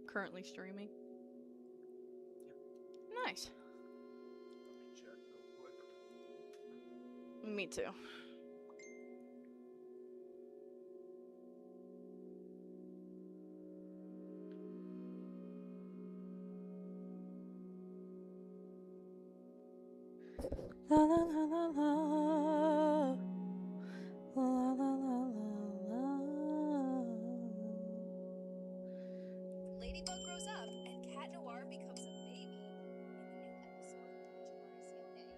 currently streaming. Nice. Me too. La la la la la. La la la la la. Ladybug grows up and Cat Noir becomes a baby in the new episode of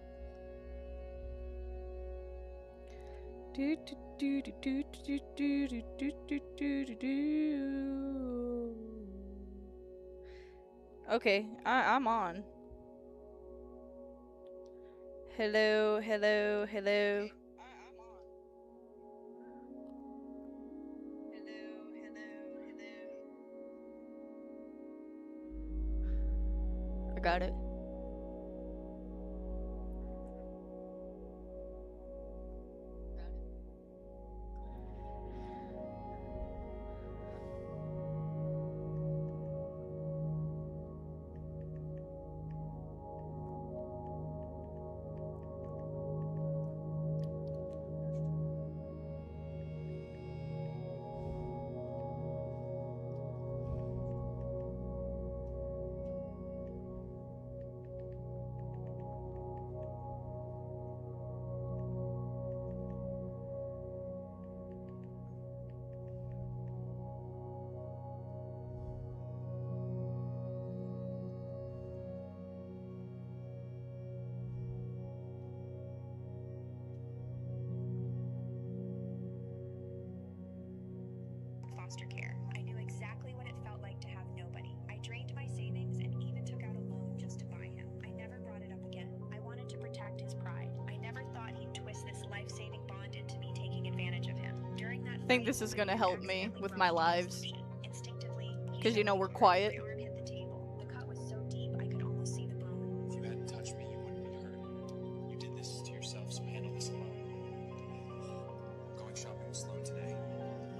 Do do do do do do do do do do do do. Okay, I'm on. Hello, hello, hello. I got it. foster care. I knew exactly what it felt like to have nobody. I drained my savings and even took out a loan just to buy him. I never brought it up again. I wanted to protect his pride. I never thought he'd twist this life-saving bond into me taking advantage of him. During that I think this is gonna help me with my lives. Instinctively, Because you know we're quiet. my arm hit the table. The cut was so deep I could almost see the bone. If you hadn't touched me, you wouldn't be hurt. You did this to yourself, so handle this alone. I'm going shopping with Sloan today.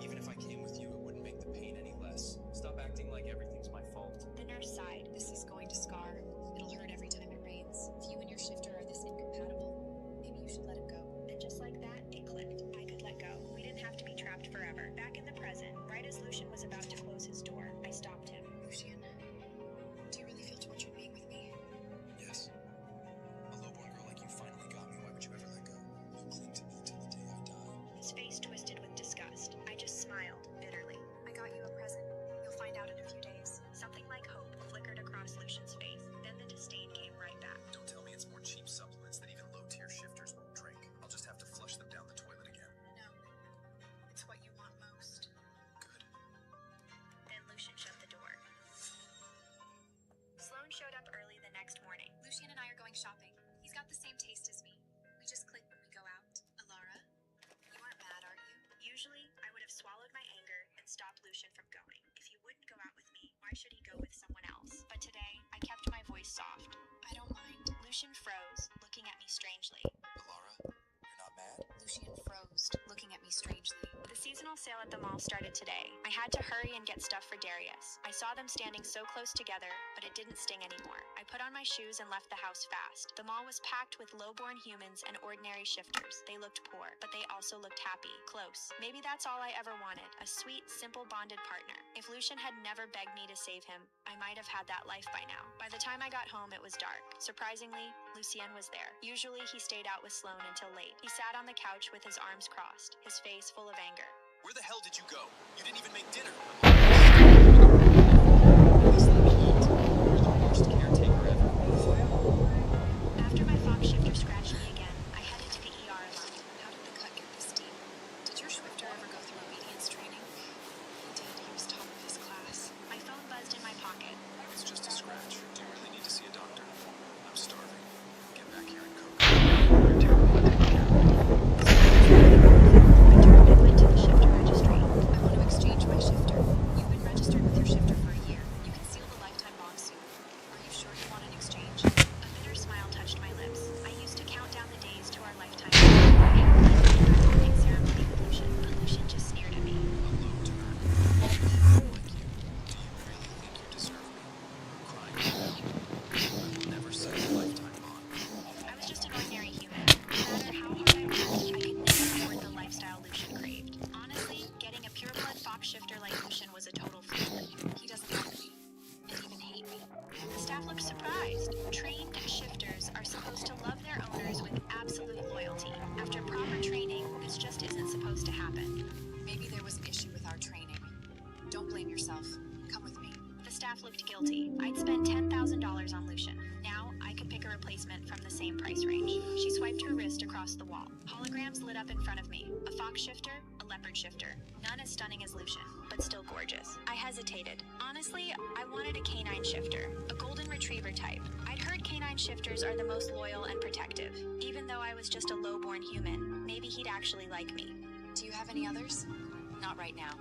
Even if I came with you, it wouldn't make the pain any less. Stop acting like everything's my fault. The nurse sighed. This is going to scar. It'll hurt every time it rains. If you and your shifter are this incompatible, maybe you should let him go. And just like that, it clicked. I could let go. We didn't have to be trapped forever. Back in the present, right as Lucian was about to close his door, I stopped him. Lucian, do you really feel tortured being with me? Yes. A lowborn girl like you finally got me. Why would you ever let go? You'll cling to me till the day I die. His face twisted with disgust. I just smiled bitterly. I got you a present. You'll find out in a few days. Something like hope flickered across Lucian's face. Then the disdain came right back. Don't tell me it's more cheap supplements that even low-tier shifters won't drink. I'll just have to flush them down the toilet again. No. It's what you want most. Good. Then Lucian shut the door. Sloan showed up early the next morning. Lucian and I are going shopping. He's got the same taste as me. We just click when we go out. Alara, you aren't mad, are you? Usually, I would have swallowed my anger and stopped Lucian from going. If he wouldn't go out with me, why should he go with someone else? But today, I kept my voice soft. I don't mind. Lucian froze, looking at me strangely. Alara, you're not mad? Lucian froze, looking at me strangely. The seasonal sale at the mall started today. I had to hurry and get stuff for Darius. I saw them standing so close together, but it didn't sting anymore. I put on my shoes and left the house fast. The mall was packed with low-born humans and ordinary shifters. They looked poor, but they also looked happy, close. Maybe that's all I ever wanted, a sweet, simple bonded partner. If Lucian had never begged me to save him, I might have had that life by now. By the time I got home, it was dark. Surprisingly, Lucien was there. Usually, he stayed out with Sloan until late. He sat on the couch with his arms crossed, his face full of anger. Where the hell did you go? You didn't even make dinner. You're the worst caretaker ever. After my fox shifter scratched me again, I headed to the ER alone. How did the cut get this deep? Did your shifter ever go through obedience training? He did. He was top of his class. My phone buzzed in my pocket. It's just a scratch. Do you really need to see a doctor? I'm starving. Get back here and cook. You're terrible at taking care of me. I turned and went to the shifter registry. I want to exchange my shifter. You've been registered with your shifter for a year. looked guilty. I'd spent $10,000 on Lucian. Now, I could pick a replacement from the same price range. She swiped her wrist across the wall. Holograms lit up in front of me. A fox shifter, a leopard shifter. None as stunning as Lucian, but still gorgeous. I hesitated. Honestly, I wanted a canine shifter, a golden retriever type. I'd heard canine shifters are the most loyal and protective. Even though I was just a low-born human, maybe he'd actually like me. Do you have any others? Not right now,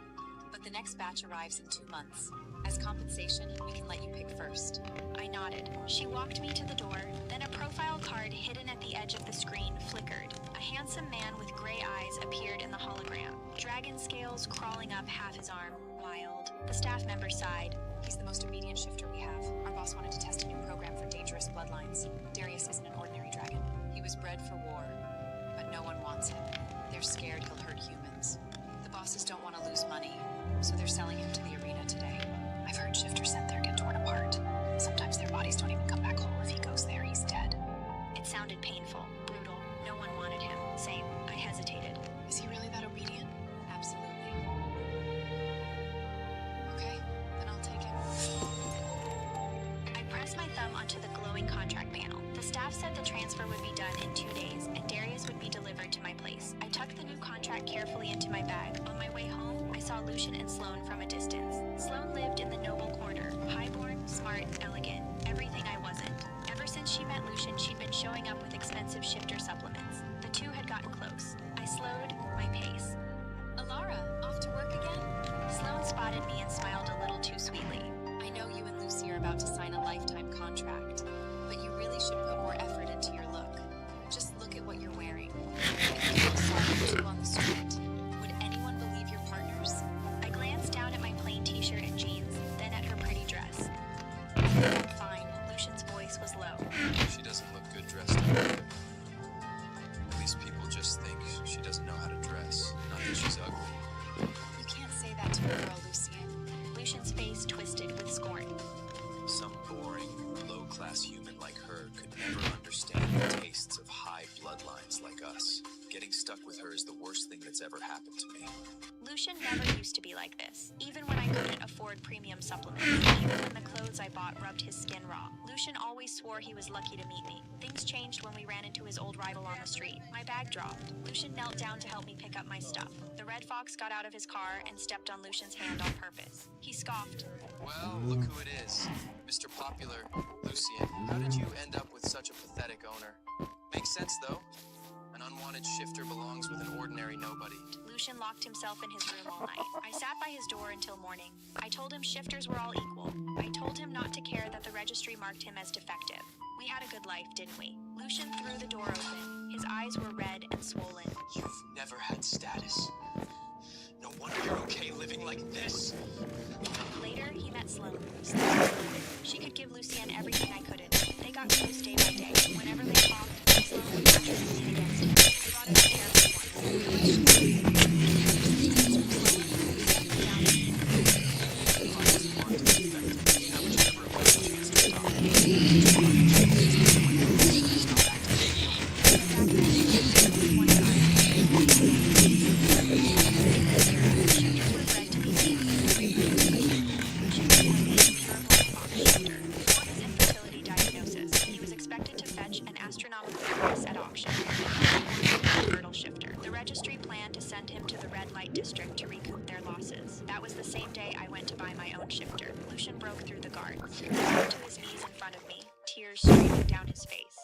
but the next batch arrives in 2 months. As compensation, we can let you pick first. I nodded. She walked me to the door, then a profile card hidden at the edge of the screen flickered. A handsome man with gray eyes appeared in the hologram. Dragon scales crawling up half his arm. Wild. The staff member sighed. He's the most obedient shifter we have. Our boss wanted to test a new program for dangerous bloodlines. Darius isn't an ordinary dragon. He was bred for war, but no one wants him. They're scared he'll hurt humans. The bosses don't want to lose money, so they're selling him to the arena today. I've heard shifters sent there get torn apart. Sometimes their bodies don't even come back whole. If he goes there, he's dead. It sounded painful, brutal. No one wanted him. Same. I hesitated. Is he really that obedient? Absolutely. Okay, then I'll take him. I pressed my thumb onto the glowing contract panel. The staff said the transfer would be done in 2 days, and Darius would be delivered to my place. I tucked the new contract carefully into my bag. On my way home, I saw Lucian and Sloane from a distance. Sloane lived in the noble quarter, highborn, smart, elegant, everything I wasn't. Ever since she met Lucian, she'd been showing up with expensive shifter supplements. The two had gotten close. I slowed my pace. Alara, off to work again? Sloane spotted me and smiled a little too sweetly. I know you and Lucy are about to sign a lifetime contract, but you really should put more effort into your look. Just look at what you're wearing. If you saw you two on the street, would anyone believe you're partners? I glanced down at my plain t-shirt and jeans, then at her pretty dress. I'm fine. Lucian's voice was low. She doesn't look good dressed up. At least people just think she doesn't know how to dress, not that she's ugly. You can't say that to a girl, Lucien. Lucian's face twisted with scorn. Some boring, low-class human like her could never understand the tastes of high bloodlines like us. Getting stuck with her is the worst thing that's ever happened to me. Lucian never used to be like this, even when I couldn't afford premium supplements, even when the clothes I bought rubbed his skin raw. Lucian always swore he was lucky to meet me. Things changed when we ran into his old rival on the street. My bag dropped. Lucian knelt down to help me pick up my stuff. The red fox got out of his car and stepped on Lucian's hand on purpose. He scoffed. Well, look who it is. Mr. Popular, Lucien. How did you end up with such a pathetic owner? Makes sense, though. An unwanted shifter belongs with an ordinary nobody. Lucian locked himself in his room all night. I sat by his door until morning. I told him shifters were all equal. I told him not to care that the registry marked him as defective. We had a good life, didn't we? Lucian threw the door open. His eyes were red and swollen. You've never had status. No wonder you're okay living like this. Later, he met Sloane. She could give Lucien everything I couldn't. They got close day by day. Whenever they talked, Sloane would turn me against him. I thought it was terrible. District to recoup their losses. That was the same day I went to buy my own shifter. Lucian broke through the guard. He fell to his knees in front of me, tears streaming down his face.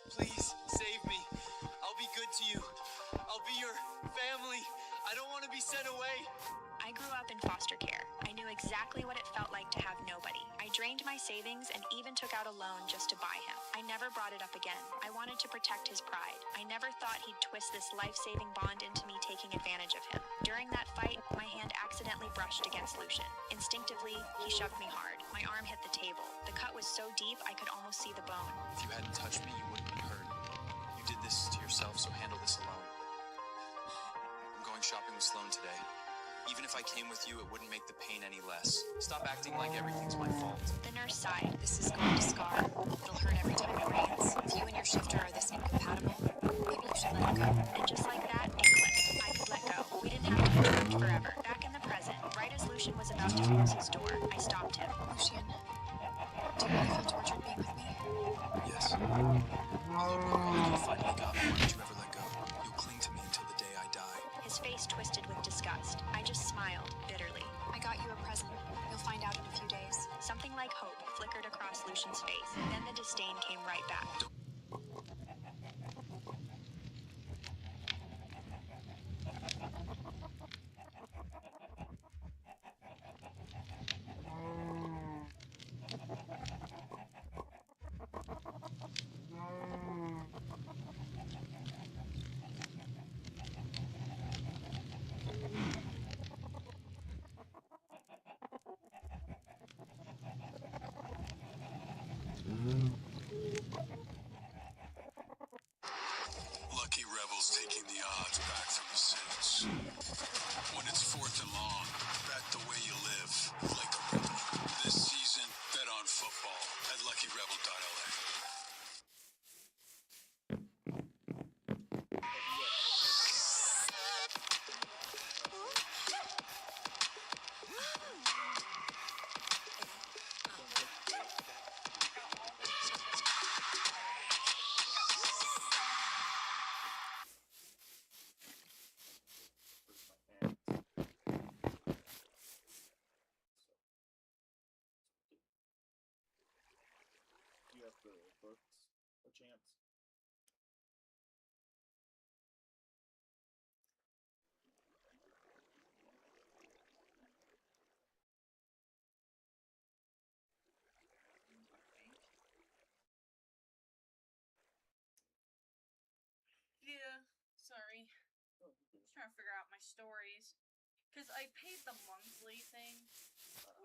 Please, save me. I'll be good to you. I'll be your family. I don't want to be sent away. I grew up in foster care. I knew exactly what it felt like to have nobody. I drained my savings and even took out a loan just to buy him. I never brought it up again. I wanted to protect his pride. I never thought he'd twist this life-saving bond into me taking advantage of him. During that fight, my hand accidentally brushed against Lucian. Instinctively, he shoved me hard. My arm hit the table. The cut was so deep, I could almost see the bone. If you hadn't touched me, you wouldn't be hurt. You did this to yourself, so handle this alone. I'm going shopping with Sloane today. Even if I came with you, it wouldn't make the pain any less. Stop acting like everything's my fault. The nurse sighed. This is going to scar. It'll hurt every time it rains. If you and your shifter are this incompatible, maybe you should let it go. And just like that, it clicked. I could let go. We didn't have to be trapped forever. Back in the present, right as Lucian was about to close his door, I stopped him. Lucien, His face twisted with disgust. I just smiled, bitterly. I got you a present. You'll find out in a few days. Something like hope flickered across Lucian's face. Then the disdain came right back. Lucky rebels taking the odds back from the Saints. When it's fourth and long, bet the way you live, like a rebel. This season, bet on football at luckyrebel.la. You have the books, a chance. Yeah, sorry. Just trying to figure out my stories. Because I paid the monthly thing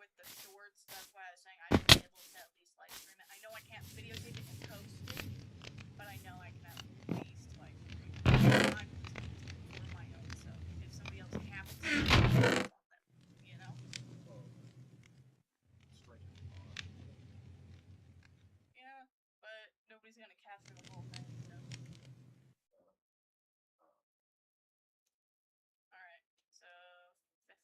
with the shorts. That's why I was saying I should be able to at least live stream it. I know I can't videotape it and post it, but I know I can at least live stream it. I'm for my own, so if somebody else happens to be on them, you know? Yeah, but nobody's gonna capture the whole thing, so. Alright, so 59.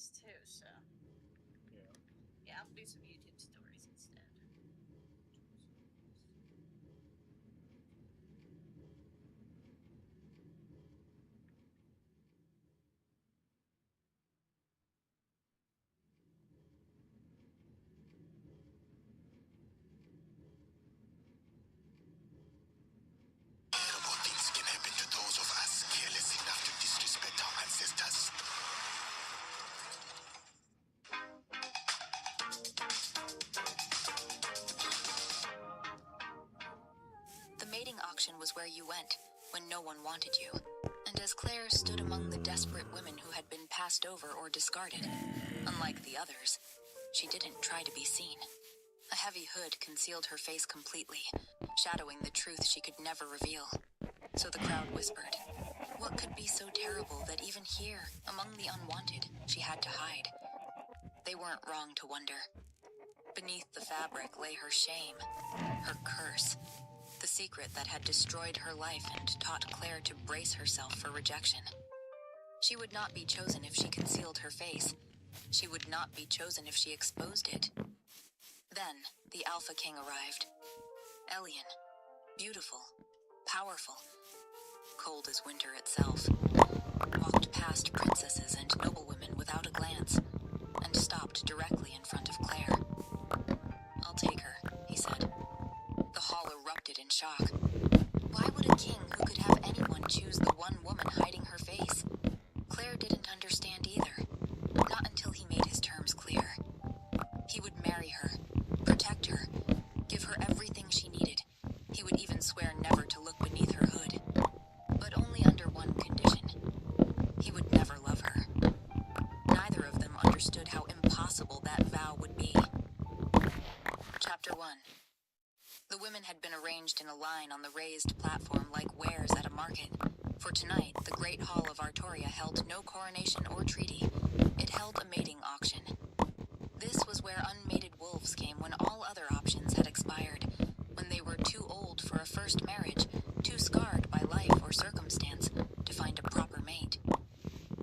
Too, so yeah, I'll do some YouTube stories instead. Terrible things can happen to those of us careless enough to disrespect our ancestors. The mating auction was where you went when no one wanted you. And as Claire stood among the desperate women who had been passed over or discarded, unlike the others, she didn't try to be seen. A heavy hood concealed her face completely, shadowing the truth she could never reveal. So the crowd whispered, what could be so terrible that even here, among the unwanted, she had to hide? They weren't wrong to wonder. Beneath the fabric lay her shame, her curse, the secret that had destroyed her life and taught Claire to brace herself for rejection. She would not be chosen if she concealed her face, she would not be chosen if she exposed it. Then, the Alpha King arrived. Alien. Beautiful. Powerful. Cold as winter itself. Walked past princesses and noblewomen without a glance, and stopped directly in front of Claire. "I'll take her," he said. The hall erupted in shock. Why would a king who could have anyone choose the one woman hiding her face? Claire didn't understand either. Not until he made his terms clear. He would marry her, protect her, give her everything she needed. He would even swear never to look beneath her hood. But only under one condition. He would never love her. Neither of them understood how impossible that vow would be. Chapter 1. The women had been arranged in a line on the raised platform like wares at a market. For tonight, the great hall of Artoria held no coronation or treaty. It held a mating auction. This was where unmated wolves came when all other options had expired, when they were too old for a first marriage, too scarred by life or circumstance to find a proper mate.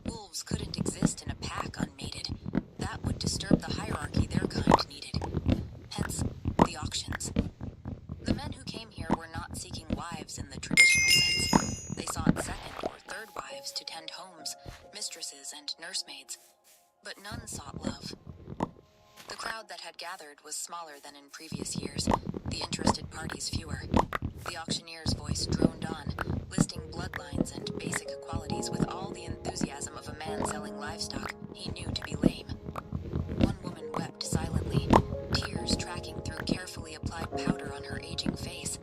Wolves couldn't exist in a pack unmated. That would disturb the hierarchy their kind needed. Hence, the auctions. The men who came here were not seeking wives in the traditional sense. They sought second or third wives to tend homes, mistresses, and nursemaids. But none sought love. The crowd that had gathered was smaller than in previous years, the interested parties fewer. The auctioneer's voice droned on, listing bloodlines and basic qualities with all the enthusiasm of a man selling livestock he knew to be lame. One woman wept silently, tears tracking through carefully applied powder on her aging face.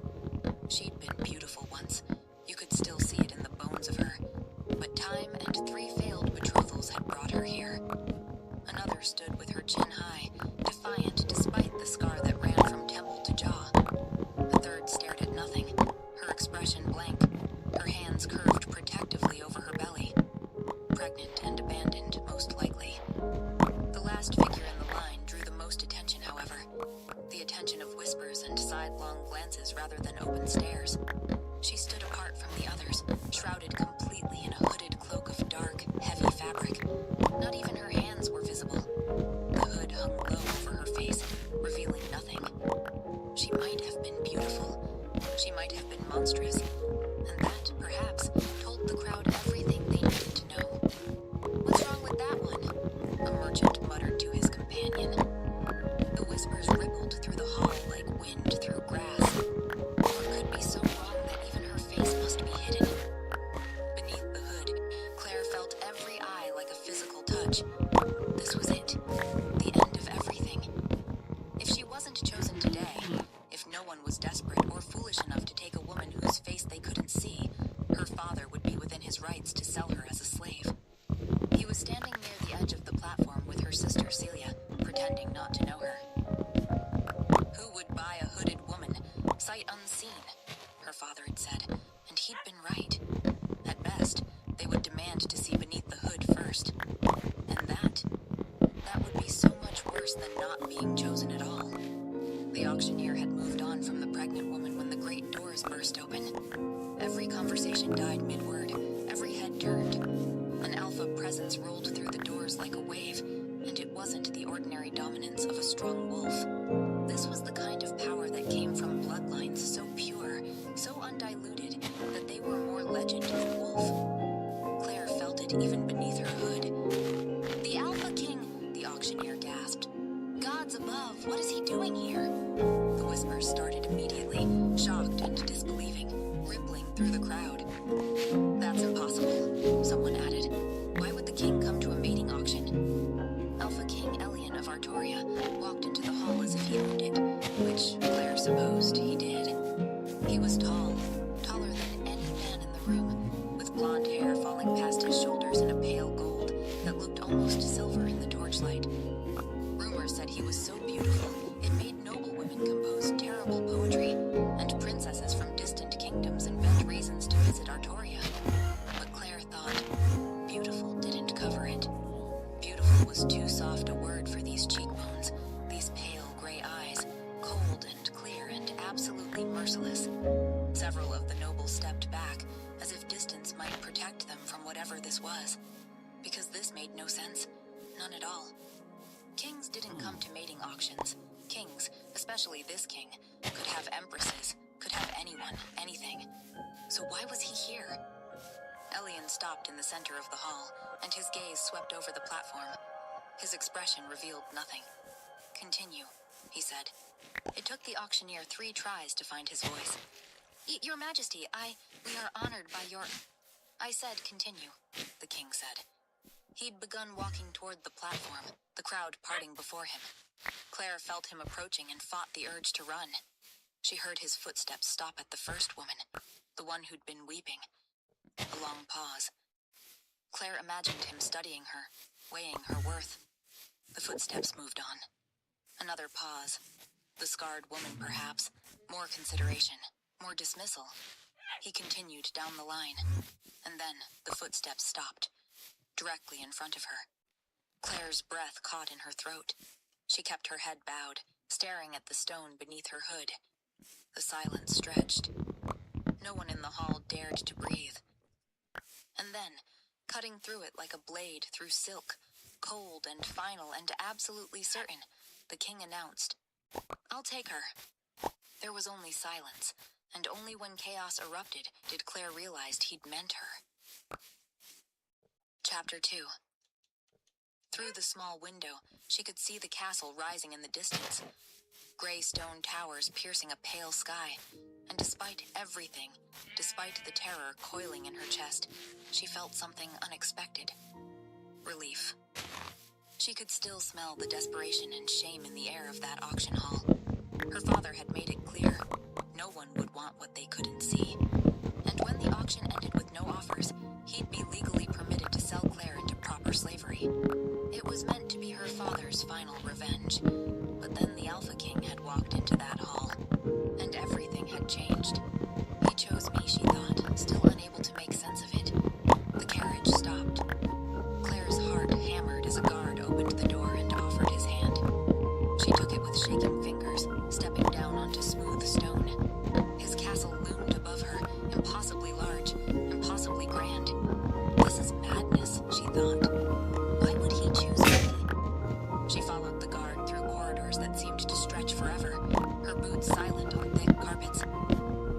She'd been beautiful once. You could still see it in the bones of her. But time and 3 failed betrothals had brought her here. Another stood with her chin high, defiant despite the scar that ran from temple to jaw. A third stared at nothing, her expression blank, her hands curved protectively over her belly. Pregnant and abandoned, most likely. The last figure in the line drew the most attention, however. The attention of whispers and sidelong glances rather than open stares. She stood apart from the others, shrouded completely in a hooded cloak of dark, heavy fabric. Not even her hands were visible. The hood hung low over her face, revealing nothing. She might have been beautiful. She might have been monstrous. And that, perhaps, told the crowd everything they needed to know. "What's wrong with that one?" a merchant muttered to his companion. The whispers rippled through the hall like wind through grass. What could be so wrong that even her face must be hidden? Beneath the hood, Claire felt every eye like a physical touch. This was it. The end of everything. If she wasn't chosen today, if no one was desperate or foolish enough to take a woman whose face they couldn't see, her father would be within his rights to sell her as a slave. He was standing near the edge of the platform with her sister Celia, pretending not to know her. Who would buy a hooded woman, sight unseen? Her father had said, and he'd been right. At best, they would demand to see beneath the hood first. And that would be so much worse than not being chosen at all. The auctioneer had moved on from the pregnant woman when the great doors burst open. Every conversation died mid-word, every head turned. An alpha presence rolled through the doors like a wave, and it wasn't the ordinary dominance of a strong wolf. This was the kind of power that came from bloodlines so pure, so undiluted, that they were more legend than wolf. Claire felt it even beneath her hood. "The Alpha King," the auctioneer gasped. "Gods above, what is he doing here?" The whispers started immediately, shocked and disbelieving, rippling through the crowd. "That's impossible," someone added. "Why would the king come to a mating auction?" Alpha King Elian of Artoria walked into the hall as if he owned it, which Claire supposed he did. He was tall, taller than any man in the room, with blonde hair falling past his shoulders in a pale gold that looked almost silver in the torchlight. Rumors said he was so beautiful, it made noblewomen compose terrible poetry, and princesses from distant kingdoms invent reasons to visit Artoria. But Claire thought, beautiful didn't cover it. Beautiful was too soft a word for these cheekbones, these pale gray eyes, cold and clear and absolutely merciless. Several of the nobles stepped back, as if distance might protect them from whatever this was. Because this made no sense. None at all. Kings didn't come to mating auctions. Kings, especially this king, could have empresses, could have anyone, anything. So why was he here? Elian stopped in the center of the hall, and his gaze swept over the platform. His expression revealed nothing. "Continue," he said. It took the auctioneer 3 tries to find his voice. Your Majesty, we are honored by your... I said continue, the king said. He'd begun walking toward the platform, the crowd parting before him. Claire felt him approaching and fought the urge to run. She heard his footsteps stop at the first woman, the one who'd been weeping. A long pause. Claire imagined him studying her, weighing her worth. The footsteps moved on. Another pause. The scarred woman, perhaps. More consideration. More dismissal. He continued down the line. And then the footsteps stopped, directly in front of her. Claire's breath caught in her throat. She kept her head bowed, staring at the stone beneath her hood. The silence stretched. No one in the hall dared to breathe. And then, cutting through it like a blade through silk, cold and final and absolutely certain, the king announced, "I'll take her." There was only silence, and only when chaos erupted did Claire realize he'd meant her. Chapter 2. Through the small window, she could see the castle rising in the distance. Gray stone towers piercing a pale sky, and despite everything, despite the terror coiling in her chest, she felt something unexpected. Relief. She could still smell the desperation and shame in the air of that auction hall. Her father had made it clear, no one would want what they couldn't see. And when the auction ended with no offers, he'd be legally permitted to sell Claire into proper slavery. It was meant to be her father's final revenge. But then the Alpha King had walked into that hall, and everything had changed. He chose me, she thought, still unable to make sense of it. The carriage stopped. Claire's heart hammered as a guard opened the door and offered his hand. She took it with shaking fingers, stepping down onto smooth stone. His castle loomed above her, impossibly large, impossibly grand. This is madness, she thought. Why would he choose me? She followed the guard through corridors that seemed to stretch forever, her boots silent on thick carpets.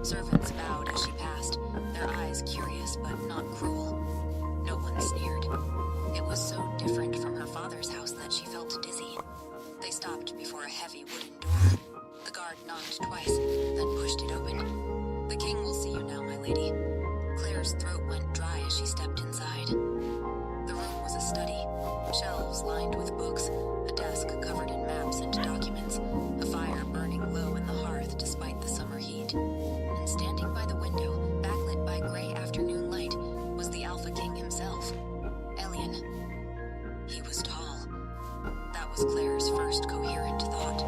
Servants bowed as she passed, their eyes curious but not cruel. No one sneered. It was so different from her father's house that she felt dizzy. They stopped before a heavy wooden door. The guard knocked twice, then pushed it open. "The king will see you now, my lady." Claire's throat went dry as she stepped inside. The room was a study. Shelves lined with books, a desk covered in maps and documents, a fire burning low in the hearth despite the summer heat. And standing by the window, backlit by gray afternoon light, was the Alpha King himself, Elian. He was tall. That was Claire's first coherent thought,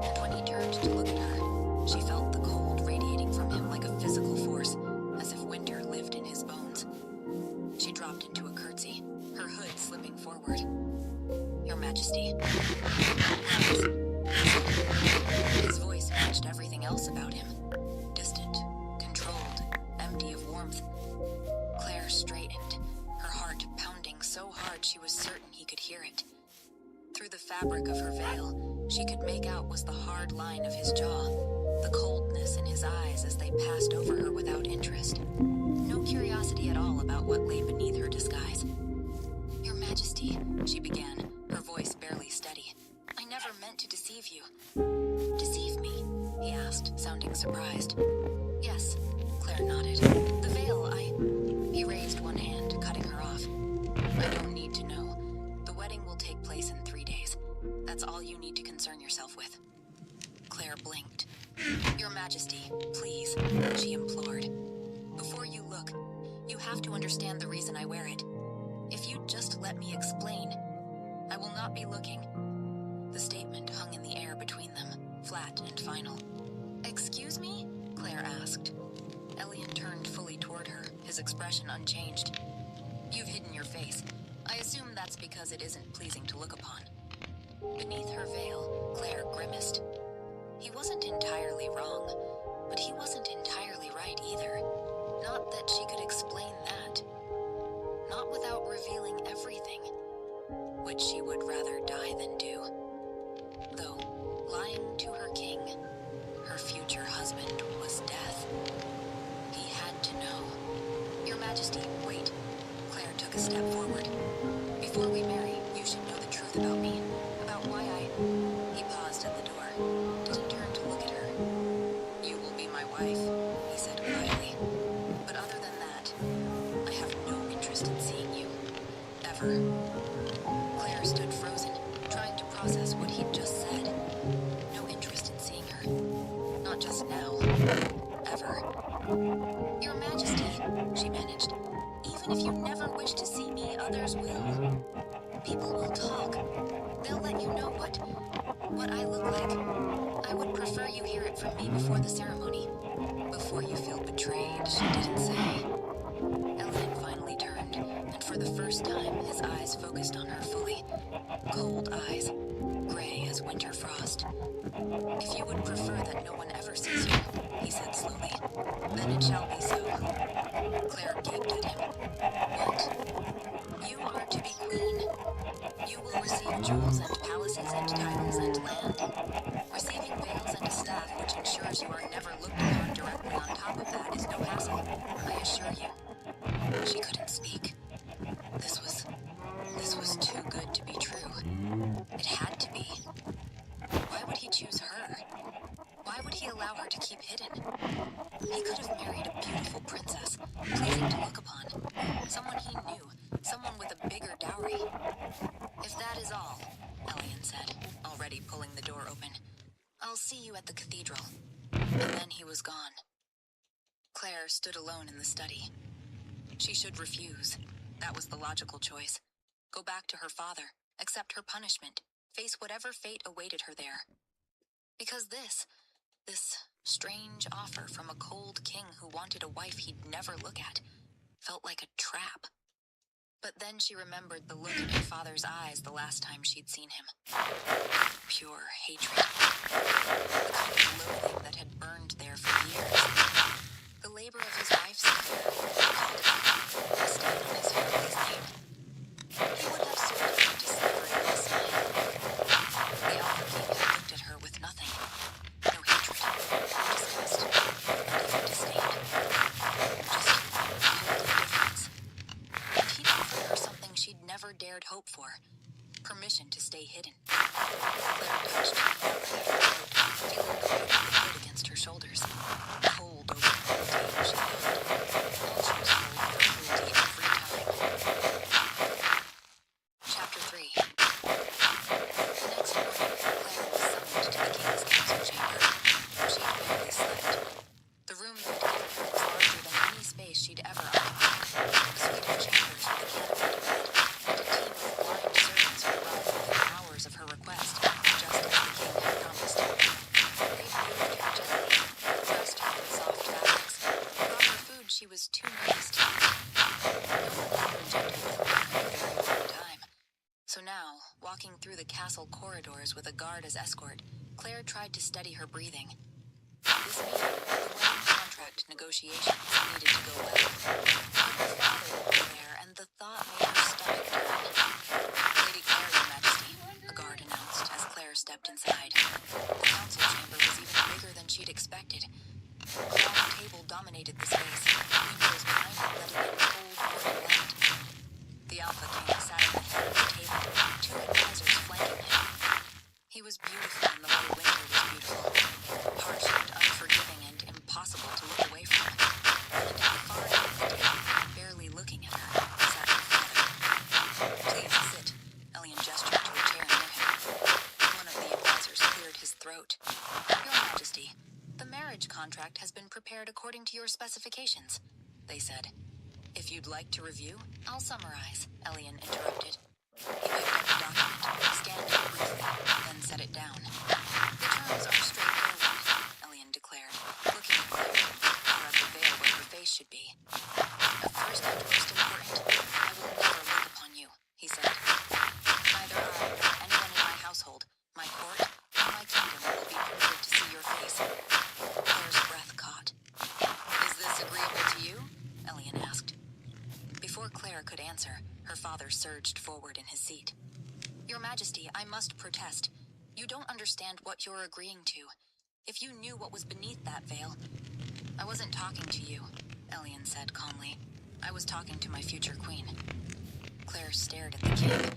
and when he turned to look at her, she felt the cold radiating from him like a physical force, as if winter lived in his bones. She dropped into a curtsy, her hood slipping forward. "Your Majesty." His voice matched everything else about him. Distant, controlled, empty of warmth. Claire straightened, her heart pounding so hard she was certain he could hear it. Through the fabric of her veil, she could make out was the hard line of his jaw, the coldness in his eyes as they passed over her without interest. No curiosity at all about what lay beneath her disguise. "Your Majesty," she began, her voice barely steady. "I never meant to deceive you." "Deceive me?" he asked, sounding surprised. "Yes," Claire nodded. "The veil, He raised one hand, cutting her off. "I don't need to know. The wedding will take place in 3 days. That's all you need to concern yourself with." Claire blinked. "Your Majesty, please," she implored. "Before you look, you have to understand the reason I wear it. If you'd just let me explain, I will not be looking." The statement hung in the air between them, flat and final. "Excuse me?" Claire asked. Elian turned fully toward her, his expression unchanged. "You've hidden your face. I assume that's because it isn't pleasing to look upon." Beneath her veil, Claire grimaced. He wasn't entirely wrong, but he wasn't entirely right either. Not that she could explain that. Not without revealing everything. which she would rather die than do. Though, lying to her king, her future husband, was death. He had to know. Your Majesty, wait. Claire took a step forward. Before we marry, you should know the truth about me. About why I... He paused at the door. Didn't turn to look at her. You will be my wife, he said quietly. But other than that, I have no interest in seeing you. Ever. Claire stood frozen, trying to process what he'd just said. No interest in seeing her. Not just now. Ever. Your Majesty, she managed. Even if you never wish to see me, others will. People will talk. They'll let you know what I look like. I would prefer you hear it from me before the ceremony. Before you feel betrayed, she didn't say. Elliot finally turned, and for the first time, his eyes focused on her fully. Cold eyes, gray as winter frost. If you would prefer that no one ever sees you, he said slowly, then it shall be so. Claire gaped at him. What? You are to be queen. You will receive jewels and palaces and titles and land. Receiving veils and a staff which ensures you are never looked upon directly on top of that is no hassle, I assure you. She couldn't speak. This was too good to be true. It had to be. Why would he choose her? Why would he allow her to keep hidden? He could have married a beautiful princess, pleasing to look upon. Someone he knew, someone with a bigger dowry. If that is all, Elian said, already pulling the door open, I'll see you at the cathedral. And then he was gone. Claire stood alone in the study. She should refuse. That was the logical choice. Go back to her father, accept her punishment, face whatever fate awaited her there. Because this strange offer from a cold king who wanted a wife he'd never look at, felt like a trap. But then she remembered the look in her father's eyes the last time she'd seen him. Pure hatred. The kind of loathing that had burned there for years. The labor of his wife's affair, called it a stain on his family's name. He would have sold her to slavery with a smile. The Alpha King had looked at her with nothing. No hatred, disgust, not even disdain. Just cold indifference. And he'd offered her something she'd never dared hope for. Permission to stay hidden. Claire touched her throat, feeling the weight of the hood against her shoulders. Cold over cruelty, she thought. I'll choose cold over cruelty every time. Chapter 3. The next morning, Claire was summoned to the king's council chamber. She'd barely slept. The room they'd given her was larger than any space she'd ever occupied. A suite of chambers with a canopied bed, and a team of blind servants who arrived within hours of her request, just as the king had promised. They bathed her gently, dressed her in soft fabrics, brought her food she was too nervous to eat. No one had rejected her in a very long time. So now, walking through the castle corridors with a guard as escort, Claire tried to steady her breathing. This meeting, the wedding contract negotiations, needed to go well. But her father would be there, and the thought made her stomach turn. Lady Claire, Your Majesty, a guard announced as Claire stepped inside. The council chamber was even bigger than she'd expected. A long table dominated the space, windows behind it letting in cold morning light. The Alpha King sat at the head of the table, two advisors flanking him. He was beautiful in the way winter was beautiful. Harsh and unforgiving and impossible to look away from. And at the far end of the table, barely looking at her, sat her father. Please sit, Elian gestured to a chair near him. One of the advisors cleared his throat. Your Majesty, the marriage contract has been prepared according to your specifications, they said. If you'd like to review, I'll summarize, Elian interrupted. He picked up the document, scanned it briefly, then set it down. The terms are straightforward, Elian declared, looking at Claire, or at the veil where her face should be. First and most important, I will never look upon you, he said. Neither I nor anyone in my household, my court, or my kingdom will be permitted to see your face. Claire's breath caught. Is this agreeable to you? Elian asked. Before Claire could answer, her father surged forward in his seat. Your Majesty, I must protest. You don't understand what you're agreeing to. If you knew what was beneath that veil... I wasn't talking to you, Elian said calmly. I was talking to my future queen. Claire stared at the king,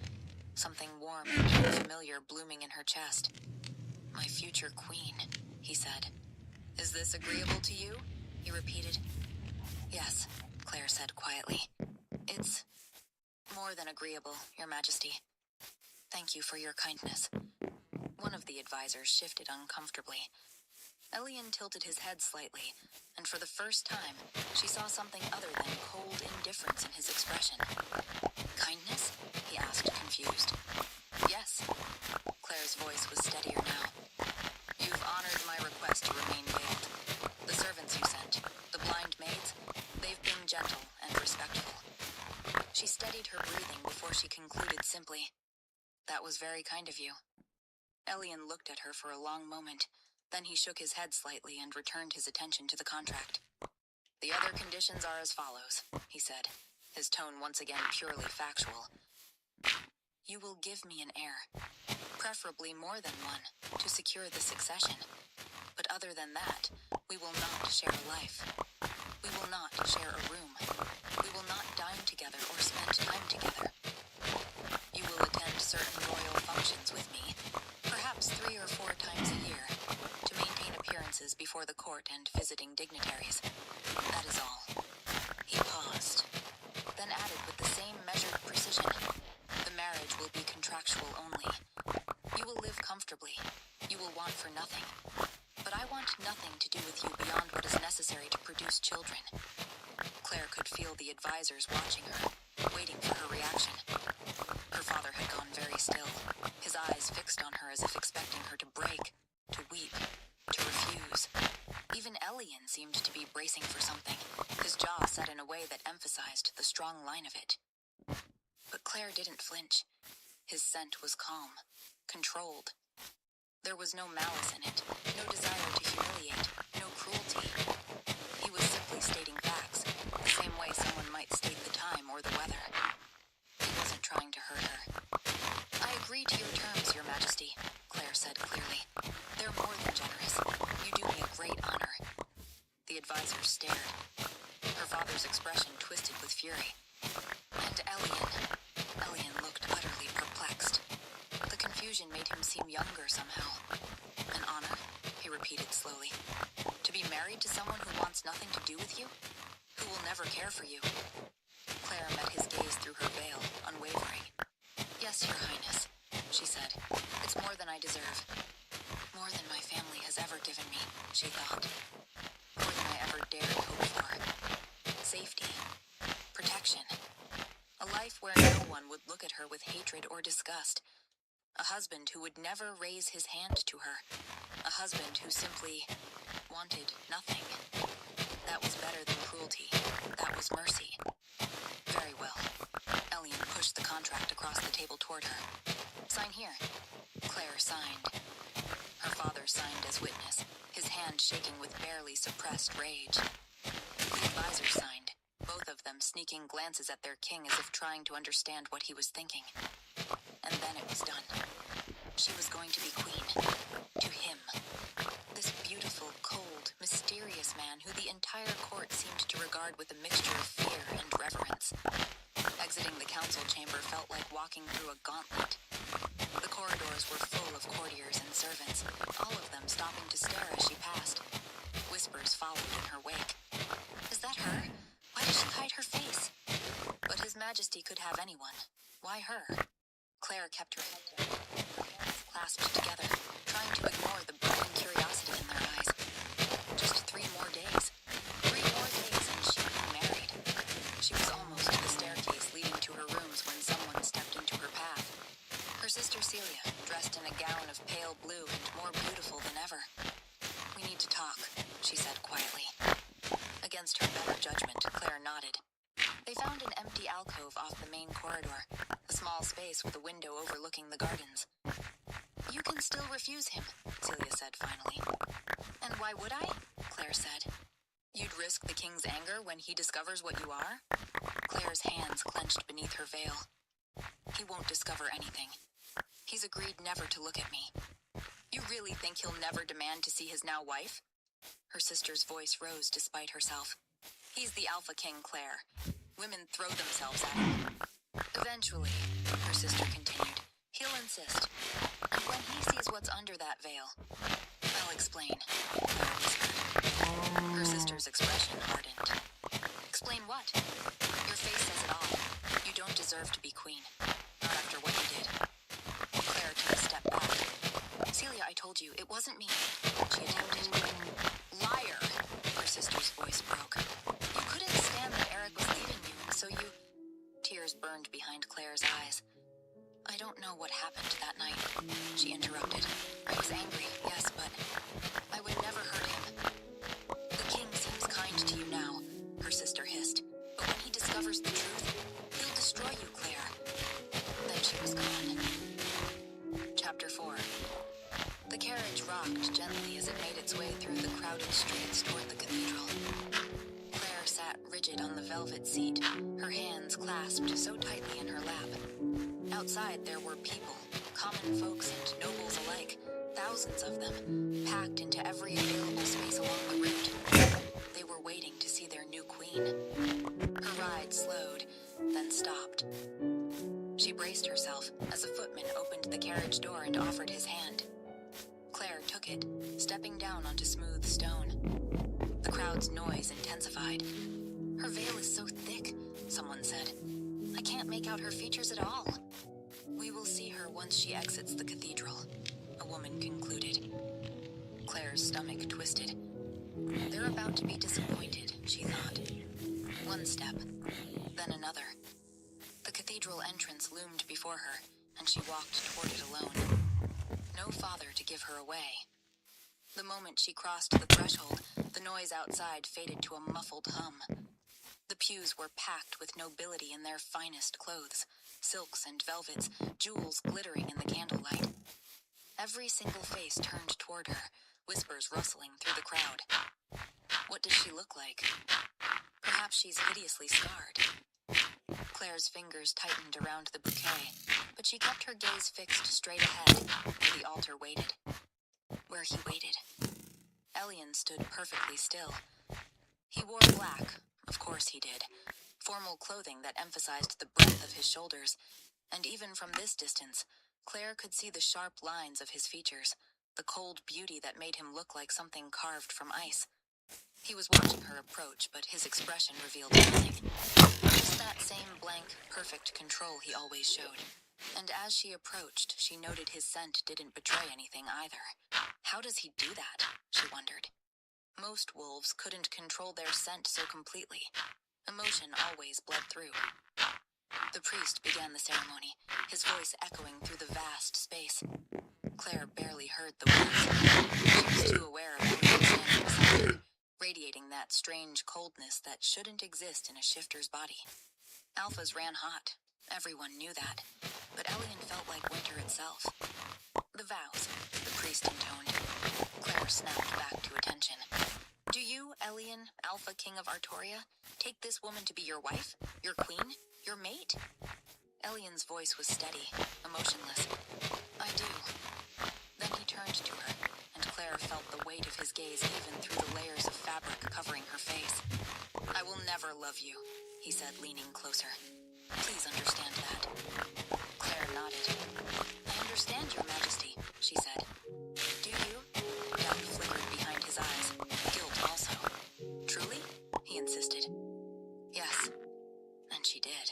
something warm and unfamiliar blooming in her chest. My future queen, he said. Is this agreeable to you? He repeated. Yes, Claire said quietly. It's more than agreeable, Your Majesty. Thank you for your kindness. One of the advisors shifted uncomfortably. Elian tilted his head slightly, and for the first time, she saw something other than cold indifference in his expression. Kindness? He asked, confused. Yes. Claire's voice was steadier now. You've honored my request to remain veiled. The servants you sent, the blind maids, they've been gentle and respectful. She steadied her breathing before she concluded simply, That was very kind of you. Elian looked at her for a long moment. Then he shook his head slightly and returned his attention to the contract. The other conditions are as follows, he said, his tone once again purely factual. You will give me an heir, preferably more than one, to secure the succession. But other than that, we will not share a life. We will not share a room. We will not dine together or spend time together. You will attend certain royal functions with me, perhaps 3 or 4 times a year, to maintain appearances before the court and visiting dignitaries. That is all. He paused, then added with the same measured precision, the marriage will be contractual only. You will live comfortably. You will want for nothing. But I want nothing to do with you beyond what is necessary to produce children. Claire could feel the advisors watching her, waiting for her reaction. Her father had gone very still, his eyes fixed on her as if expecting her to break, to weep, to refuse. Even Elian seemed to be bracing for something, his jaw set in a way that emphasized the strong line of it. But Claire didn't flinch. His scent was calm, controlled. There was no malice in it, no desire to humiliate, no cruelty. He was simply stating facts, the same way someone might state the time or the weather. He wasn't trying to hurt her. I agree to your terms, Your Majesty, Claire said clearly. They're more than generous. You do me a great honor. The advisor stared. Her father's expression twisted with fury. And Elian looked utterly perplexed. The confusion made him seem younger somehow. An honor, he repeated slowly. To be married to someone who wants nothing to do with you? Who will never care for you? Claire met his gaze through her veil, unwavering. Yes, Your Highness, she said. It's more than I deserve. More than my family has ever given me, she thought. More than I ever dared hope for. Safety. Protection. A life where no one would look at her with hatred or disgust. A husband who would never raise his hand to her. A husband who simply wanted nothing. That was better than cruelty. That was mercy. Very well. Elian pushed the contract across the table toward her. Sign here. Claire signed. Her father signed as witness, his hand shaking with barely suppressed rage. The advisors signed, both of them sneaking glances at their king as if trying to understand what he was thinking. And then it was done. She was going to be queen. To him. This beautiful, cold, mysterious man who the entire court seemed to regard with a mixture of fear and reverence. Exiting the council chamber felt like walking through a gauntlet. The corridors were full of courtiers and servants, all of them stopping to stare as she passed. Whispers followed in her wake. Is that her? Why does she hide her face? But His Majesty could have anyone. Why her? Claire kept her head down, her hands clasped together, trying to ignore the burning curiosity in their eyes. Just 3 more days. 3 more days and she'd be married. She was almost to the staircase leading to her rooms when someone stepped into her path. Her sister Celia, dressed in a gown of pale blue and more beautiful than ever. We need to talk, she said quietly. Against her better judgment, Claire nodded. They found an empty alcove off the main corridor, a small space with a window overlooking the gardens. You can still refuse him, Celia said finally. And why would I? Claire said. You'd risk the king's anger when he discovers what you are? Claire's hands clenched beneath her veil. He won't discover anything. He's agreed never to look at me. You really think he'll never demand to see his now wife? Her sister's voice rose despite herself. He's the Alpha King, Claire. Women throw themselves at him. Eventually, her sister continued, he'll insist. And when he sees what's under that veil, I'll explain, Claire whispered. Her sister's expression hardened. Explain what? Your face says it all. You don't deserve to be queen. Not after what you did. Claire took a step back. Celia, I told you, it wasn't me. She attempted. Liar! Her sister's voice broke. You couldn't stand that Eric was leaving you, so you... Tears burned behind Claire's eyes. I don't know what happened that night, she interrupted. I was angry, yes, but I would never hurt him. The king seems kind to you now, her sister hissed. But when he discovers the truth, he'll destroy you, Claire. Then she was gone. Chapter 4. The carriage rocked gently as it made its way through the crowded streets toward the cathedral. Claire sat rigid on the velvet seat, her hands clasped so tightly in her lap. Outside there were people, common folks and nobles alike, thousands of them, packed into every available space along the route. They were waiting to see their new queen. Her ride slowed, then stopped. She braced herself as a footman opened the carriage door and offered his hand. Claire took it, stepping down onto smooth stone. The crowd's noise intensified. Her veil is so thick, someone said. I can't make out her features at all. We will see her once she exits the cathedral, a woman concluded. Claire's stomach twisted. They're about to be disappointed, she thought. One step, then another. The cathedral entrance loomed before her, and she walked toward it alone. No father to give her away. The moment she crossed the threshold, the noise outside faded to a muffled hum. The pews were packed with nobility in their finest clothes, silks and velvets, jewels glittering in the candlelight. Every single face turned toward her, whispers rustling through the crowd. What does she look like? Perhaps she's hideously scarred. Claire's fingers tightened around the bouquet, but she kept her gaze fixed straight ahead, where the altar waited. Where he waited. Elian stood perfectly still. He wore black, of course he did, formal clothing that emphasized the breadth of his shoulders, and even from this distance, Claire could see the sharp lines of his features, the cold beauty that made him look like something carved from ice. He was watching her approach, but his expression revealed nothing. Just that same blank, perfect control he always showed. And as she approached, she noted his scent didn't betray anything either. How does he do that? She wondered. Most wolves couldn't control their scent so completely. Emotion always bled through. The priest began the ceremony, his voice echoing through the vast space. Claire barely heard the words. She was too aware of everything standing beside her, radiating that strange coldness that shouldn't exist in a shifter's body. Alphas ran hot. Everyone knew that. But Elian felt like winter itself. The vows, the priest intoned. Claire snapped back to attention. Do you, Elian, Alpha King of Artoria, take this woman to be your wife, your queen, your mate? Elian's voice was steady, emotionless. I do. Then he turned to her, and Claire felt the weight of his gaze even through the layers of fabric covering her face. I will never love you, he said, leaning closer. Please understand that. Claire nodded. I understand, Your Majesty, she said. Do you? Doubt flickered behind his eyes. Guilt also. Truly? He insisted. Yes. And she did.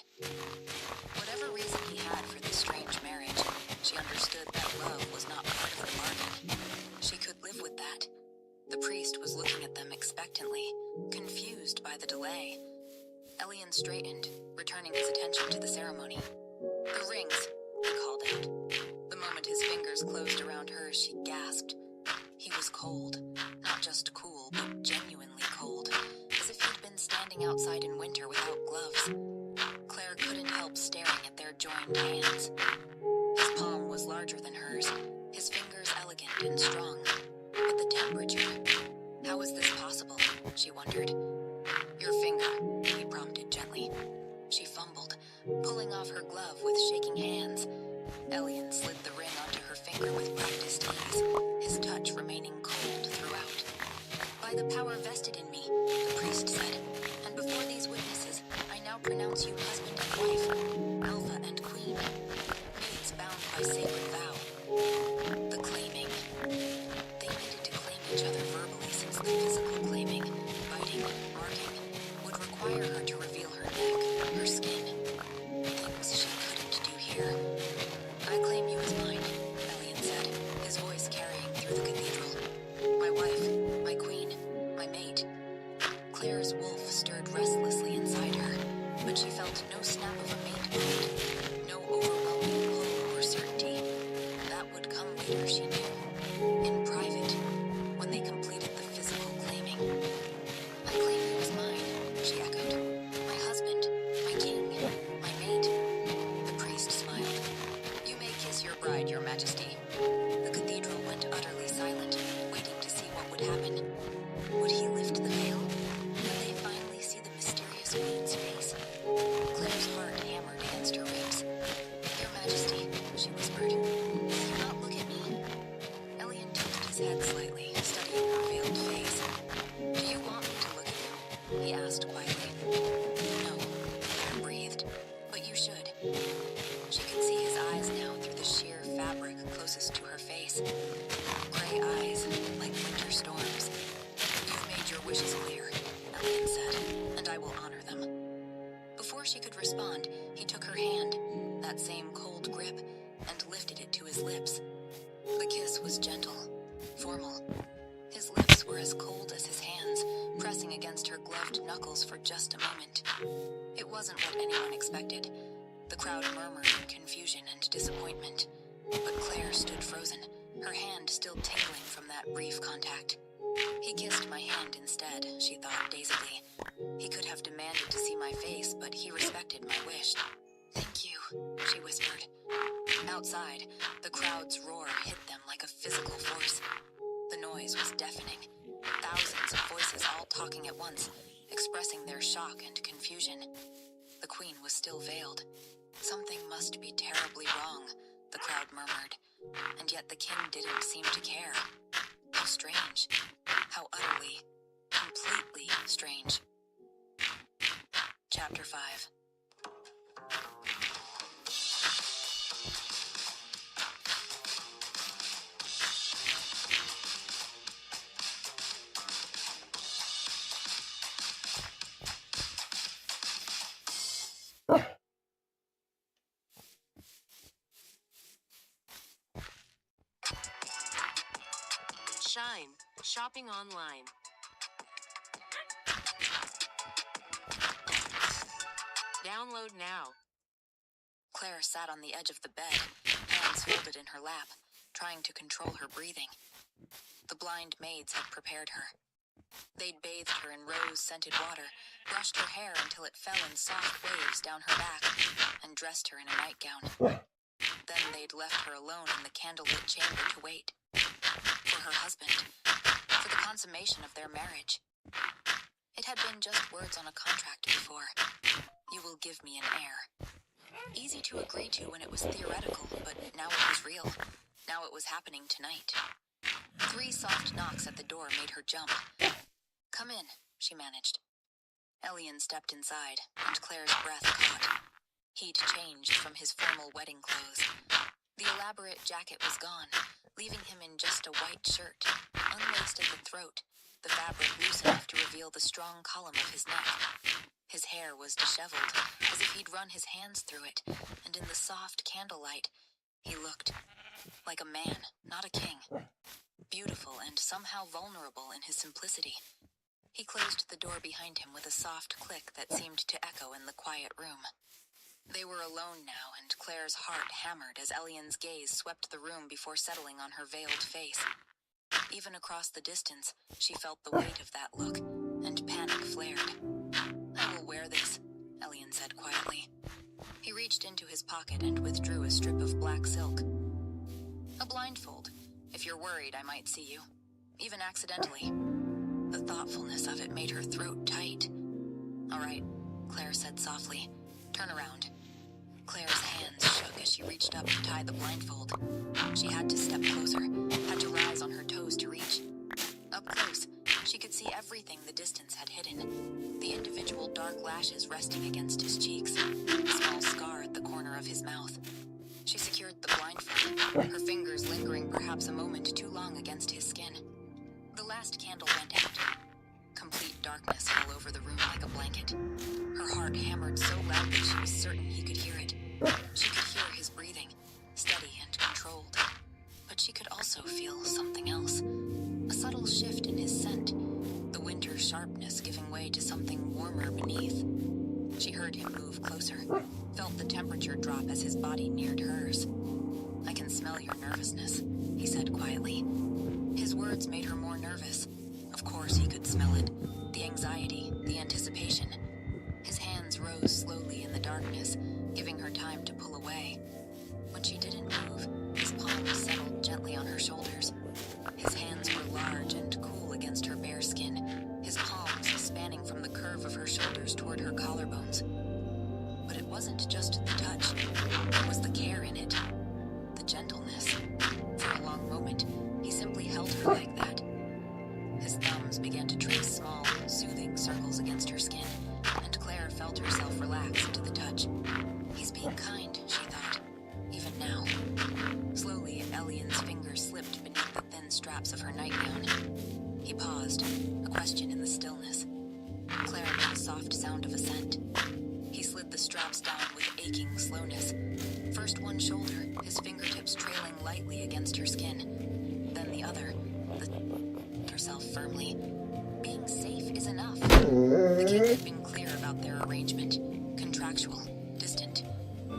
Whatever reason he had for this strange marriage, she understood that love was not part of the bargain. She could live with that. The priest was looking at them expectantly, confused by the delay. Elian straightened, returning his attention to the ceremony. The rings, he called out. The moment his fingers closed around hers, she gasped. He was cold. Not just cool, but genuinely cold. As if he'd been standing outside in winter without gloves. Claire couldn't help staring at their joined hands. His palm was larger than hers, his fingers elegant and strong. But the temperature... How was this possible? She wondered. Your finger, he prompted gently. She fumbled, pulling off her glove with shaking hands. Elian slid the ring onto her finger with practiced ease, his touch remaining cold throughout. "By the power vested in me," the priest said, "and before these witnesses, I now pronounce you husband and wife, alpha and queen, maids bound by sacred vow." The claiming. They needed to claim each other verbally since the physical claiming, biting, marking, would require her to reveal her neck, her skin. Things she couldn't do here. "I claim you as mine," Elian said, his voice carrying through the cathedral. "My wife, my queen, my mate." Claire's wolf stirred restlessly inside her, but she felt no snap of a mate bond, no overwhelming pull or certainty. That would come later, she knew. In private, when they completed the physical claiming. "I claim you as mine," she echoed. "My husband, my king, my mate." The priest smiled. "You may kiss your bride, your majesty." The cathedral went utterly silent, waiting to see what would happen. Would he lift the veil? Would they finally see the mysterious queen's face? Claire's heart hammered against her ribs. "Your majesty," she whispered, "will you not look at me?" Elian tilted his head slightly, studying her veiled face. "Do you want me to look at you?" he asked quietly. "No," Claire breathed, "but you should." She could see his eyes now through the sheer fabric closest to her face. Gray eyes, like winter storms. "You've made your wishes clear," Elian said, "and I will honor them." Before she could respond, he took her hand, that same cold grip, and lifted it to his lips. The kiss was gentle, formal. His lips were as cold as his hands, pressing against her gloved knuckles for just a moment. It wasn't what anyone expected. The crowd murmured in confusion and disappointment. But Claire stood frozen, her hand still tingling from that brief contact. He kissed my hand instead, she thought dazedly. He could have demanded to see my face, but he respected my wish. "Thank you," she whispered. Outside, the crowd's roar hit them like a physical force. The noise was deafening. Thousands of voices all talking at once, expressing their shock and confusion. The queen was still veiled. Something must be terribly wrong, the crowd murmured. And yet the king didn't seem to care. How strange. How utterly, completely strange. Chapter 5. Shine, shopping online. Download now. Claire sat on the edge of the bed, hands folded in her lap, trying to control her breathing. The blind maids had prepared her. They'd bathed her in rose-scented water, brushed her hair until it fell in soft waves down her back, and dressed her in a nightgown. Then they'd left her alone in the candlelit chamber to wait. For her husband. For the consummation of their marriage. It had been just words on a contract before. "You will give me an heir." Easy to agree to when it was theoretical, but now it was real. Now it was happening tonight. 3 soft knocks at the door made her jump. "Come in," she managed. Elian stepped inside, and Claire's breath caught. He'd changed from his formal wedding clothes. The elaborate jacket was gone, leaving him in just a white shirt, unlaced at the throat, the fabric loose enough to reveal the strong column of his neck. His hair was disheveled, as if he'd run his hands through it, and in the soft candlelight, he looked like a man, not a king. Beautiful and somehow vulnerable in his simplicity. He closed the door behind him with a soft click that seemed to echo in the quiet room. They were alone now, and Claire's heart hammered as Elian's gaze swept the room before settling on her veiled face. Even across the distance, she felt the weight of that look, and panic flared. "I will wear this," Elian said quietly. He reached into his pocket and withdrew a strip of black silk. "A blindfold. If you're worried, I might see you. Even accidentally." The thoughtfulness of it made her throat tight. "All right," Claire said softly. "Turn around." Claire's hands shook as she reached up to tie the blindfold. She had to step closer, had to rise on her toes to reach. Up close, she could see everything the distance had hidden. The individual dark lashes resting against his cheeks, a small scar at the corner of his mouth. She secured the blindfold, her fingers lingering perhaps a moment too long against his skin. The last candle went out. Complete darkness fell over the room like a blanket. Her heart hammered so loudly she was certain he could hear it. She could hear his breathing, steady and controlled. But she could also feel something else. A subtle shift in his scent, the winter sharpness giving way to something warmer beneath. She heard him move closer, felt the temperature drop as his body neared hers. "I can smell your nervousness," he said quietly. His words made her more nervous. Of course he could smell it. The anxiety, the anticipation. His hands rose slowly in the darkness, giving her time to pull away. When she didn't move, his palms settled gently on her shoulders. His hands were large and cool against her bare skin, his palms spanning from the curve of her shoulders toward her collarbones. But it wasn't just the touch, it was the care in it, the gentleness. For a long moment, he simply held her like that. His thumbs began to trace small, soothing circles against her skin, and Claire felt herself relax into the touch. He's being kind, she thought, even now. Slowly, Elian's fingers slipped beneath the thin straps of her nightgown. He paused, a question in the stillness. Claire made a soft sound of assent. He slid the straps down with aching slowness. First one shoulder, his fingertips trailing lightly against her skin. Then the other, herself firmly. Being safe is enough. The king had been clear about their arrangement. Contractual, distant.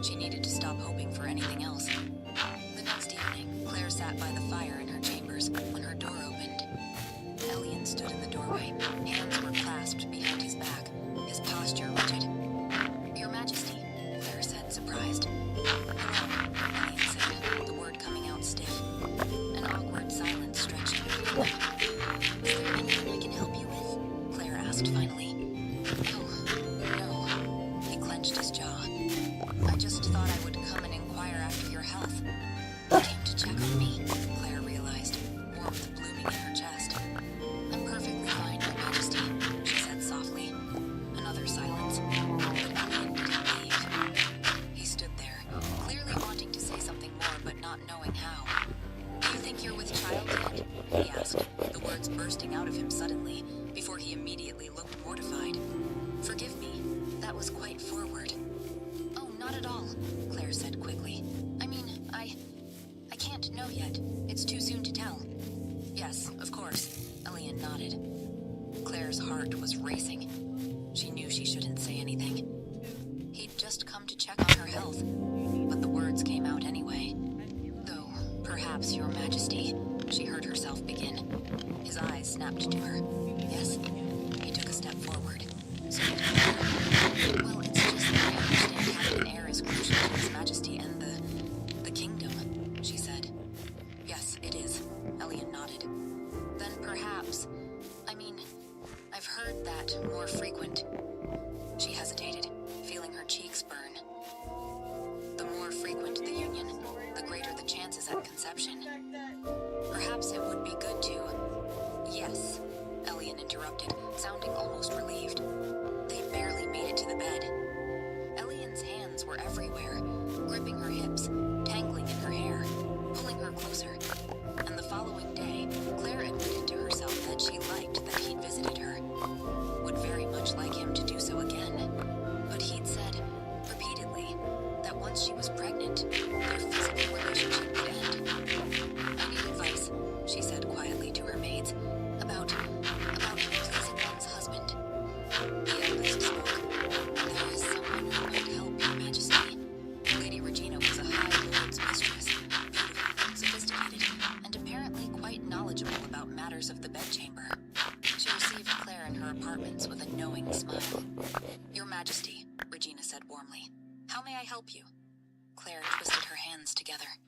She needed to stop hoping for anything else. The next evening, Claire sat by the fire in her chambers when her door opened. Elian stood in the doorway. Hands were clasped behind his back, his posture rigid. "Your Majesty," Claire said, surprised. "Hello," Elian said, the word coming out stiff. An awkward silence stretched between them. "Is there anything I can help you with?" Claire asked finally. No. He clenched his jaw. "I just thought I would come and inquire after your health." "You came to check on me," Claire realized, warmth blooming in her chest. "I'm perfectly fine, Your Majesty," she said softly. Another silence. But Elian didn't leave. He stood there, clearly wanting to say something more, but not knowing how. "Do you think you're with child yet?" he asked, the words bursting out of him suddenly, before he immediately looked mortified. "Forgive me, that was quite forward." "Oh, not at all," Claire said quickly. "I mean, I can't know yet. It's too soon to tell." "Yes, of course," Elian nodded. Claire's heart was racing. She knew she shouldn't say anything. He'd just come to check on her health, but the words came out anyway. "Though, perhaps, Your Majesty," she heard herself begin. His eyes snapped to her. "Yes?" He took a step forward. "So you don't know?" "Well, it's just that I understand having an heir is crucial to His Majesty and the kingdom," she said. "Yes, it is," Elian nodded. "Then perhaps, I've heard that more frequent." She hesitated, feeling her cheeks burn. "The more frequent the union, the greater the chances at conception. Perhaps it would be good to..." "Yes," Elian interrupted, sounding almost relieved. They barely made it to the bed. Elian's hands were everywhere, gripping her hips, tangling in her hair, pulling her closer. And the following day, Claire admitted to herself that she liked that he'd visited her. Would very much like him to do so again. But he'd said, repeatedly, that once she was pregnant, their physical relationship would end. "I need advice," she said quietly to her maids, about pleasing one's husband. The eldest spoke. "There is someone who might help, Your Majesty." Lady Regina was a high lord's mistress, beautiful, sophisticated, and apparently quite knowledgeable about matters of the bedchamber. She received Claire in her apartments with a knowing smile. "Your Majesty," Regina said warmly, "how may I help you?" Claire twisted her hands together.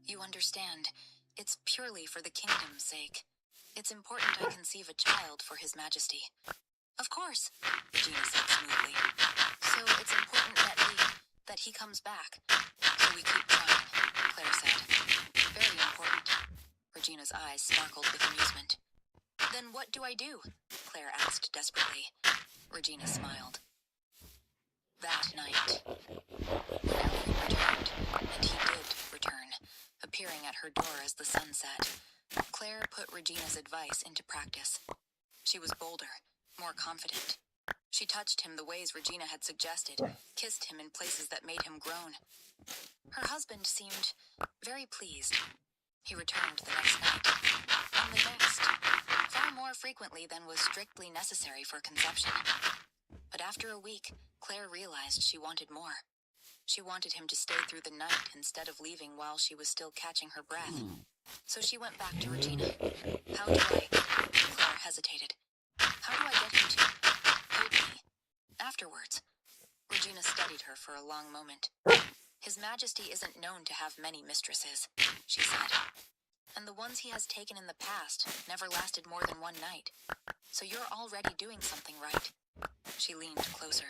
"You understand, it's purely for the kingdom's sake. It's important I conceive a child for His Majesty." "Of course," Regina said smoothly. "So it's important that that he comes back. So we keep trying, Claire said. Very important. Regina's eyes sparkled with amusement. Then what do I do? Claire asked desperately. Regina smiled. That night, when Elliot returned, and he did return, appearing at her door as the sun set, Claire put Regina's advice into practice. She was bolder, more confident. She touched him the ways Regina had suggested, kissed him in places that made him groan. Her husband seemed very pleased. He returned the next night, and the next, far more frequently than was strictly necessary for conception. But after a week, Claire realized she wanted more. She wanted him to stay through the night instead of leaving while she was still catching her breath. So she went back to Regina. How do I? Claire hesitated. How do I get him to hold me? Afterwards. Regina studied her for a long moment. His Majesty isn't known to have many mistresses, she said. And the ones he has taken in the past never lasted more than one night. So you're already doing something right. She leaned closer.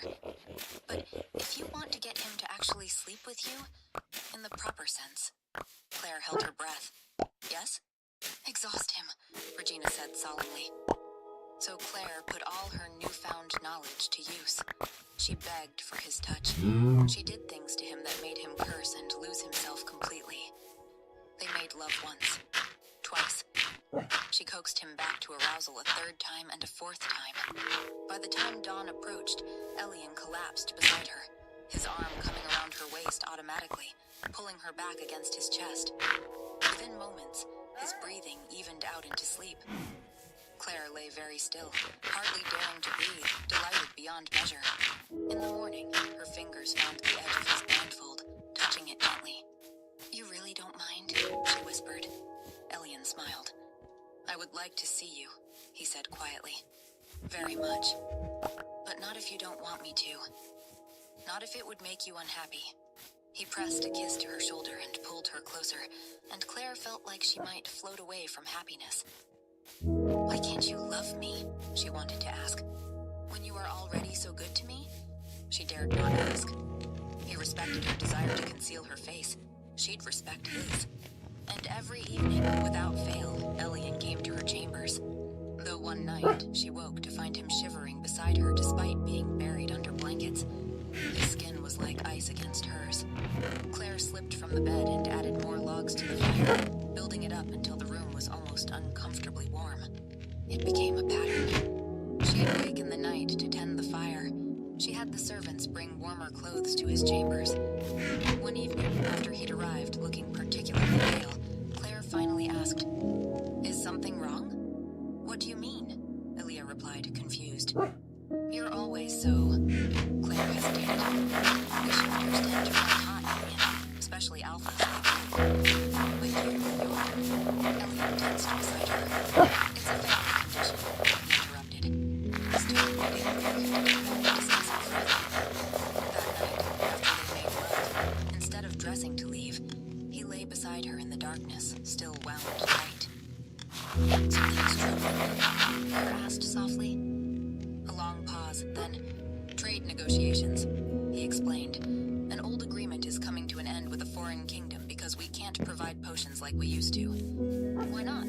But if you want to get him to actually sleep with you, in the proper sense. Claire held her breath. Yes? Exhaust him, Regina said solemnly. So Claire put all her newfound knowledge to use. She begged for his touch. She did things to him that made him curse and lose himself completely. They made love once. Twice. She coaxed him back to arousal a third time and a fourth time. By the time dawn approached, Elian collapsed beside her, his arm coming around her waist automatically, pulling her back against his chest. Within moments, his breathing evened out into sleep. Claire lay very still, hardly daring to breathe, delighted beyond measure. In the morning, her fingers found the edge of his blindfold, touching it gently. You really don't mind? She whispered. Elian smiled. I would like to see you, he said quietly. Very much. But not if you don't want me to. Not if it would make you unhappy. He pressed a kiss to her shoulder and pulled her closer, and Claire felt like she might float away from happiness. Why can't you love me? She wanted to ask. When you are already so good to me? She dared not ask. He respected her desire to conceal her face. She'd respect his. And every evening, without fail, Elian came to her chambers. Though one night, she woke to find him shivering beside her despite being buried under blankets. His skin was like ice against hers. Claire slipped from the bed and added more logs to the fire, building it up until the room was almost uncomfortably warm. It became a pattern. She'd wake in the night to tend the fire. She had the servants bring warmer clothes to his chambers. One evening, after he'd arrived looking particularly pale, Claire finally asked, Is something wrong? What do you mean? Elia replied, confused. You're always so... Claire hesitated. We should understand you're not hot, Elian, especially alphas like you. But you're... Elian tensed beside her. It's a family condition, he interrupted. He stood waiting for him to discuss it further. That night, after they made love, instead of dressing to leave, he lay beside her in the darkness, still wound tight. Something's troubling, Claire asked softly. A long pause, then, trade negotiations, he explained. An old agreement is coming to an end with a foreign kingdom because we can't provide potions like we used to. Why not?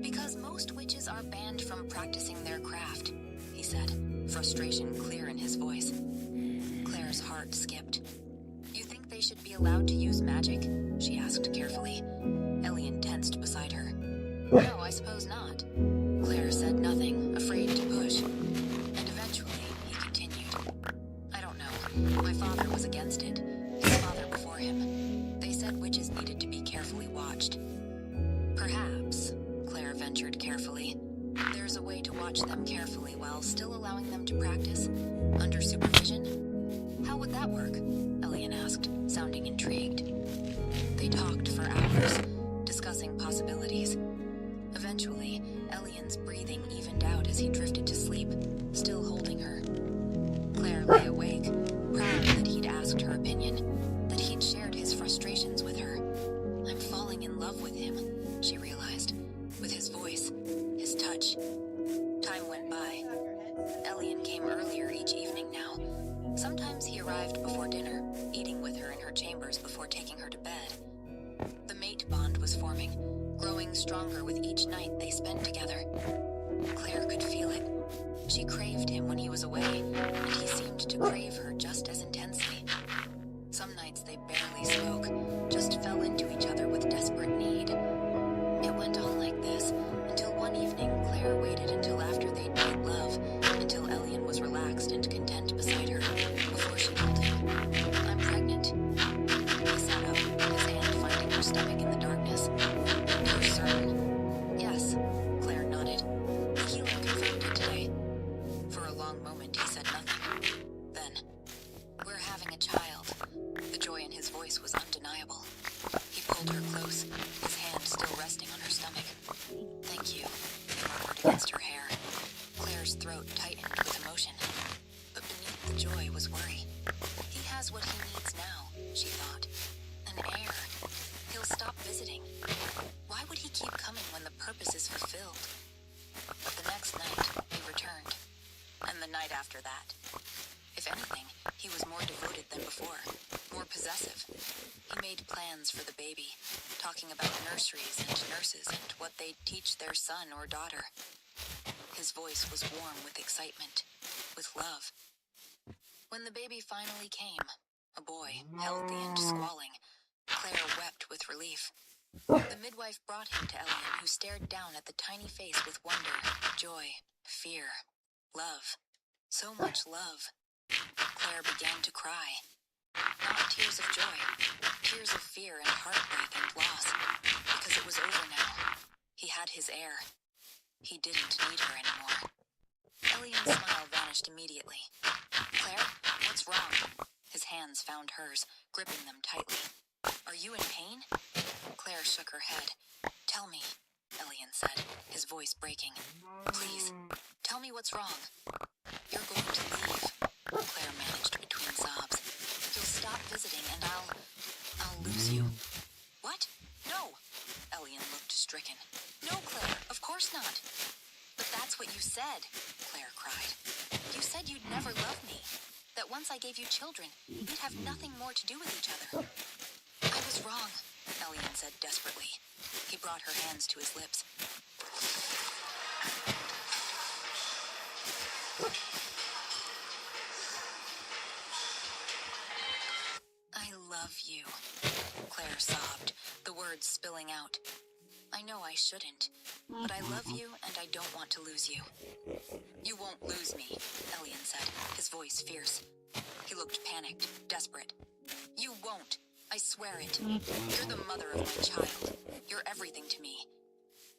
Because most witches are banned from practicing their craft, he said, frustration clear in his voice. Claire's heart skipped. You think they should be allowed to use magic? She asked carefully. Elian tensed beside her. No, I suppose not. Claire said nothing, afraid to push. And eventually, he continued. I don't know. My father was against it. His father before him. They said witches needed to be carefully watched. Perhaps, Claire ventured carefully, there's a way to watch them carefully while still allowing them to practice? Under supervision? How would that work? Elian asked, sounding intrigued. They talked for hours, discussing possibilities. Eventually, Elian's breathing evened out as he drifted to sleep, still holding her. Claire lay awake, proud that he'd asked her opinion, that he'd shared his frustrations with her. I'm falling in love with him, she realized, with his voice, his touch. Time went by. Elian came earlier each evening now. Sometimes he arrived before dinner, eating whispers before taking her to bed. The mate bond was forming, growing stronger with each night they spent together. Claire could feel it. She craved him when he was away, and he seemed to crave her just as intensely. Some nights they barely spoke, just fell into each other with desperate need. It went on like this until one evening Claire waited until after they'd made love, until Elian was relaxed and content beside her, before she told him, "I'm pregnant." He sat up, his hand finding her stomach in the darkness. "You're certain?" "Yes," Claire nodded. "The healer confirmed it today." For a long moment he said nothing. Then, "We're having a child." The joy in his voice was undeniable. He pulled her close, his hand still resting on her stomach. "Thank you," he murmured against her hair. Claire's throat tightened with emotion. But beneath the joy was worry. He has what he needs now, she thought. An heir. He'll stop visiting. Why would he keep coming when the purpose is fulfilled? The next night, he returned. And the night after that. If anything, he was more devoted than before, more possessive. He made plans for the baby, talking about nurseries and nurses and what they'd teach their son or daughter. His voice was warm with excitement, with love. When the baby finally came, a boy, healthy and squalling, Claire wept with relief. The midwife brought him to Elian, who stared down at the tiny face with wonder, joy, fear, love. So much love. Claire began to cry. Not tears of joy, tears of fear and heartbreak and loss, because it was over now. He had his heir. He didn't need her anymore. Elian's smile vanished immediately. "Claire, what's wrong?" His hands found hers, gripping them tightly. "Are you in pain?" Claire shook her head. "Tell me," Elian said, his voice breaking. "Please, tell me what's wrong." "You're going to leave," Claire managed between sobs. "You'll stop visiting and I'll lose you." "What? No!" Elian looked stricken. "No, Claire, of course not." "But that's what you said," Claire cried. "You said you'd never love me, that once I gave you children, we'd have nothing more to do with each other." "I was wrong," Elian said desperately. He brought her hands to his lips. "I love you," Claire sobbed, the words spilling out. "I know I shouldn't, but I love you and I don't want to lose you." "You won't lose me," Elian said, his voice fierce. He looked panicked, desperate. "You won't. I swear it. You're the mother of my child. You're everything to me."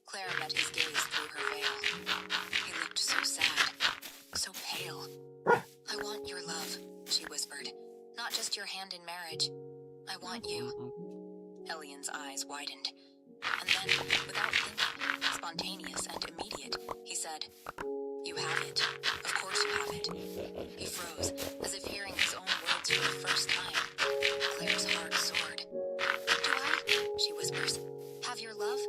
Claire met his gaze through her veil. He looked so sad, so pale. "I want your love," she whispered. "Not just your hand in marriage. I want you." Elian's eyes widened. And then, without thinking, spontaneous and immediate, he said, "You have it. Of course you have it." He froze, as if hearing his own words for the first time. Claire's heart soared. "Do I?" she whispers. "Have your love?"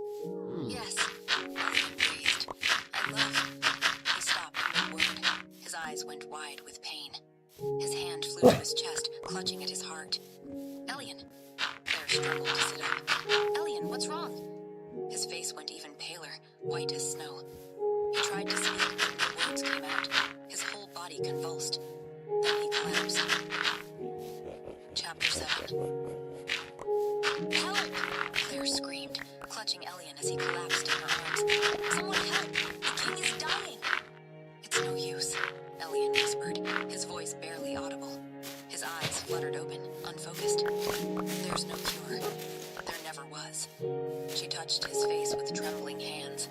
"Yes," Elian breathed. "I love." He stopped mid-word. His eyes went wide with pain. His hand flew to his chest, clutching at his heart. "Elian." Claire struggled to sit up. "Elian, what's wrong?" His face went even paler, white as snow. He tried to speak, but no words came out. His whole body convulsed. Then he collapsed. Chapter 7. "Help!" Claire screamed, clutching Elian as he collapsed in her arms. "Someone help! The king is dying!" "It's no use," Elian whispered, his voice barely audible. His eyes fluttered open, unfocused. "There's no cure. There never was." She touched his face with trembling hands.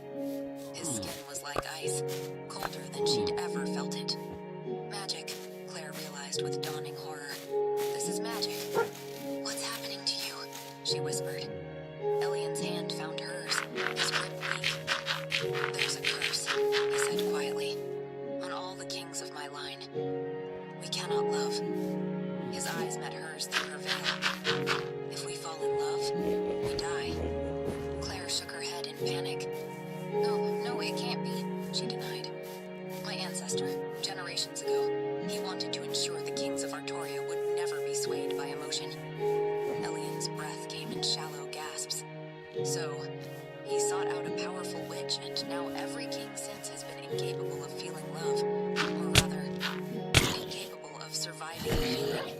His skin was like ice, colder than she'd ever felt it. "Magic," Claire realized with dawning horror. "This is magic." "What's happening to you?" she whispered. Elian's hand found hers, his grip weak. "There's a curse," he said quietly, "on all the kings of my line. We cannot love." His eyes met hers through her veil. "If we fall in love, we die." Claire shook her head in panic. No, it can't be," she denied. "My ancestor, generations ago, he wanted to ensure the kings of Artoria would never be swayed by emotion." incapable of feeling love, or rather, incapable of surviving a feeling.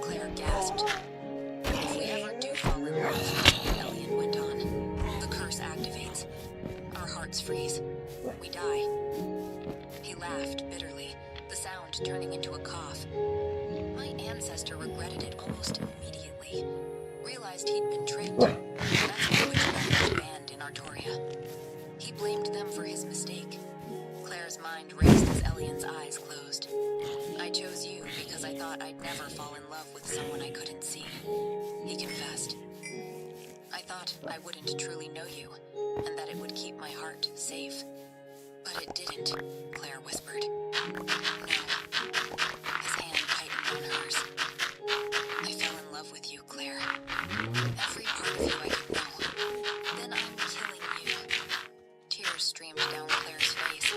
Claire gasped. If we ever do fall in love, Elian went on, the curse activates. Our hearts freeze. We die. He laughed bitterly, the sound turning into a cough. My ancestor regretted it almost immediately. Realized he'd been tricked. That's the witchcraft banned in Artoria. He blamed them for his mistake. Claire's mind raced as Elian's eyes closed. I chose you because I thought I'd never fall in love with someone I couldn't see, he confessed. I thought I wouldn't truly know you, and that it would keep my heart safe. But it didn't, Claire whispered. No. His hand tightened on hers. I fell in love with you, Claire. Every part of you I could know. Then I'm killing you. Tears streamed down Claire's face.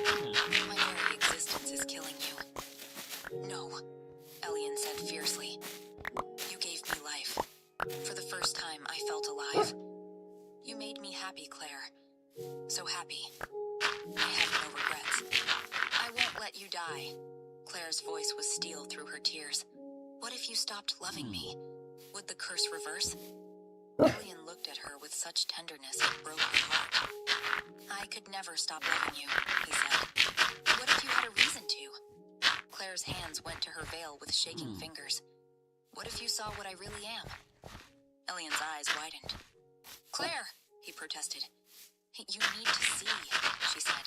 My very existence is killing you. No, Elian said fiercely. You gave me life. For the first time, I felt alive. You made me happy, Claire. So happy. I have no regrets. I won't let you die. Claire's voice was steel through her tears. What if you stopped loving me? Would the curse reverse? Elian looked at her with such tenderness it broke her heart. I could never stop loving you, he said. What if you had a reason to? Claire's hands went to her veil with shaking fingers. What if you saw what I really am? Elian's eyes widened. Claire, he protested. You need to see, she said.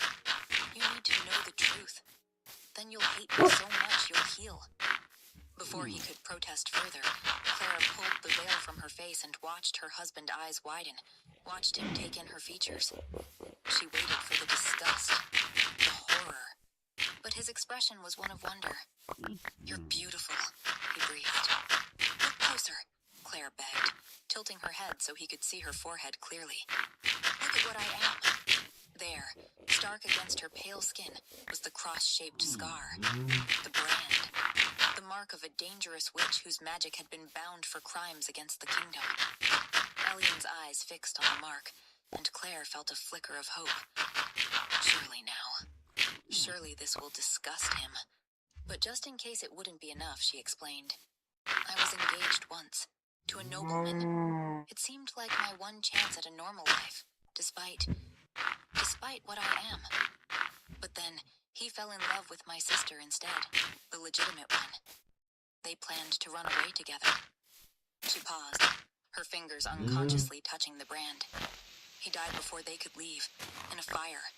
You need to know the truth. Then you'll hate me so much you'll heal. Before he could protest further, Claire pulled the veil from her face and watched her husband's eyes widen, watched him take in her features. She waited for the disgust, the horror. But his expression was one of wonder. You're beautiful, he breathed. Look closer, Claire begged, tilting her head so he could see her forehead clearly. Look at what I am. There, stark against her pale skin, was the cross-shaped scar. The brand. The mark of a dangerous witch whose magic had been bound for crimes against the kingdom. Elian's eyes fixed on the mark, and Claire felt a flicker of hope. Surely now. Surely this will disgust him. But just in case it wouldn't be enough, she explained. I was engaged once, to a nobleman. It seemed like my one chance at a normal life, despite what I am. But then, he fell in love with my sister instead, the legitimate one. They planned to run away together. She paused, her fingers unconsciously touching the brand. He died before they could leave, in a fire,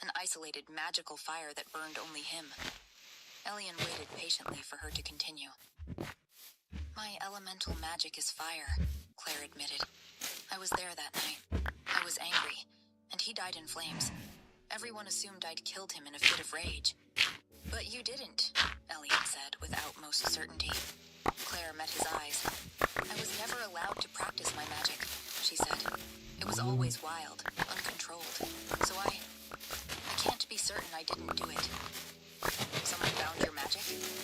an isolated magical fire that burned only him. Elian waited patiently for her to continue. My elemental magic is fire, Claire admitted. I was there that night. I was angry, and he died in flames. Everyone assumed I'd killed him in a fit of rage. But you didn't, Elian said with utmost certainty. Claire met his eyes. I was never allowed to practice my magic, she said. It was always wild, uncontrolled. So I can't be certain I didn't do it. Someone found your magic?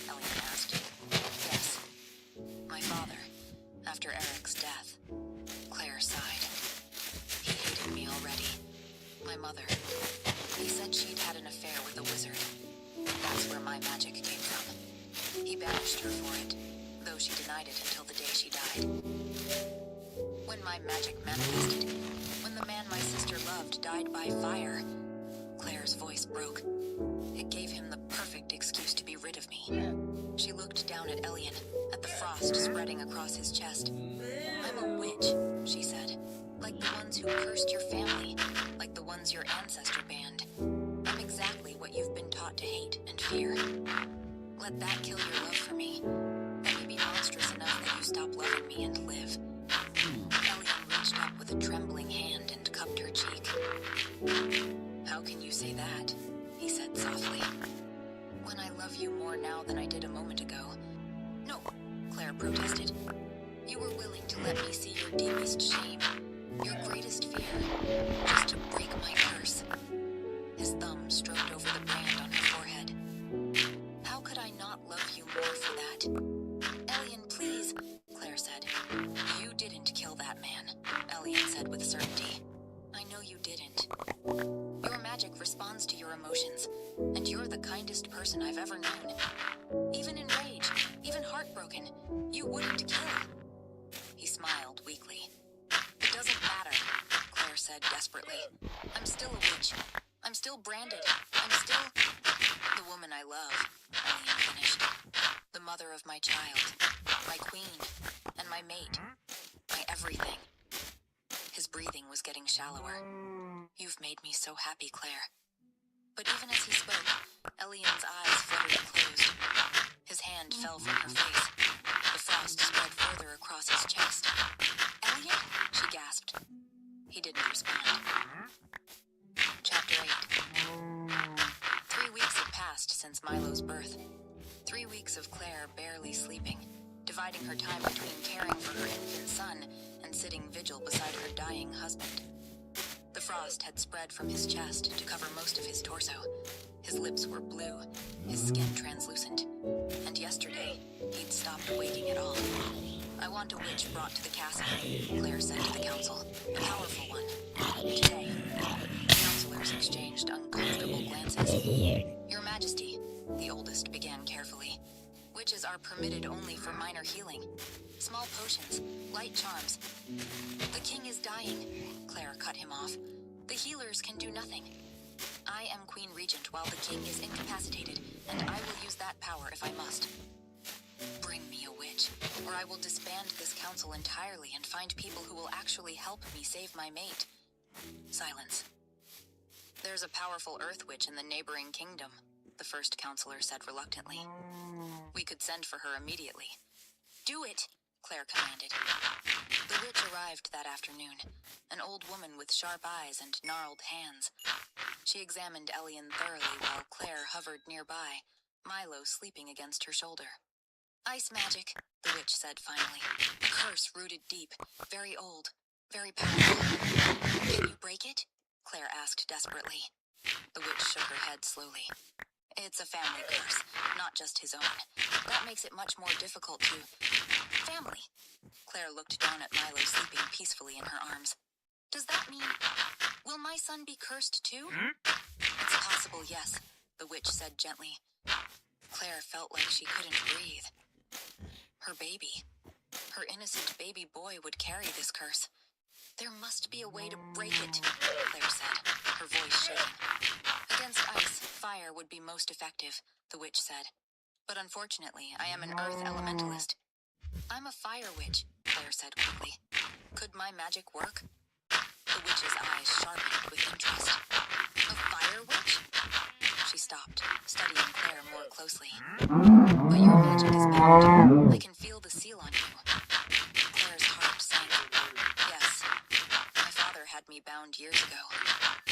Elian asked. Yes. My father, after Eric's death. Claire sighed. He hated me already. My mother. He said she'd had an affair with a wizard. That's where my magic came from. He banished her for it, though she denied it until the day she died. When my magic manifested, when the man my sister loved died by fire, Claire's voice broke. It gave him the perfect excuse to be rid of me. She looked down at Elian, at the frost spreading across his chest. I'm a witch, she said. Like the ones who cursed your family, like the ones your ancestor banned. I'm exactly what you've been taught to hate and fear. Let that kill your love for me. Let me be monstrous enough that you stop loving me and live. Elian reached up with a trembling hand and cupped her cheek. How can you say that? He said softly. When I love you more now than I did a moment ago. No, Claire protested. You were willing to let me see your deepest shame, your greatest fear, just to break my curse. His thumb stroked over the brand on her forehead. How could I not love you more for that? Elian, please, Claire said. You didn't kill that man, Elian said with certainty. I know you didn't. Your magic responds to your emotions, and you're the kindest person I've ever known. Even in rage, even heartbroken, you wouldn't kill. He smiled weakly. It doesn't matter, Claire said desperately. I'm still a witch. I'm still branded. I'm still the woman I love, Elian finished. The mother of my child, my queen, and my mate, my everything. His breathing was getting shallower. You've made me so happy, Claire. But even as he spoke, Elian's eyes fluttered closed. His hand fell from her face. The frost spread further across his chest. Elian? She gasped. He didn't respond. Chapter 8. 3 weeks had passed since Milo's birth. 3 weeks of Claire barely sleeping, dividing her time between caring for her infant son and sitting vigil beside her dying husband. The frost had spread from his chest to cover most of his torso. His lips were blue, his skin translucent. And yesterday, he'd stopped waking at all. I want a witch brought to the castle, Claire said to the council. A powerful one. Today. The counselors exchanged uncomfortable glances. Your Majesty, the oldest began carefully. Witches are permitted only for minor healing. Small potions, light charms. The king is dying, Claire cut him off. The healers can do nothing. I am Queen Regent while the king is incapacitated, and I will use that power if I must. Bring me a witch, or I will disband this council entirely and find people who will actually help me save my mate. Silence. There's a powerful earth witch in the neighboring kingdom, the first counselor said reluctantly. We could send for her immediately. Do it, Claire commanded. The witch arrived that afternoon, an old woman with sharp eyes and gnarled hands. She examined Elian thoroughly while Claire hovered nearby, Milo sleeping against her shoulder. Ice magic, the witch said finally. A curse rooted deep, very old, very powerful. Can you break it? Claire asked desperately. The witch shook her head slowly. It's a family curse, not just his own. That makes it much more difficult to... Family. Claire looked down at Milo sleeping peacefully in her arms. Does that mean... Will my son be cursed too? It's possible, yes, the witch said gently. Claire felt like she couldn't breathe. Her baby. Her innocent baby boy would carry this curse. There must be a way to break it, Claire said, her voice shaking. Against ice, fire would be most effective, the witch said. But unfortunately, I am an earth elementalist. I'm a fire witch, Claire said quickly. Could my magic work? The witch's eyes sharpened with interest. A fire witch? She stopped, studying Claire more closely. But your magic is bound. I can feel the seal on you. Claire's heart sank. Yes, my father had me bound years ago.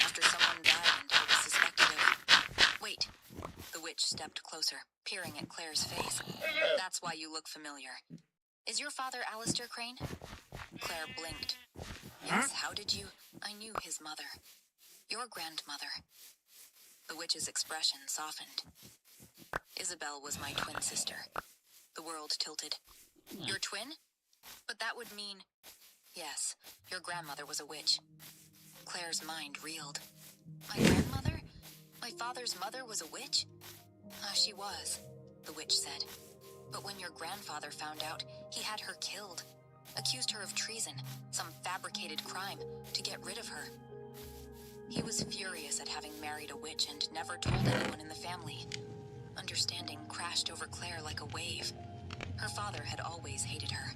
After someone died and I was suspected of... Wait. The witch stepped closer, peering at Claire's face. That's why you look familiar. Is your father Alistair Crane? Claire blinked. Yes, how did you... I knew his mother. Your grandmother. The witch's expression softened. Isabel was my twin sister. The world tilted. Your twin? But that would mean... Yes, your grandmother was a witch. Claire's mind reeled. My grandmother? My father's mother was a witch? She was, the witch said. But when your grandfather found out, he had her killed. Accused her of treason, some fabricated crime, to get rid of her. He was furious at having married a witch and never told anyone in the family. Understanding crashed over Claire like a wave. Her father had always hated her.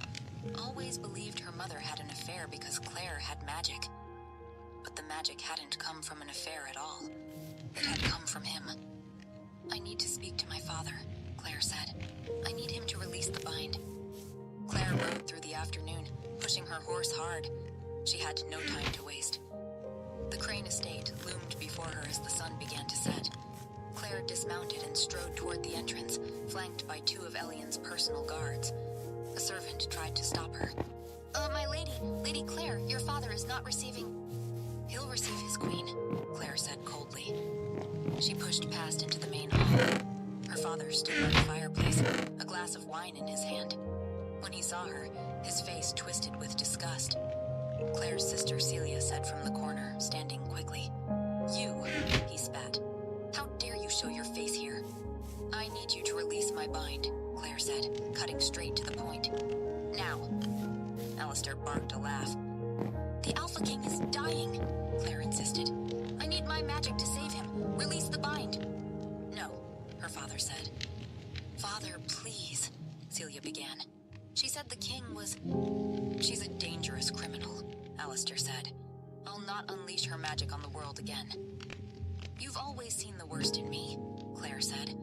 Always believed her mother had an affair because Claire had magic. But the magic hadn't come from an affair at all. It had come from him. I need to speak to my father, Claire said. I need him to release the bind. Claire rode through the afternoon, pushing her horse hard. She had no time to waste. The Crane estate loomed before her as the sun began to set. Claire dismounted and strode toward the entrance, flanked by 2 of Elian's personal guards. A servant tried to stop her. My lady, Lady Claire, your father is not receiving... He'll receive his queen, Claire said coldly. She pushed past into the main hall. Her father stood by the fireplace, a glass of wine in his hand. When he saw her, his face twisted with disgust. Claire's sister Celia said from the corner, standing quickly, You, barked a laugh. The Alpha King is dying, Claire insisted. I need my magic to save him. Release the bind. No, her father said. Father, please, Celia began. She said the king was... She's a dangerous criminal, Alistair said. I'll not unleash her magic on the world again. You've always seen the worst in me, Claire said.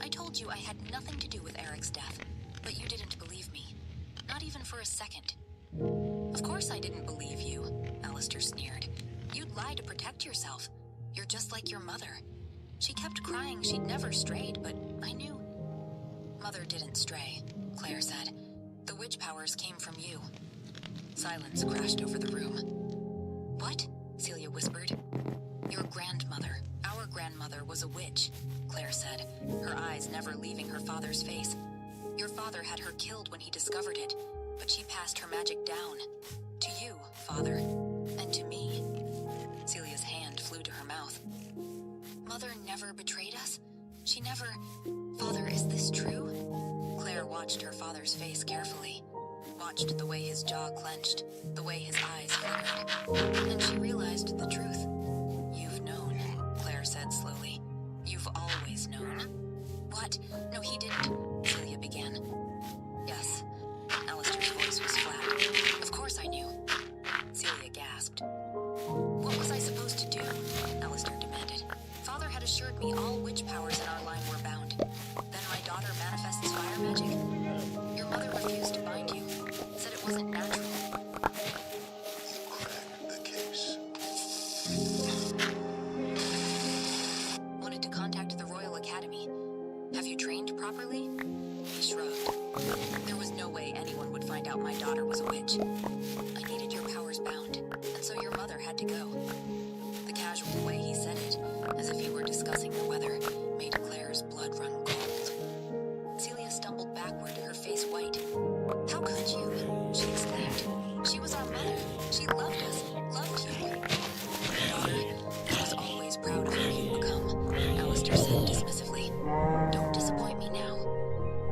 I told you I had nothing to do with Eric's death, but you didn't believe me. Not even for a second. Of course I didn't believe you, Alistair sneered. You'd lie to protect yourself. You're just like your mother. She kept crying she'd never strayed, but I knew. Mother didn't stray, Claire said. The witch powers came from you. Silence crashed over the room. What? Celia whispered. Your grandmother, our grandmother, was a witch, Claire said, her eyes never leaving her father's face. Your father had her killed when he discovered it, but she passed her magic down. To you, father, and to me. Celia's hand flew to her mouth. Mother never betrayed us? She never... Father, is this true? Claire watched her father's face carefully. Watched the way his jaw clenched, the way his eyes flickered. And she realized the truth. You've known, Claire said slowly. You've always known. What? No, he didn't, Celia began. Yes. Alistair's voice was flat. Of course I knew. Celia gasped. What was I supposed to do? Alistair demanded. Father had assured me all witch powers in our line were bound. Then my daughter manifests fire magic. Your mother refused to bind you. Said it wasn't natural. You cracked the case. Wanted to contact the Royal Academy. Have you trained properly? He shrugged. There was no way anyone would find out my daughter was a witch. I needed your powers bound, and so your mother had to go. The casual way he said it, as if he were discussing the weather, made Claire's blood run cold. Celia stumbled backward, her face white. How could you? She exclaimed. She was our mother. She loved us, loved you. Daughter, I was always proud of who you've become, Alistair said dismissively. Don't disappoint me now.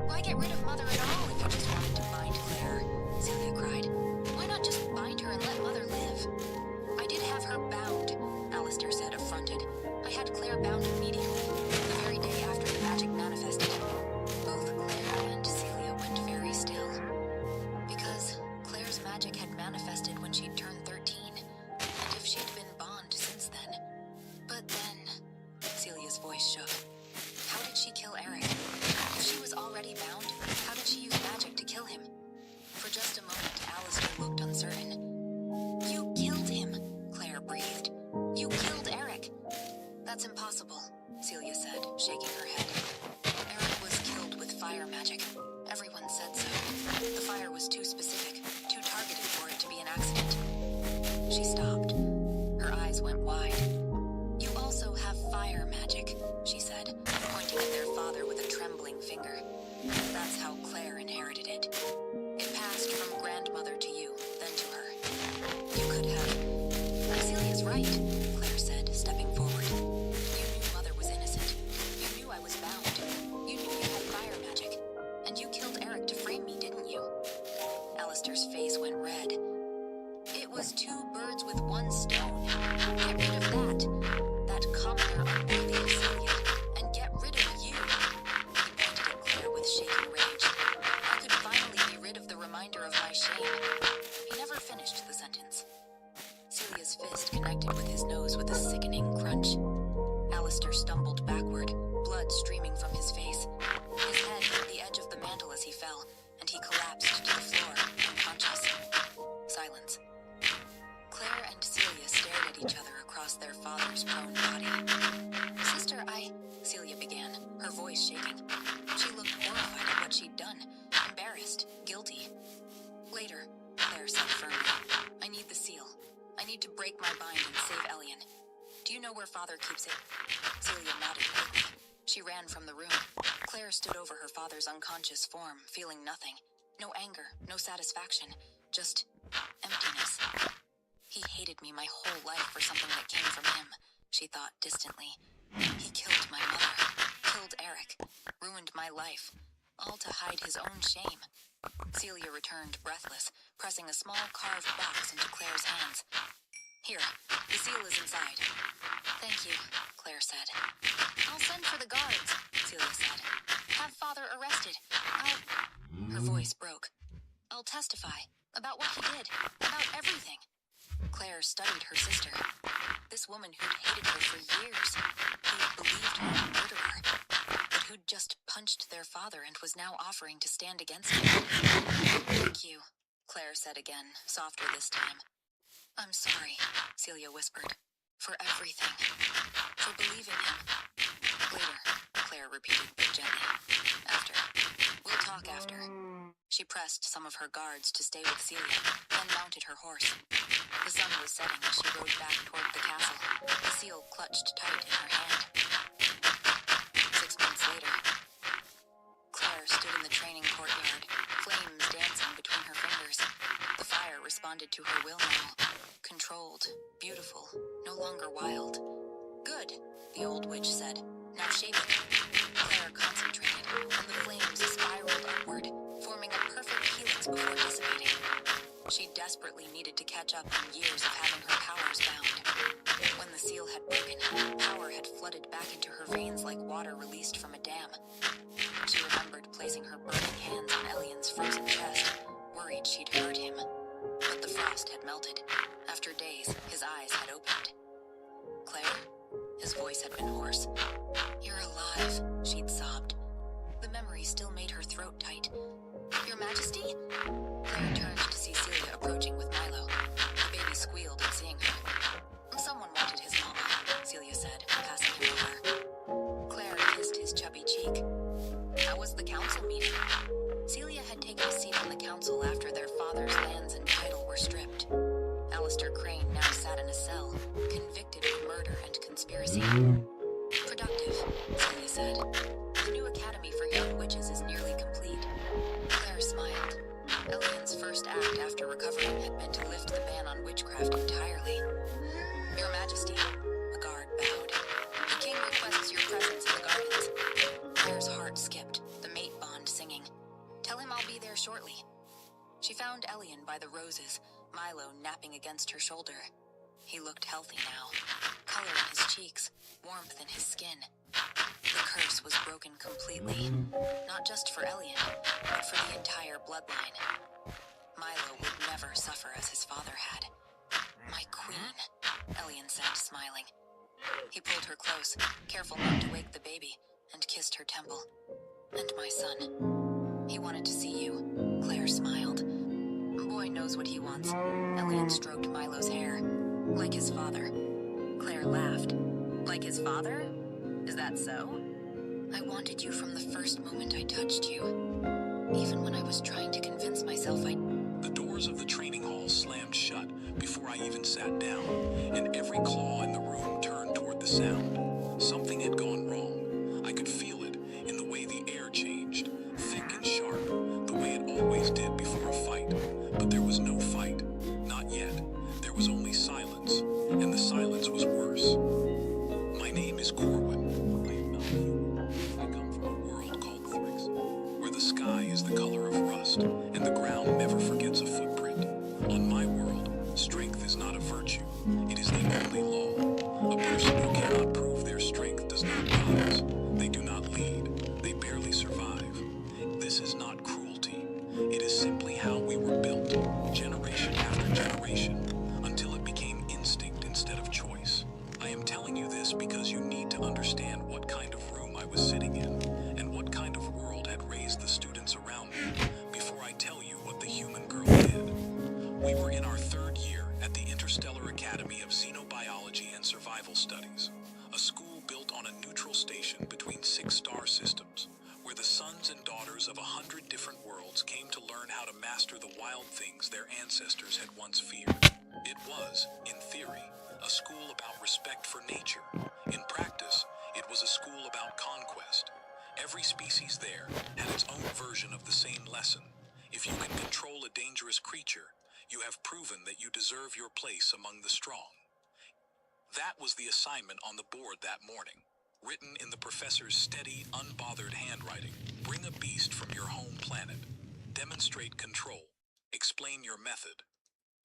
Why get rid of Mother at all if you just wanted to bind Claire? Celia cried. Why not just bind her and let Mother live? I did have her bound, Alistair said, affronted. I had Claire bound immediately, the very day after the magic manifested. Both Claire and Celia went very still. Because Claire's magic had manifested when she'd turned 13, and if she'd been bound since then. But then... Celia's voice shook. How did she kill Eric? If she was already bound, how did she use magic to kill him? For just a moment, Alistair looked uncertain. You killed him, Claire breathed. You killed Eric. That's impossible, Celia said, shaking her head. Eric was killed with fire magic. Everyone said so. The fire was too specific, too targeted for it to be an accident. She stopped. Her eyes went wide. You also have fire magic, she said, pointing at their father with a trembling finger. That's how Claire inherited it. It passed from grandmother to you, then to her. You could have... Celia's right, Claire said, stepping forward. You knew Mother was innocent. You knew I was bound. You knew you had fire magic. And you killed Eric to frame me, didn't you? Alistair's face went red. It was two birds with one stone. Get rid of that commoner unworthy of Celia, and get rid of you. He pointed at Claire with shaking rage. I could finally be rid of the reminder of my shame. He never finished the sentence. Celia's fist connected with his nose with a sickening crunch. Alistair stumbled backward, blood streaming from his face. His head hit the edge of the mantel as he fell, and he collapsed to the floor, unconscious. Silence. Claire and Celia stared at each other across their father's prone body. Sister, Celia began, her voice shaking. She looked horrified at what she'd done, embarrassed, guilty. Later, Claire said firmly, I need the seal. I need to break my bind and save Elian. Do you know where Father keeps it? Celia nodded quickly. She ran from the room. Claire stood over her father's unconscious form, feeling nothing. No anger, no satisfaction, just emptiness. He hated me my whole life for something that came from him, she thought distantly. He killed my mother, killed Eric, ruined my life, all to hide his own shame. Celia returned, breathless, pressing a small carved box into Claire's hands. Here, the seal is inside. Thank you, Claire said. I'll send for the guards, Celia said. Have Father arrested. Her voice broke. I'll testify about what he did, about everything. Claire studied her sister. This woman who'd hated her for years, who'd believed her a murderer, but who'd just punched their father and was now offering to stand against him. Thank you, Claire said again, softer this time. I'm sorry, Celia whispered, for everything, for believing him. Later, Claire repeated, but gently. After. We'll talk after. She pressed some of her guards to stay with Celia, then mounted her horse. The sun was setting as she rode back toward the castle, the seal clutched tight in her hand. 6 months later, Claire stood in the training courtyard, flames dancing between her fingers. The fire responded to her will now. Controlled, beautiful, no longer wild. Good, the old witch said. Now shape it. Claire concentrated, and the flames spiraled upward, forming a perfect helix before dissipating. She desperately needed to catch up on years of having her powers bound. When the seal had broken, power had flooded back into her veins like water released from a dam. She remembered placing her burning hands on Elian's frozen chest, worried she'd hurt him. But the frost had melted. After days, his eyes had opened. Claire? His voice had been hoarse. You're alive, she'd sobbed. The memory still made her throat tight. Your Majesty? Claire turned to see Celia approaching with Milo. The baby squealed at seeing her. Someone wanted his mama, Celia said, passing him over. Claire kissed his chubby cheek. How was the council meeting? Celia had taken a seat on the council after their father's lands and title were stripped. Alistair Crane now sat in a cell, convicted of murder and conspiracy. Productive, Celia said. The new academy for young witches is nearly complete. Claire smiled. Elian's first act after recovering had been to lift the ban on witchcraft entirely. Your Majesty, a guard bowed. The king requests your presence in the gardens. Claire's heart skipped, the mate bond singing. Tell him I'll be there shortly. She found Elian by the roses, Milo napping against her shoulder. He looked healthy now. Color in his cheeks, warmth in his skin. The curse was broken completely. Not just for Elian, but for the entire bloodline. Milo would never suffer as his father had. My queen, Elian said, smiling. He pulled her close, careful not to wake the baby, and kissed her temple. And my son. He wanted to see you. Claire smiled. Boy knows what he wants. Elian stroked Milo's hair. Like his father. Claire laughed. Like his father? Is that so? I wanted you from the first moment I touched you. Even when I was trying to convince myself The doors of the training hall slammed shut before I even sat down, and every claw in the room turned toward the sound. Something had gone wrong. I could feel it in the way the air changed, thick and sharp, the way it always did before a fight. But there was no fight. Not yet. There was only silence, and the silence was worse. My name is Corwin. I am not human. I come from a world called Thrix, where the sky is the color of rust, and the ground never forgets a footprint. On my world, strength is not a virtue. It is the only law. A person who cannot prove their strength does not rise. They do not lead. They barely survive. This is not cruelty. It is simply how we were built, generation after generation, until it became instinct instead of choice. I am telling you this because you need to understand what kind of room I was sitting in, and what kind of world had raised the students around me, before I tell you what the human girl did. We were in our third year at the Interstellar Academy of Xenobiology and Survival Studies, a school built on a neutral station between 6 star systems, where the sons and daughters of 100 different worlds came to learn how to master the wild things their ancestors had once feared. It was, in theory, a school about respect for nature. In practice, it was a school about conquest. Every species there had its own version of the same lesson. If you can control a dangerous creature, you have proven that you deserve your place among the strong. That was the assignment on the board that morning, written in the professor's steady, unbothered handwriting. Bring a beast from your home planet. Demonstrate control. Explain your method.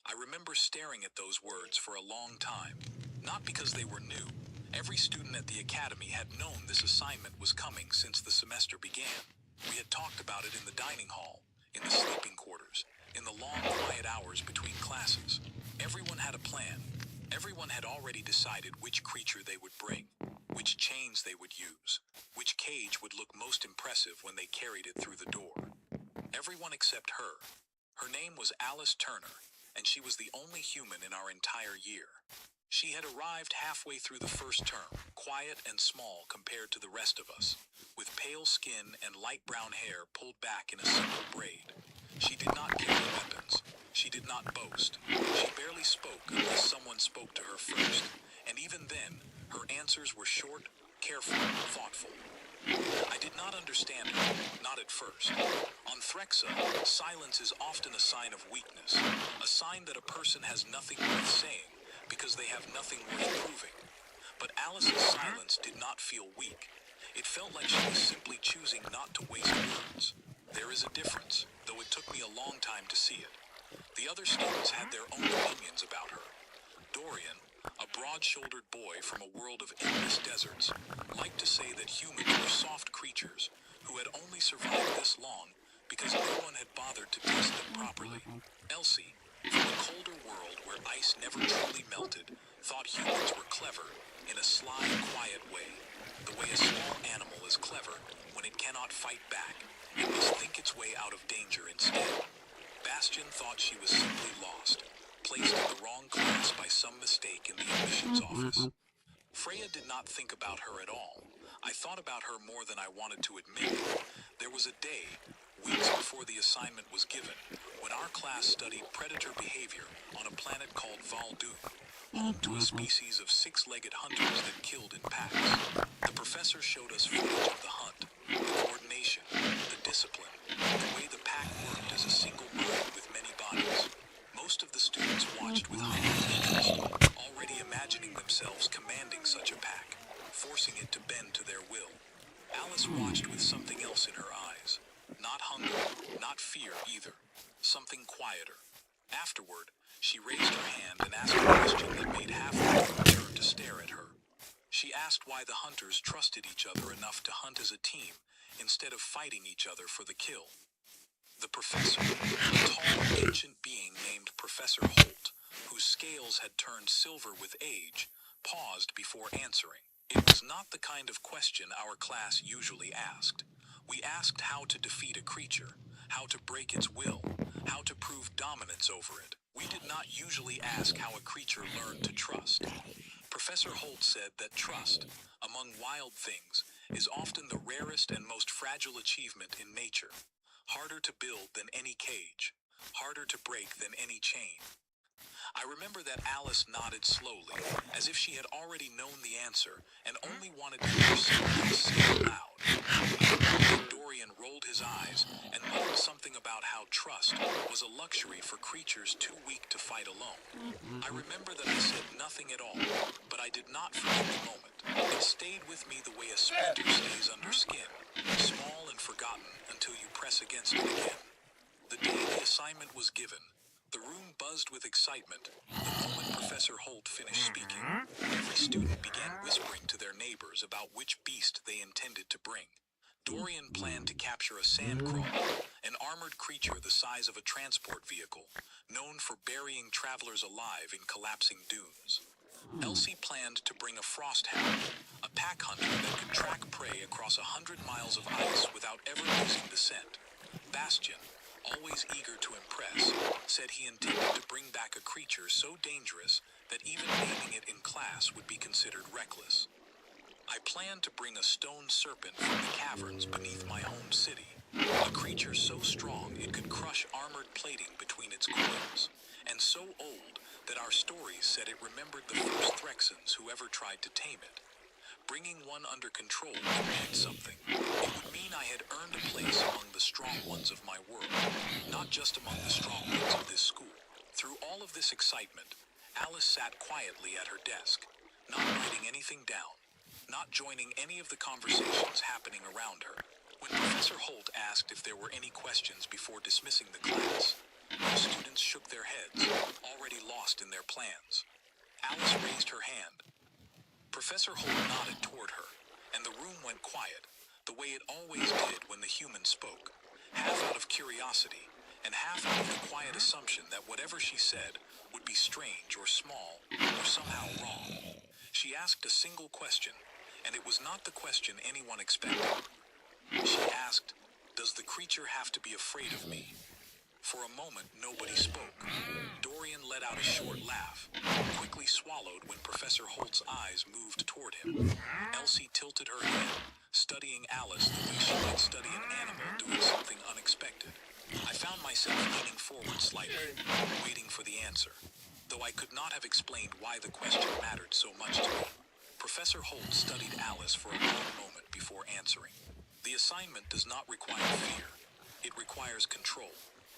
I remember staring at those words for a long time. Not because they were new. Every student at the academy had known this assignment was coming since the semester began. We had talked about it in the dining hall, in the sleeping quarters, in the long quiet hours between classes. Everyone had a plan. Everyone had already decided which creature they would bring, which chains they would use, which cage would look most impressive when they carried it through the door. Everyone except her. Her name was Alice Turner, and she was the only human in our entire year. She had arrived halfway through the first term, quiet and small compared to the rest of us, with pale skin and light brown hair pulled back in a single braid. She did not carry weapons. She did not boast. She barely spoke unless someone spoke to her first, and even then, her answers were short, careful, thoughtful. I did not understand her, not at first. On Threxa, silence is often a sign of weakness, a sign that a person has nothing worth saying because they have nothing worth proving. But Alice's silence did not feel weak. It felt like she was simply choosing not to waste words. There is a difference, though it took me a long time to see it. The other students had their own opinions about her. Dorian, a broad-shouldered boy from a world of endless deserts, liked to say that humans were soft creatures who had only survived this long because no one had bothered to test them properly. Elsie, from a colder world where ice never truly melted, thought humans were clever in a sly, quiet way. The way a small animal is clever when it cannot fight back and must think its way out of danger instead. Bastian thought she was simply lost, placed in the wrong class by some mistake in the admissions office. Freya did not think about her at all. I thought about her more than I wanted to admit. There was a day, weeks before the assignment was given, when our class studied predator behavior on a planet called Valdoon, home to a species of six-legged hunters that killed in packs. The professor showed us footage of the hunt, the coordination, the discipline, the way the pack worked as a single mind with many bodies. Most of the students watched with heightened interest, already imagining themselves commanding such a pack, forcing it to bend to their will. Alice watched with something else in her eyes. Not hunger, not fear either. Something quieter. Afterward, she raised her hand and asked a question that made half the room turn to stare at her. She asked why the hunters trusted each other enough to hunt as a team instead of fighting each other for the kill. The professor, a tall, ancient being named Professor Holt, whose scales had turned silver with age, paused before answering. It was not the kind of question our class usually asked. We asked how to defeat a creature, how to break its will, how to prove dominance over it. We did not usually ask how a creature learned to trust. Professor Holt said that trust, among wild things, is often the rarest and most fragile achievement in nature. Harder to build than any cage, harder to break than any chain. I remember that Alice nodded slowly, as if she had already known the answer and only wanted to hear someone else say it loud. Dorian rolled his eyes and muttered something about how trust was a luxury for creatures too weak to fight alone. I remember that I said nothing at all, but I did not forget the moment. It stayed with me the way a splinter stays under skin, small and forgotten until you press against it again. The day the assignment was given, the room buzzed with excitement. The moment Professor Holt finished speaking, every student began whispering to their neighbors about which beast they intended to bring. Dorian planned to capture a sandcrawler, an armored creature the size of a transport vehicle, known for burying travelers alive in collapsing dunes. Elsie planned to bring a frosthound, a pack hunter that could track prey across 100 miles of ice without ever losing the scent. Bastian, always eager to impress, said he intended to bring back a creature so dangerous that even naming it in class would be considered reckless. I planned to bring a stone serpent from the caverns beneath my home city, a creature so strong it could crush armored plating between its coils, and so old that our stories said it remembered the first Threxans who ever tried to tame it. Bringing one under control would mean something. It would mean I had earned a place among the strong ones of my world, not just among the strong ones of this school. Through all of this excitement, Alice sat quietly at her desk, not writing anything down, not joining any of the conversations happening around her. When Professor Holt asked if there were any questions before dismissing the class, the students shook their heads, already lost in their plans. Alice raised her hand. Professor Holt nodded toward her, and the room went quiet, the way it always did when the human spoke, half out of curiosity, and half out of the quiet assumption that whatever she said would be strange or small or somehow wrong. She asked a single question, and it was not the question anyone expected. She asked, "Does the creature have to be afraid of me?" For a moment, nobody spoke. Dorian let out a short laugh, quickly swallowed when Professor Holt's eyes moved toward him. Elsie tilted her head, studying Alice the way she might study an animal doing something unexpected. I found myself leaning forward slightly, waiting for the answer, though I could not have explained why the question mattered so much to me. Professor Holt studied Alice for a long moment before answering. The assignment does not require fear. It requires control.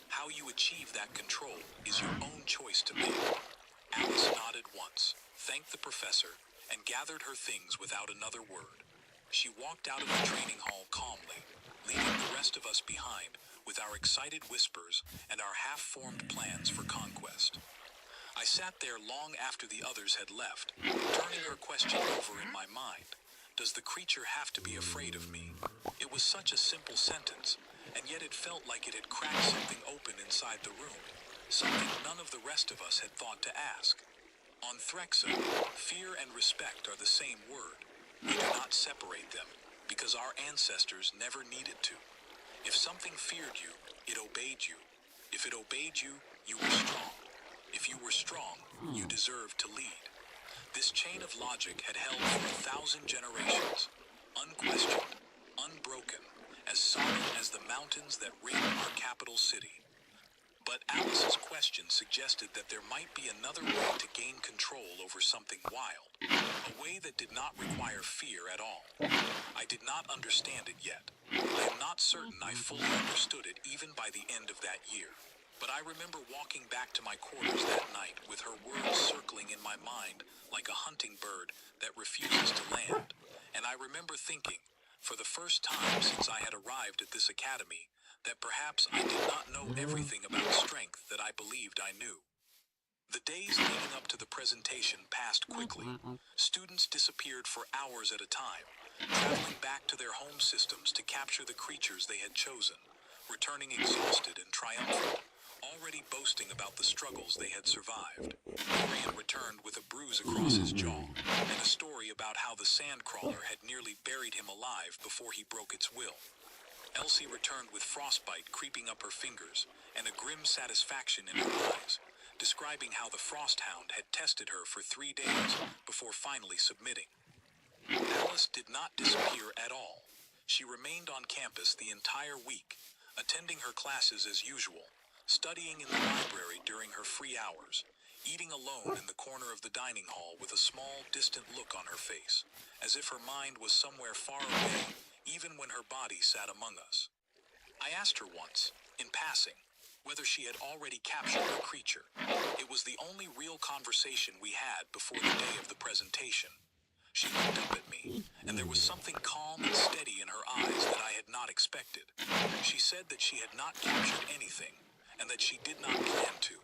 How you achieve that control is your own choice to make. Alice nodded once, thanked the professor, and gathered her things without another word. She walked out of the training hall calmly, leaving the rest of us behind with our excited whispers and our half-formed plans for conquest. I sat there long after the others had left, turning her question over in my mind. Does the creature have to be afraid of me? It was such a simple sentence, and yet it felt like it had cracked something open inside the room, something none of the rest of us had thought to ask. On Threxa, fear and respect are the same word. We do not separate them, because our ancestors never needed to. If something feared you, it obeyed you. If it obeyed you, you were strong. If you were strong, you deserved to lead. This chain of logic had held for 1,000 generations, unquestioned, unbroken, as solid as the mountains that ring our capital city. But Alice's question suggested that there might be another way to gain control over something wild, a way that did not require fear at all. I did not understand it yet. I am not certain I fully understood it even by the end of that year. But I remember walking back to my quarters that night with her words circling in my mind like a hunting bird that refuses to land. And I remember thinking, for the first time since I had arrived at this academy, that perhaps I did not know everything about strength that I believed I knew. The days leading up to the presentation passed quickly. Students disappeared for hours at a time, traveling back to their home systems to capture the creatures they had chosen, returning exhausted and triumphant, already boasting about the struggles they had survived. Dorian returned with a bruise across his jaw, and a story about how the sandcrawler had nearly buried him alive before he broke its will. Elsie returned with frostbite creeping up her fingers and a grim satisfaction in her eyes, describing how the frost hound had tested her for 3 days before finally submitting. Alice did not disappear at all. She remained on campus the entire week, attending her classes as usual, studying in the library during her free hours, eating alone in the corner of the dining hall with a small, distant look on her face, as if her mind was somewhere far away, even when her body sat among us. I asked her once, in passing, whether she had already captured her creature. It was the only real conversation we had before the day of the presentation. She looked up at me, and there was something calm and steady in her eyes that I had not expected. She said that she had not captured anything, and that she did not plan to.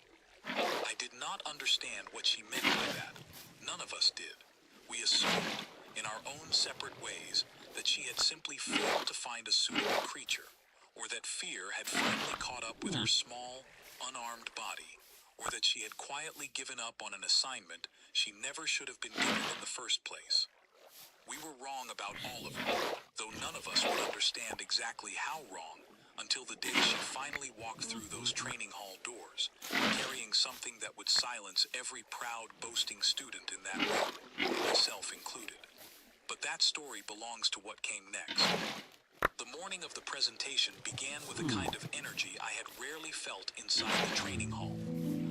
I did not understand what she meant by that. None of us did. We assumed, in our own separate ways, that she had simply failed to find a suitable creature, or that fear had finally caught up with her small, unarmed body, or that she had quietly given up on an assignment she never should have been given in the first place. We were wrong about all of it, though none of us would understand exactly how wrong until the day she finally walked through those training hall doors, carrying something that would silence every proud, boasting student in that room, myself included. But that story belongs to what came next. The morning of the presentation began with a kind of energy I had rarely felt inside the training hall.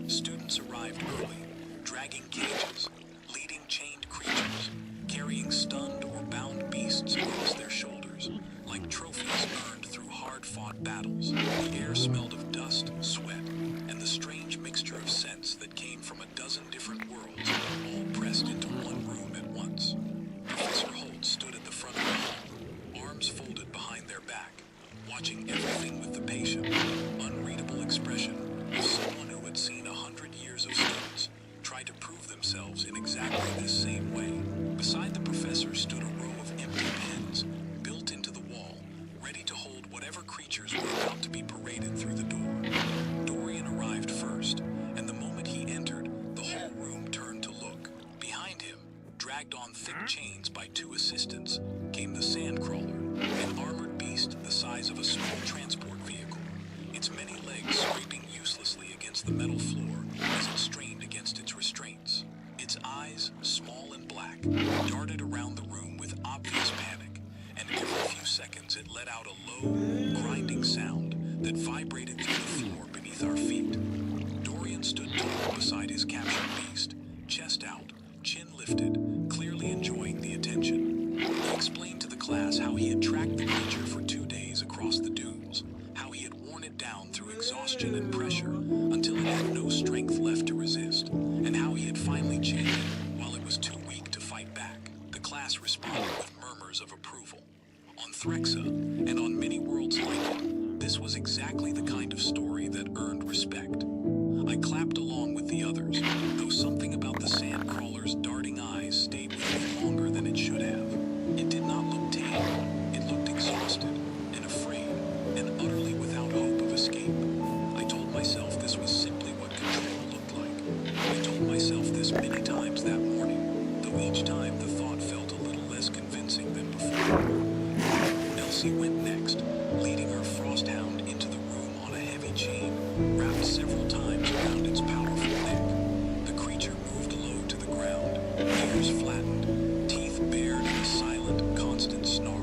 Students arrived early, dragging cages, leading chained creatures, carrying stunned or bound beasts across their shoulders, like trophies earned through hard-fought battles. The air smelled of dust, sweat, and the strange mixture of scents that came from a dozen different worlds, all pressed into one room at once. Professor Holt stood at the front of the hall, arms folded behind their back, dresser stood a row of empty pens, built into the wall, ready to hold whatever creatures were about to be paraded through the door. Dorian arrived first, and the moment he entered, the whole room turned to look. Behind him, dragged on thick chains by 2 assistants, came the Sandcrawler, an armored beast the size of a small transport vehicle, its many legs scraping uselessly against the metal floor as it strained against its restraints. Its eyes, small and black, darted around the room with obvious panic, and every few seconds it let out a low, grinding sound that vibrated through the floor beneath our feet. Dorian stood tall beside his captured beast, chest out, chin lifted, clearly enjoying the attention. He explained to the class how he had tracked the creature for 2 days across the dunes, how he had worn it down through exhaustion and pressure until it had no strength left to resist, and how he had finally chained it while it was too weak to fight back. The class responded with murmurs of approval. On Threxa, and on many worlds like it, this was exactly the kind of story that earned respect. I clapped along with the others, though something about the Sandcrawler's darting eyes stayed with me longer than it should have. It did not look tame. It looked exhausted and afraid and utterly without hope of escape. I told myself this was simply what control looked like. I told myself this many times that morning, though each time the thought felt a little less convincing than before. Elsie went next, leading her frost hound into the room on a heavy chain, wrapped several times around its powerful neck. The creature moved low to the ground, ears flattened, teeth bared in a silent, constant snarl.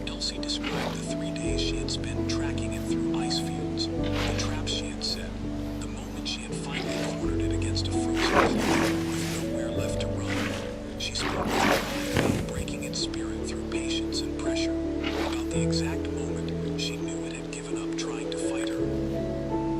Elsie described the 3 days she had spent tracking it through ice fields, the traps she had set, the moment she had finally cornered it against a frozen cliff with nowhere left to run. She spoke with pride about breaking its spirit through patience and pressure, about the exact moment she knew it had given up trying to fight her.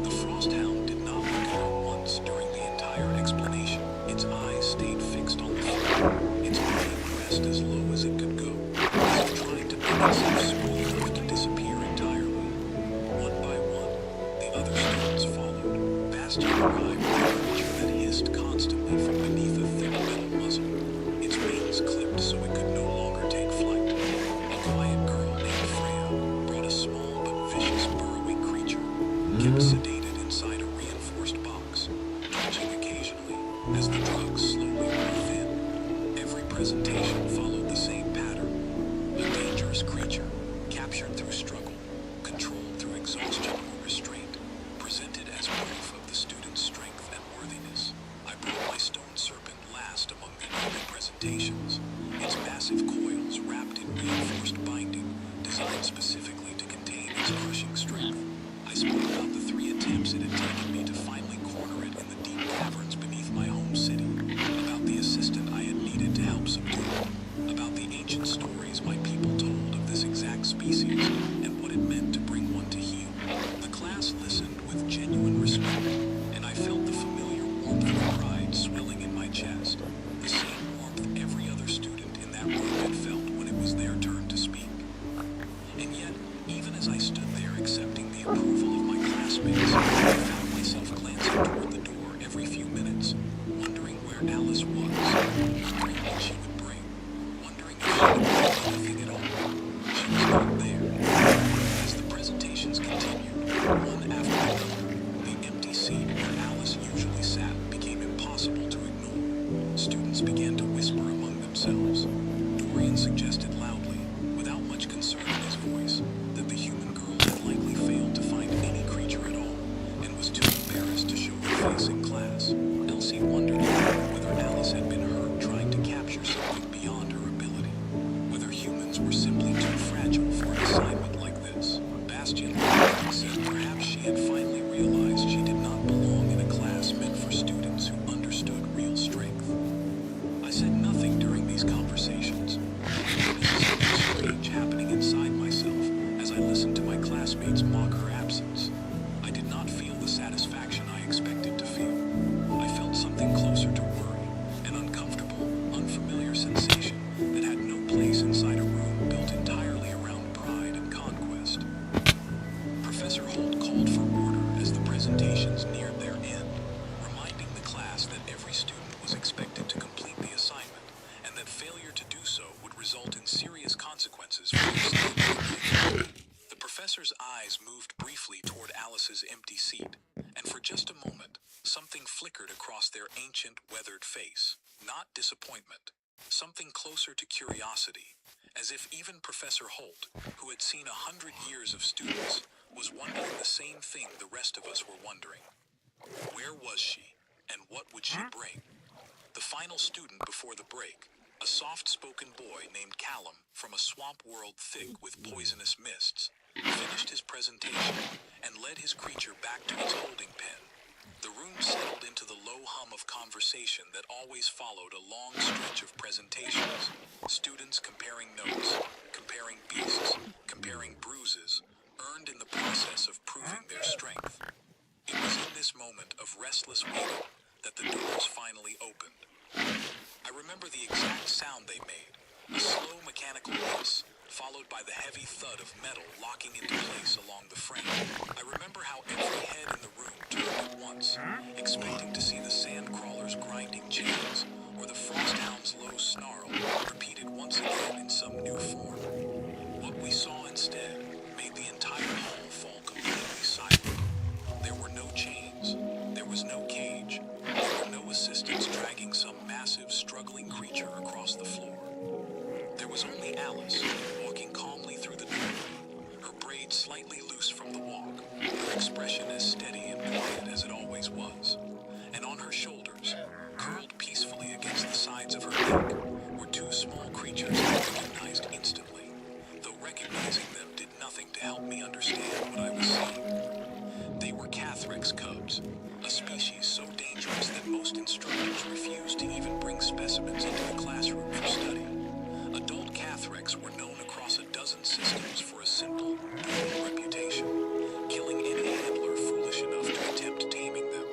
The frost hound did not look at her once during the entire explanation. Its eyes stayed fixed on the floor, its body pressed as low as it could go, as if trying to make itself small enough to disappear entirely. One by one, the other students followed. Bastion arrived with a creature that hissed constantly from beneath a thick metal muzzle, its wings clipped so it could no longer take flight. A quiet girl named Freya brought a small but vicious burrowing creature, kept sedated inside a reinforced box, twitching occasionally as the drugs slowly wore thin. Every presentation followed the same pattern. A dangerous creature, captured through struggle, controlled through exhaustion or restraint, presented as proof of the student's strength and worthiness. I brought my stone serpent last among the early presentations, its massive coils wrapped in reinforced binding, designed specifically to contain its crushing strength. I spoke about the 3 attempts it had taken me to finally corner it in the deep caverns beneath my home city, about the assistant I had needed to help subdue it, about the ancient stories my people told of this exact species, and what it meant to bring one to heel. The class listened with genuine respect, and I felt the familiar warmth of pride swelling in my chest, the same warmth every other student in that room had felt when it was their turn to speak. And yet, even as I stood there accepting the approval of my classmates, I found myself glancing toward the door every few minutes, wondering where Alice was, wondering what she would bring, wondering if she would bring anything at all. She was not there. As the presentations continued, one after another, the empty seat where Alice usually sat became impossible to ignore. Students began to whisper among themselves. Dorian suggested loudly, without much concern in his voice, that the human girl had likely failed to find any creature at all, and was too embarrassed to show her face in class. Elsie wondered whether Alice had been hurt trying to capture something beyond her ability, whether humans were simply too fragile for an assignment like this. Bastion said perhaps she had finally realized she did not belong in a class meant for students who understood real strength. I said nothing during these conversations. Mrs. so would result in serious consequences for your safety. The professor's eyes moved briefly toward Alice's empty seat, and for just a moment, something flickered across their ancient, weathered face. Not disappointment, something closer to curiosity, as if even Professor Holt, who had seen 100 years of students, was wondering the same thing the rest of us were wondering. Where was she, and what would she bring? The final student before the break, a soft-spoken boy named Callum from a swamp world thick with poisonous mists, finished his presentation and led his creature back to its holding pen. The room settled into the low hum of conversation that always followed a long stretch of presentations. Students comparing notes, comparing beasts, comparing bruises, earned in the process of proving their strength. It was in this moment of restless waiting that the doors finally opened. I remember the exact sound they made, a slow mechanical hiss, followed by the heavy thud of metal locking into place along the frame. I remember how every head in the room turned at once, expecting to see the sandcrawler's grinding chains, or the frosthound's low snarl, repeated once again in some new form. What we saw instead made the entire hall fall completely silent. There were no chains, there was no cage, there were no assistants dragging some massive, struggling creature across the floor. There was only Alice, walking calmly through the doorway, her braids slightly loose from the walk, her expression as steady and quiet as it always was. And on her shoulders, curled peacefully against the sides of her neck, were two small creatures I recognized instantly, though recognizing them did nothing to help me understand what I was seeing. They were Cathrex cubs, a species so dangerous that most instructors refused to even bring specimens into the classroom for study. Adult Cathrex were known across a dozen systems for a simple, brutal reputation, killing any handler foolish enough to attempt taming them,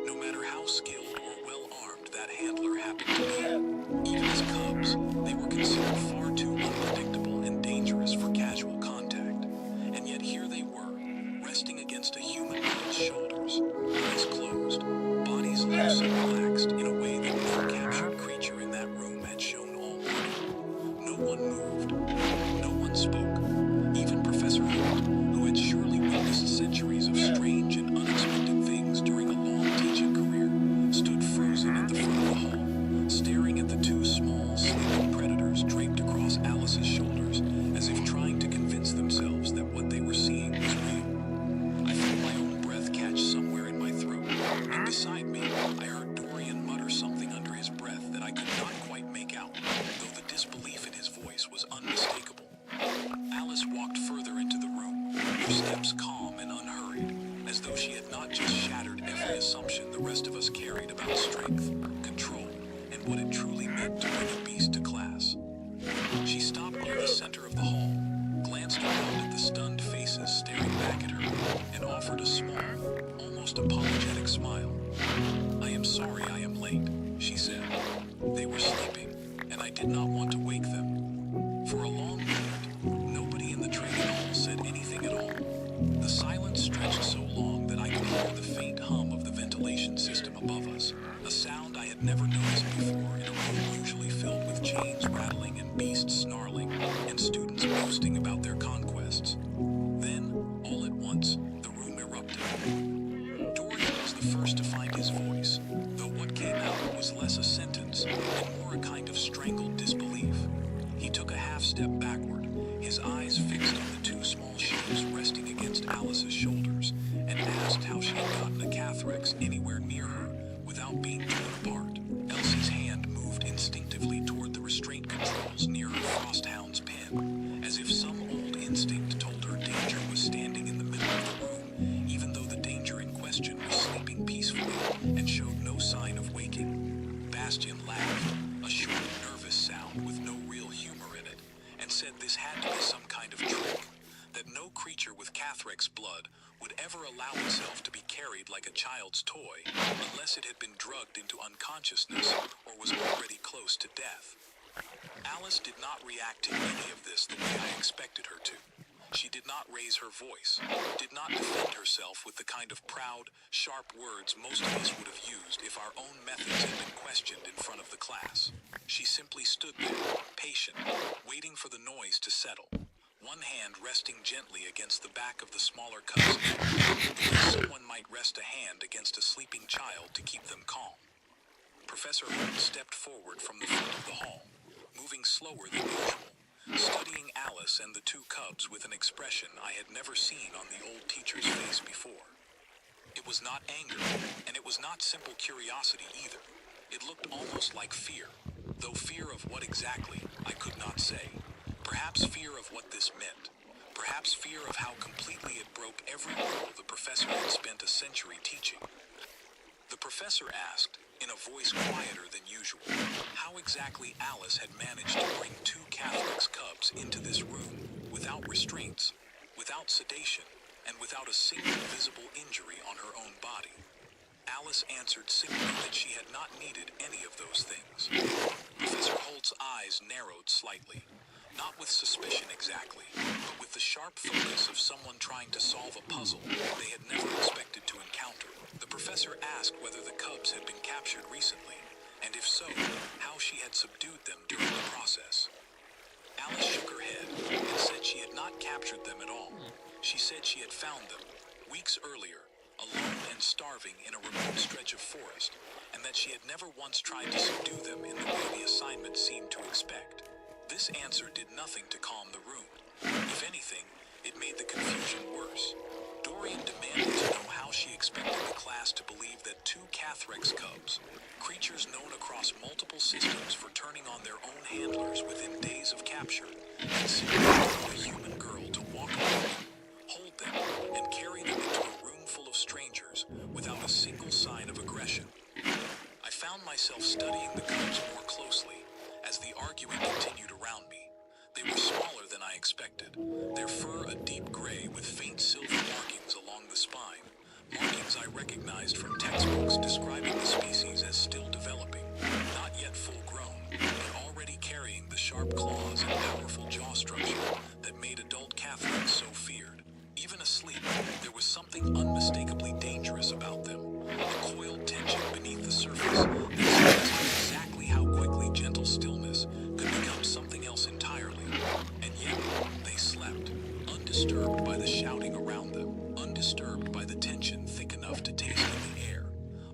no matter how skilled or well-armed that handler happened to be. Even as cubs, they were considered far too unpredictable and dangerous for casual contact. And yet here they were, resting against a human girl's shoulders, eyes closed, bodies loose and relaxed in a way that no captured creature in that room had shown all morning. No one moved. No one spoke. Even Professor Holt, who had surely witnessed centuries of strange and unexpected things during a long teaching career, stood frozen at the front of the hall, staring at the two small, sleeping predators draped across Alice's shoulders, as if trying to convince themselves that what they were seeing was real. I felt my own breath catch somewhere in my throat, and beside me, I heard Dorian mutter something under his breath that I could not quite make out, though the disbelief in his voice was unmistakable. Alice walked further into the room, her steps calm and unhurried, as though she had not just shattered every assumption the rest of us carried about strength, control, and what it truly meant to bring a beast to class. She stopped near the center of the hall, glanced around at the stunned faces staring back at her, and offered a small, almost apologetic smile. "I am sorry I am late," she said. "They were sleeping, and I did not want to wake them." For a long moment, nobody in the training hall said anything at all. The silence stretched so long that I could hear the faint hum of the ventilation system above us, a sound I had never noticed before in a room usually filled with chains rattling and beasts snarling, and students boasting about their conquests. Then, all at once, the room erupted. Dorian was the first to find his voice, though what came out was less a sentence and more a kind of strangled disbelief. He took a half step backward, his eyes fixed on the two small shapes resting against Alice's shoulders, and asked how she had gotten a Cathrex anywhere near her without being torn apart. Elsie's hand moved instinctively toward the restraint controls near her frosthound's pen, as if some old instinct told her danger was standing in the middle of the room, even though the danger in question was sleeping peacefully and showed no sign of waking. Bastian laughed, a short, nervous sound with no real humor in it, and said this had to be some kind of trick, that no creature with Cathrex blood would ever allow itself to be carried like a child's toy unless it had been drugged into unconsciousness or was already close to death. Alice did not react to any of this the way I expected her to. She did not raise her voice, did not defend herself with the kind of proud, sharp words most of us would have used if our own methods had been questioned in front of the class. She simply stood there, patient, waiting for the noise to settle, one hand resting gently against the back of the smaller cub's neck, the way someone might rest a hand against a sleeping child to keep them calm. Professor Holt stepped forward from the front of the hall, moving slower than usual, studying Alice and the two cubs with an expression I had never seen on the old teacher's face before. It was not anger, and it was not simple curiosity either. It looked almost like fear, though fear of what exactly, I could not say. Perhaps fear of what this meant. Perhaps fear of how completely it broke every rule the professor had spent a century teaching. The professor asked, in a voice quieter than usual, how exactly Alice had managed to bring two Catherick's cubs into this room without restraints, without sedation, and without a single visible injury on her own body. Alice answered simply that she had not needed any of those things. Professor Holt's eyes narrowed slightly, not with suspicion exactly, but with the sharp focus of someone trying to solve a puzzle they had never expected to encounter. The professor asked whether the cubs had been captured recently, and if so, how she had subdued them during the process. Alice shook her head and said she had not captured them at all. She said she had found them, weeks earlier, alone and starving in a remote stretch of forest, and that she had never once tried to subdue them in the way the assignment seemed to expect. This answer did nothing to calm the room. If anything, it made the confusion worse. Dorian demanded to know how she expected the class to believe that two Cathrex cubs, creatures known across multiple systems for turning on their own handlers within days of capture, had simply allowed a human girl to walk around them, hold them, and carry them into a room full of strangers without a single sign of aggression. I found myself studying the cubs more closely as the arguing continued around me. They were smaller than I expected, their fur a deep gray with faint silver markings along the spine, markings I recognized from textbooks describing the species as still developing, not yet full grown, but already carrying the sharp claws and powerful jaw structure that made adult Catherick so feared. Even asleep, there was something unmistakably dangerous about them, a coiled tension beneath the surface that suggested exactly how quickly gentle stillness could become something else entirely. And yet, they slept, undisturbed by the shouting around them, undisturbed by the tension thick enough to taste in the air,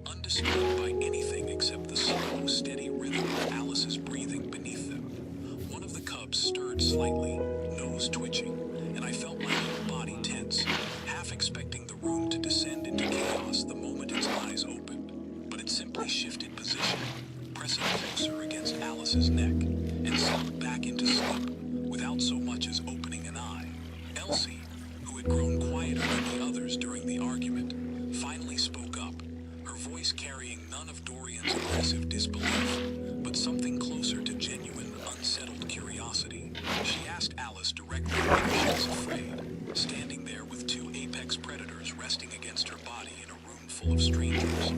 undisturbed by anything except the slow, steady rhythm of Alice's breathing beneath them. One of the cubs stirred slightly, nose twitching, and I felt my whole body tense, half expecting the room to descend into chaos the moment its eyes opened. But it simply shifted position, pressing closer against Alice's neck, and settled back into sleep, without so much as opening an eye. Elsie, who had grown quieter than the others during the argument, finally spoke up, her voice carrying none of Dorian's aggressive disbelief, but something closer to genuine, unsettled curiosity. She asked Alice directly whether she was afraid, standing there with two apex predators resting against her body in a room full of strangers.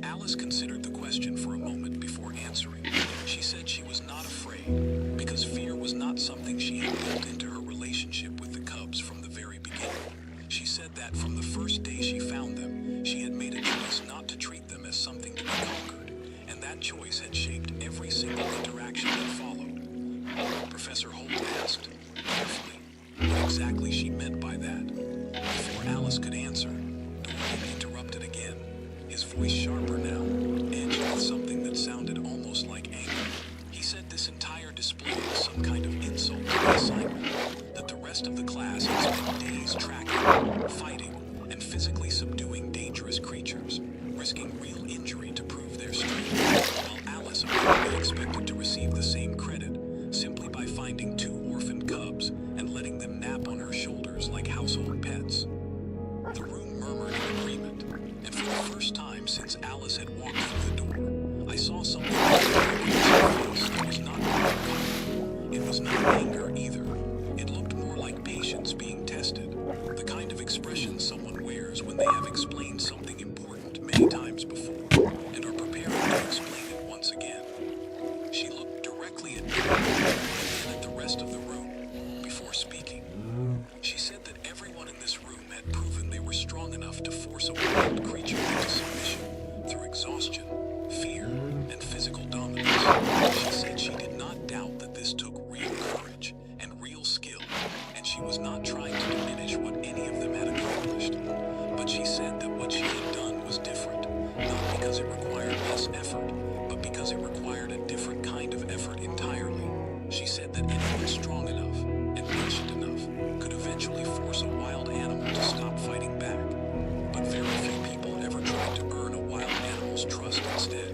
Alice considered the question for a moment before answering. She said she was not afraid, because fear was not something she had built into her relationship with the cubs from the very beginning. She said that from the first day she found them, she had made a choice not to treat them as something to be conquered, and that choice had shaped every single interaction that followed. Professor Holt asked, carefully, what exactly she meant by that. Before Alice could answer, Dorian interrupted again, his voice sharper now, edged with something that sounded almost like anger. He said this entire display was some kind of insult to the assignment, that the rest of the class had spent days tracking, fighting, and physically subduing dangerous creatures, risking real injury to prove their strength, while Alice apparently expected to receive the same credit, simply by finding two orphaned cubs and letting them nap on her shoulders like household pets. The room murmured in agreement, and for the first time since Alice had walked through the door, I saw something that was not anger. It was not anger either. It looked more like patience being tested, the kind of expression someone wears when they have explained something important many times before, and are preparing to explain it once again. She looked directly at me, and then at the rest of the room, before speaking. She said She said that anyone strong enough and patient enough could eventually force a wild animal to stop fighting back. But very few people ever tried to earn a wild animal's trust instead.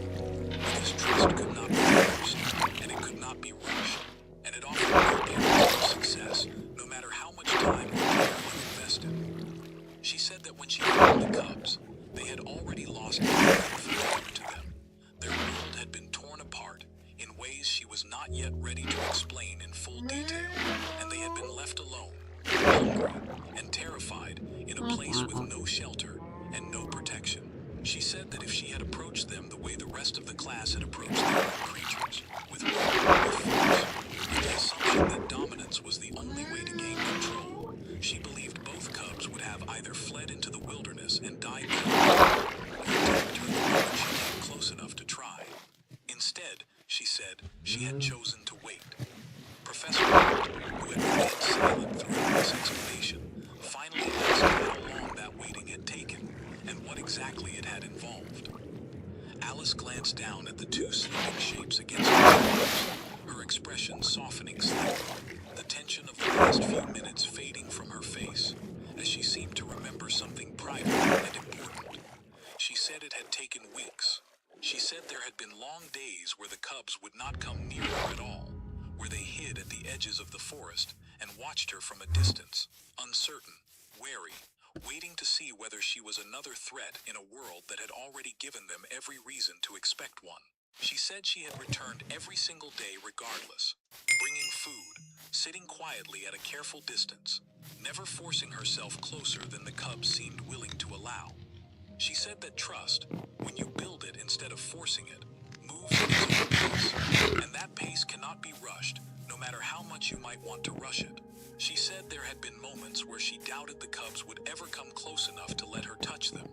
Because trust could not be forced, and it could not be rushed, and it offered no guarantee of success, no matter how much time or care you invested. She said that when she found the cubs, they had already lost everything familiar to them. Their world had been torn apart in ways she was not yet ready to explain in full detail, and they had been left alone, hungry, and terrified in a place with no shelter and no protection. She said that if she had approached them the way the rest of the class had approached their own creatures, with will, with force, with the assumption that dominance was the only way to gain control, she believed both cubs would have either fled into the wilderness and died there, or attacked her the moment she came close enough to try. Instead, she said, she had chosen to wait. Professor Holt, who had remained silent throughout this explanation, finally asked how long that waiting had taken, and what exactly it had involved. Alice glanced down at the two sleeping shapes against her shoulders, her expression softening slightly, the tension of the last few minutes fading from her face, as she seemed to remember something private and important. She said it had taken weeks. She said there had been long days where the cubs would not come near her at all, where they hid at the edges of the forest and watched her from a distance, uncertain, wary, waiting to see whether she was another threat in a world that had already given them every reason to expect one. She said she had returned every single day regardless, bringing food, sitting quietly at a careful distance, never forcing herself closer than the cubs seemed willing to allow. She said that trust, when you build it instead of forcing it, moves at its own pace, and that pace cannot be rushed, no matter how much you might want to rush it. She said there had been moments where she doubted the cubs would ever come close enough to let her touch them,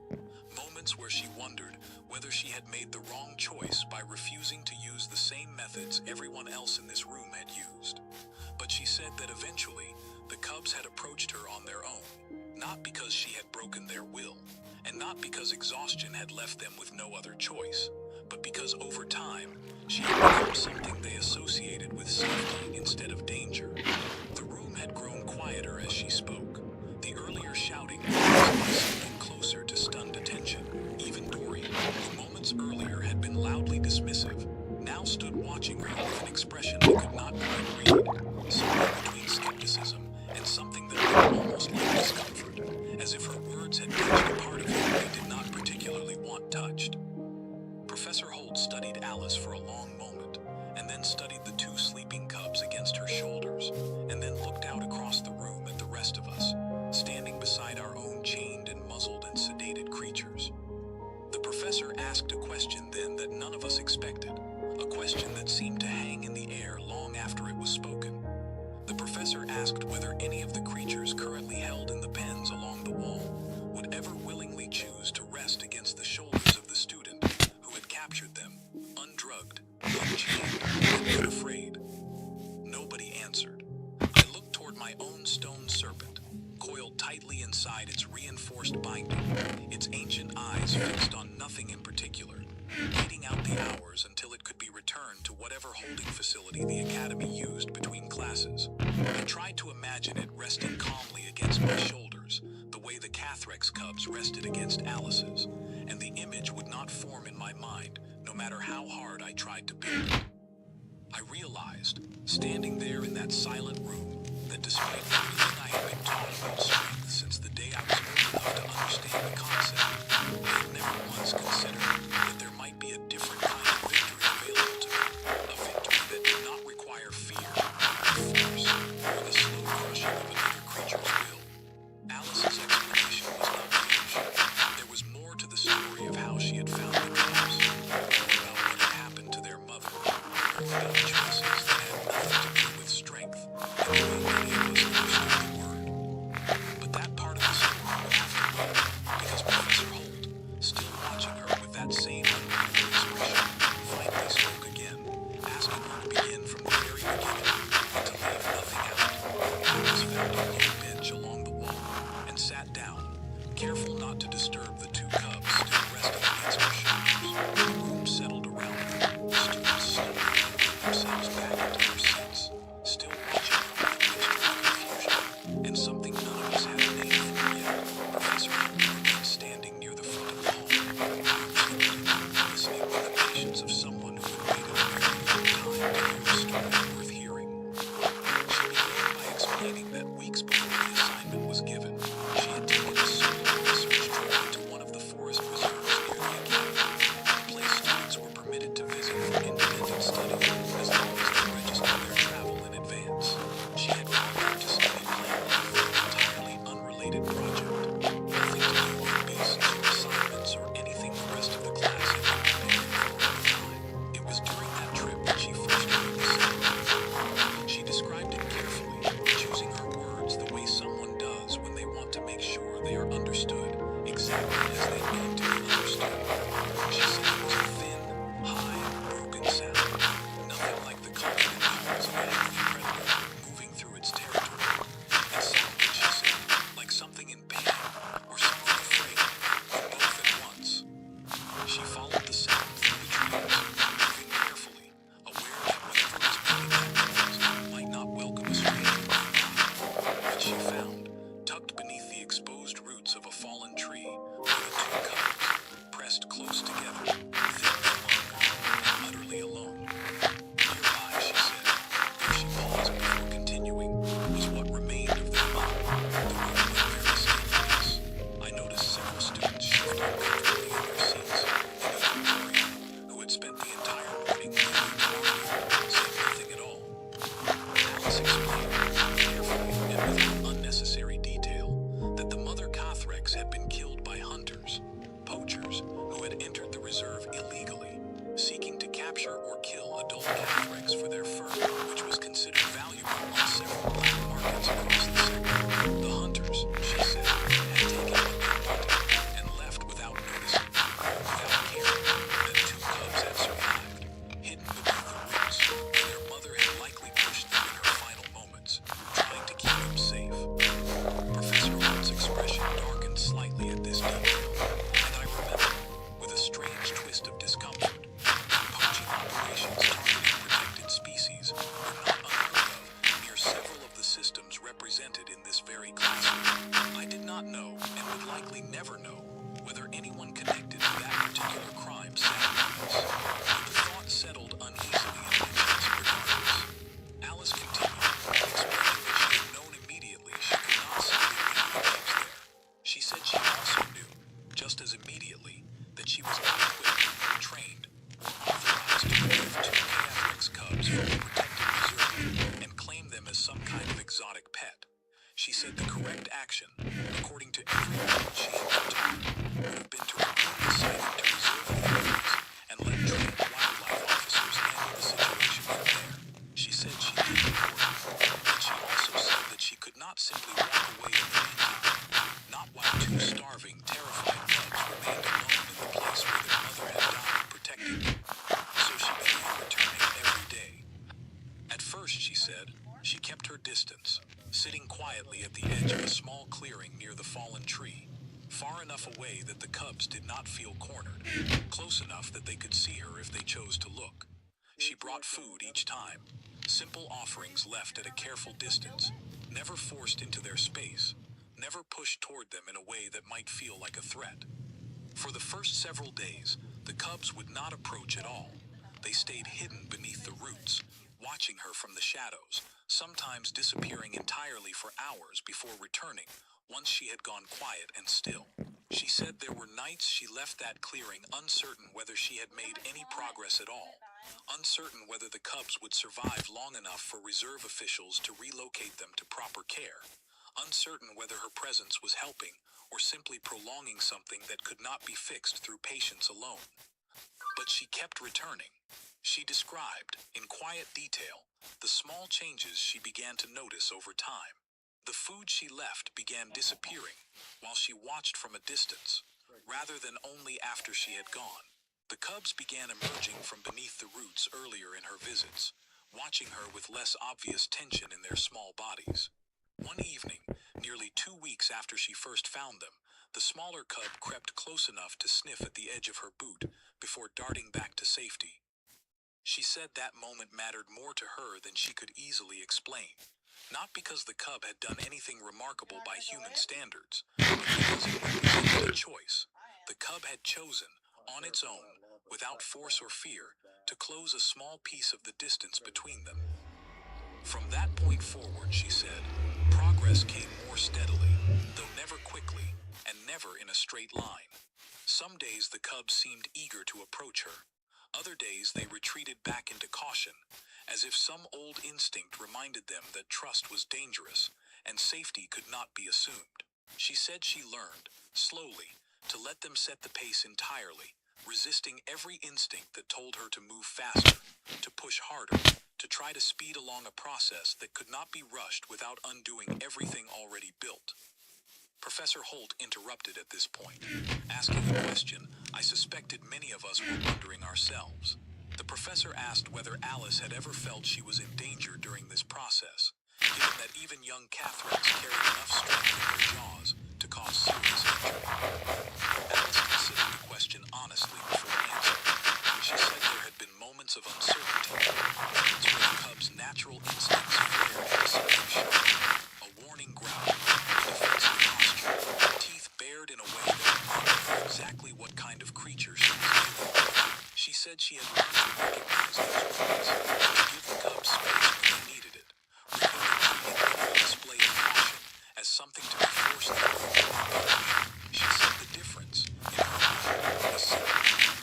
moments where she wondered whether she had made the wrong choice by refusing to use the same methods everyone else in this room had used. But she said that eventually, the cubs had approached her on their own, not because she had broken their will, and not because exhaustion had left them with no other choice, but because over time, she had become something they associated with safety instead of danger. The room had grown quieter as she spoke, the earlier shouting was closer to stunned attention. Even Dory, who moments earlier had been loudly dismissive, now stood watching her with an expression they could not quite read, somewhere between skepticism and something that looked almost like discomfort, as if her words had touched a part of him they did not particularly want touched. Professor Holt studied Alice for a long moment, and then studied the two sleeping cubs against her shoulders, and then looked out across the room at the rest of us, standing beside our own chained and muzzled and sedated creatures. The professor asked a question then that none of us expected, a question that seemed to hang in the air long after it was spoken. The professor asked whether any of the creatures currently held in the pens along the wall would ever willingly choose to rest against the shoulders of the student who had captured them, undrugged, unchained, and unafraid. Nobody answered. I looked toward my own stone serpent, coiled tightly inside its reinforced binding, its ancient eyes fixed on nothing in particular, waiting out the hours until it could be returned to whatever holding facility the academy used between classes. I tried to imagine it resting calmly against my shoulders, the way the Cathrex cubs rested against Alice's, and the image would not form in my mind, no matter how hard I tried to build it. I realized, standing there in that silent room, that despite everything I had been taught about strength since the day I was old enough to understand the concept, I had never once considered that there might be a different kind of victory available to me, a victory that did not require fear, or force, or the slow crushing of another creature's will. Alice's explanation was not finished. There was more to the story of how she had found the cubs, more about what had happened to their mother, more about choices that had nothing to do with strength, and the way many of us understood the word. But that part of the story would have to wait, because explaining that weeks before the assignment was given, she had taken a solo research trip to one of the forest reserves near the academy, a place students were permitted to visit for independent study as long as they registered their travel in advance. She had gone there to study plant life for an entirely unrelated project, nothing to do with beasts or assignments or anything the rest of the class had been preparing for at the time. It was during that trip that she first heard the sound. She described it carefully, choosing her words the way someone does when they want to make sure they are understood exactly as they need to be understood. She said it was a thin, high, broken sound, nothing like the confident calls of a healthy predator moving through its territory. It sounded, she said, like something in pain or something afraid, or both at once. She followed the sound through the trees, moving carefully, aware that whatever was making that noise might not welcome a stranger nearby. What she found, tucked beneath the exposed roots of a fallen tree, were the two cubs, pressed close together, thin no longer, and utterly alone. Nearby, she said, there she paused before continuing, was what remained of their mother. The room went very still at this. I noticed several students shift uncomfortably in their seats, and even Gloria, who had spent the entire morning moving to argue, said nothing at all. Alice explained, carefully and without unnecessary detail, that the mother Cathrex had been killed by hunters, poachers, who had entered the reserve illegally, seeking to capture or kill adult Cathrex for their fur, which was considered valuable on several black markets across the sector. The hunters, she said, had taken what they wanted and left without noticing, without caring, that two cubs had survived, hidden beneath the roots, where their mother had likely pushed them in her final moments, trying to keep them safe. Professor Holt's expression darkened slightly at this detail, and I remember, with a strange twist of discomfort, that poaching operations targeting protected species were not unheard of near several of the systems represented in this very classroom. I did not know, and would likely never know, whether anyone connected to that particular crime sat among us, but the thought settled uneasily in my chest regardless. Alice continued, explaining that she had known immediately she could not safely leave the cubs there. She said she also knew, just as immediately, that she was not equipped, trained, or authorized to remove two Cathrex cubs from the protected reserve and claim them as some kind of exotic pet. She said the correct action, according to everyone she had been taught, would have been to report the sighting to reserve authorities and let trained wildlife officers handle the situation from there. She said she did report it, but she also said that she could not simply walk away in the meantime, not while two starving, terrified cubs remained alone in the place where their mother had died protecting them. So she began returning every day. At first, she said, she kept her distance, sitting quietly at the edge of a small clearing near the fallen tree, far enough away that the cubs did not feel cornered, close enough that they could see her if they chose to look. She brought food each time, simple offerings left at a careful distance, never forced into their space, never pushed toward them in a way that might feel like a threat. For the first several days, the cubs would not approach at all. They stayed hidden beneath the roots, watching her from the shadows, sometimes disappearing entirely for hours before returning, once she had gone quiet and still. She said there were nights she left that clearing uncertain whether she had made any progress at all, uncertain whether the cubs would survive long enough for reserve officials to relocate them to proper care, uncertain whether her presence was helping or simply prolonging something that could not be fixed through patience alone. But she kept returning. She described, in quiet detail, the small changes she began to notice over time. The food she left began disappearing while she watched from a distance, rather than only after she had gone. The cubs began emerging from beneath the roots earlier in her visits, watching her with less obvious tension in their small bodies. One evening, nearly 2 weeks after she first found them, the smaller cub crept close enough to sniff at the edge of her boot before darting back to safety. She said that moment mattered more to her than she could easily explain, not because the cub had done anything remarkable by human standards, but because it represented a choice. The cub had chosen, on its own, without force or fear, to close a small piece of the distance between them. From that point forward, she said, progress came more steadily, though never quickly, and never in a straight line. Some days the cubs seemed eager to approach her. Other days they retreated back into caution, as if some old instinct reminded them that trust was dangerous and safety could not be assumed. She said she learned, slowly, to let them set the pace entirely, resisting every instinct that told her to move faster, to push harder, to try to speed along a process that could not be rushed without undoing everything already built. Professor Holt interrupted at this point, asking a question I suspected many of us were wondering ourselves. The professor asked whether Alice had ever felt she was in danger during this process, given that even young Catherines carried enough strength in their jaws to cause serious injury. Alice considered the question honestly before answering. She said there had been moments of uncertainty, moments where the cub's natural instincts flared into solution. A warning growl, a defensive posture, teeth bared in a way that reminded her exactly what kind of creature she was dealing with. She said she had learned to recognize those moments, to give the cubs space when they needed it, rather than treating every display of caution as something to be forced through. She said the difference, in her mind, was simple.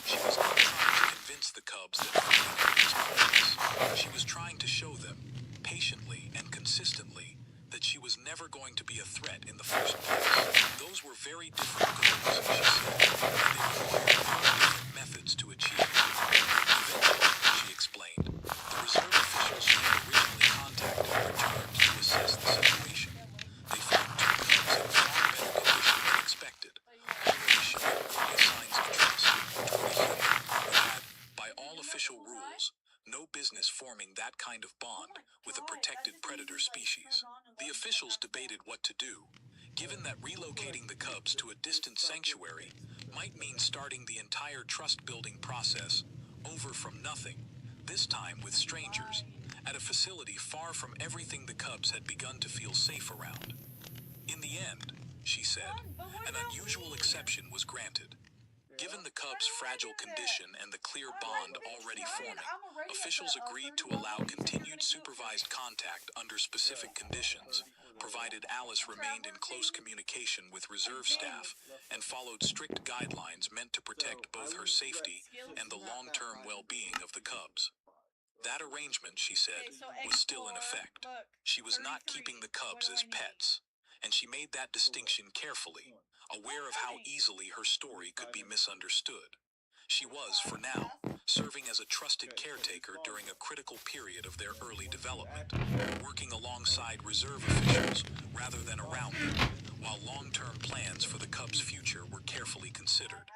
She was not trying to convince the cubs that fighting her was pointless. She was trying to show them, patiently and consistently, that she was never going to be a threat in the first place. Those were very different goals, she said, and they required very different methods to achieve them. Eventually, she explained, the reserve officials she had originally contacted returned to assess the situation. They found two cubs in far better condition than expected, already showing early signs of trust toward a human who had, by all official rules, no business forming that kind of bond with a protected predator species. The officials debated what to do, given that relocating the cubs to a distant sanctuary might mean starting the entire trust-building process over from nothing, this time with strangers, at a facility far from everything the cubs had begun to feel safe around. In the end, she said, an unusual exception was granted. Given the cubs' fragile condition and the clear bond already forming, officials agreed to allow continued supervised contact under specific conditions, provided Alice remained in close communication with reserve staff and followed strict guidelines meant to protect both her safety and the long-term well-being of the cubs. That arrangement, she said, was still in effect. She was not keeping the cubs as pets, and she made that distinction carefully, aware of how easily her story could be misunderstood. She was, for now, serving as a trusted caretaker during a critical period of their early development, working alongside reserve officials rather than around them, while long-term plans for the cubs' future were carefully considered.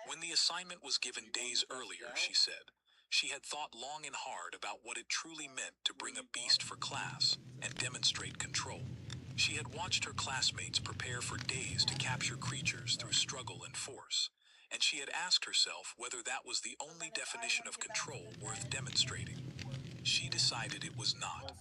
When the assignment was given days earlier, she said, she had thought long and hard about what it truly meant to bring a beast for class and demonstrate control. She had watched her classmates prepare for days to capture creatures through struggle and force, and she had asked herself whether that was the only definition of control worth demonstrating. She decided it was not.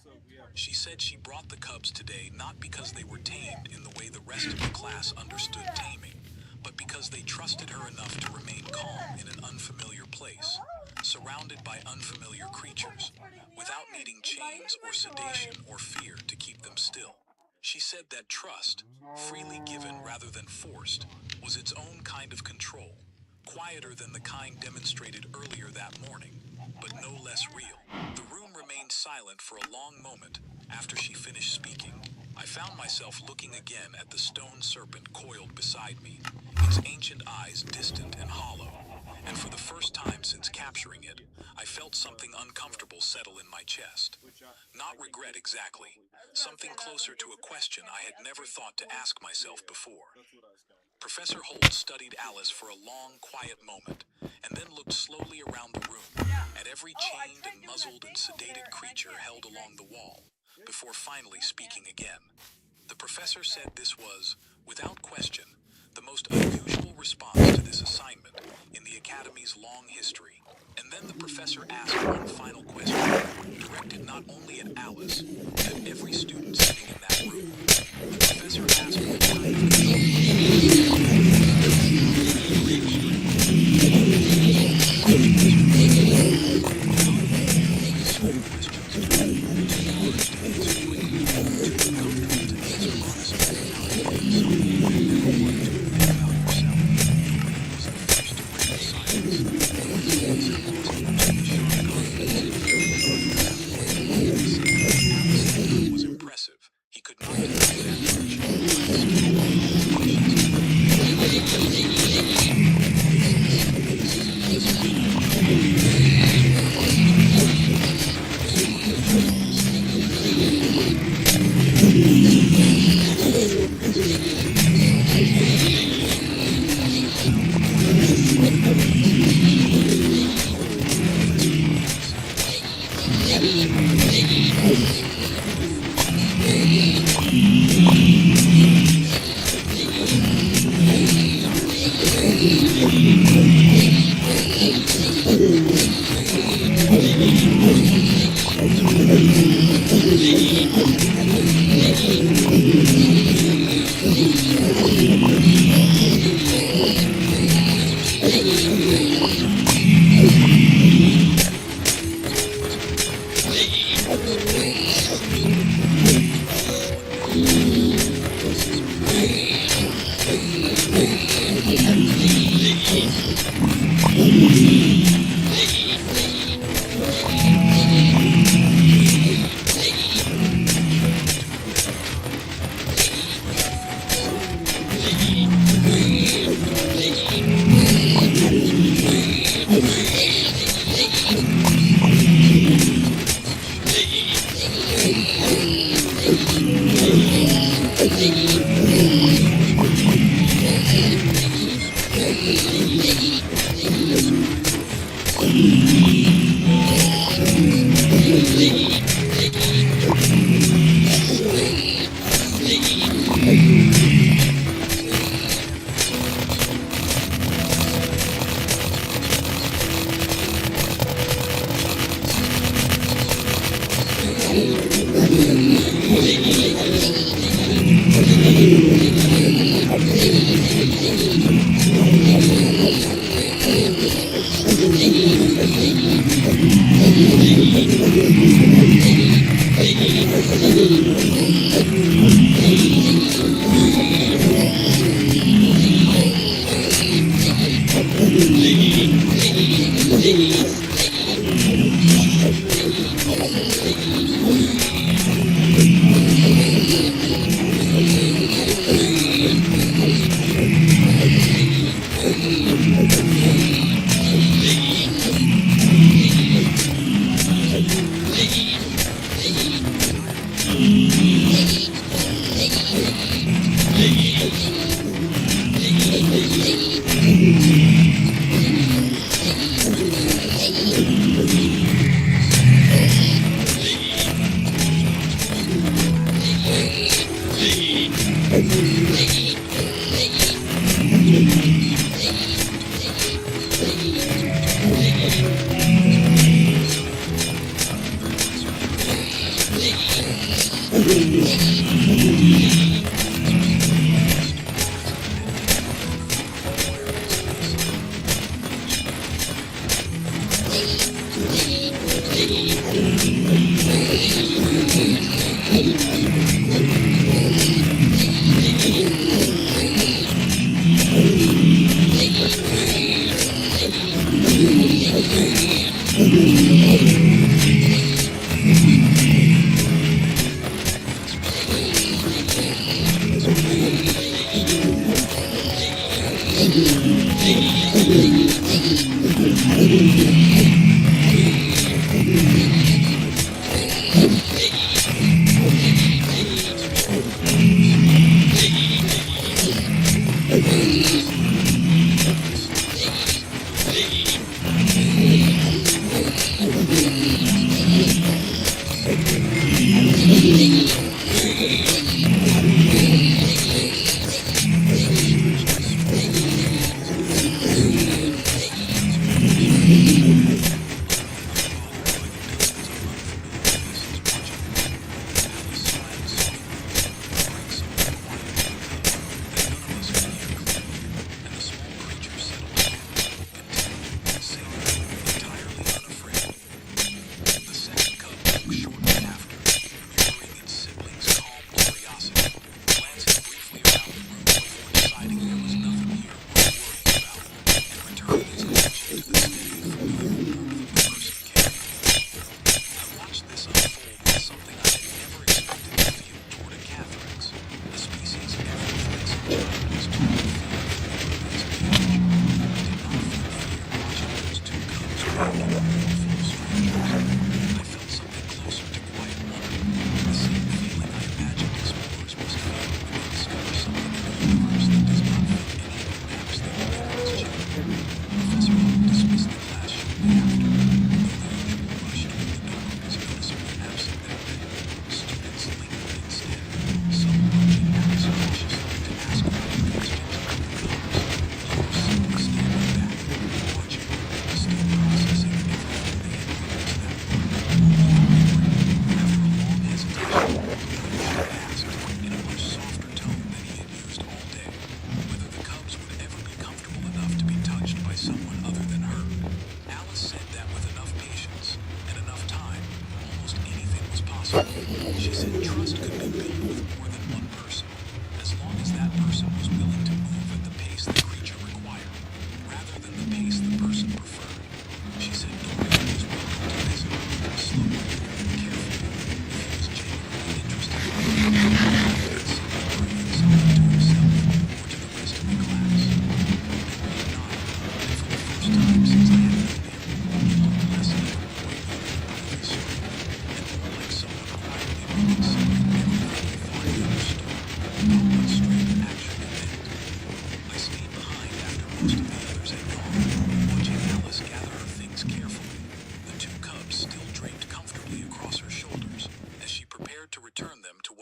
She said she brought the cubs today not because they were tamed in the way the rest of the class understood taming, but because they trusted her enough to remain calm in an unfamiliar place, surrounded by unfamiliar creatures, without needing chains or sedation or fear to keep them still. She said that trust, freely given rather than forced, was its own kind of control, quieter than the kind demonstrated earlier that morning, but no less real. The room remained silent for a long moment after she finished speaking. I found myself looking again at the stone serpent coiled beside me, its ancient eyes distant and hollow, and for the first time since capturing it, I felt something uncomfortable settle in my chest. Not regret exactly, something closer to a question I had never thought to ask myself before. Professor Holt studied Alice for a long, quiet moment, and then looked slowly around the room, at every chained and muzzled and sedated creature held along the wall, before finally speaking again. The professor said this was, without question, the most unusual response to this assignment in the Academy's long history. And then the professor asked one final question, directed not only at Alice, but at every student sitting in that room. The professor asked what kind of control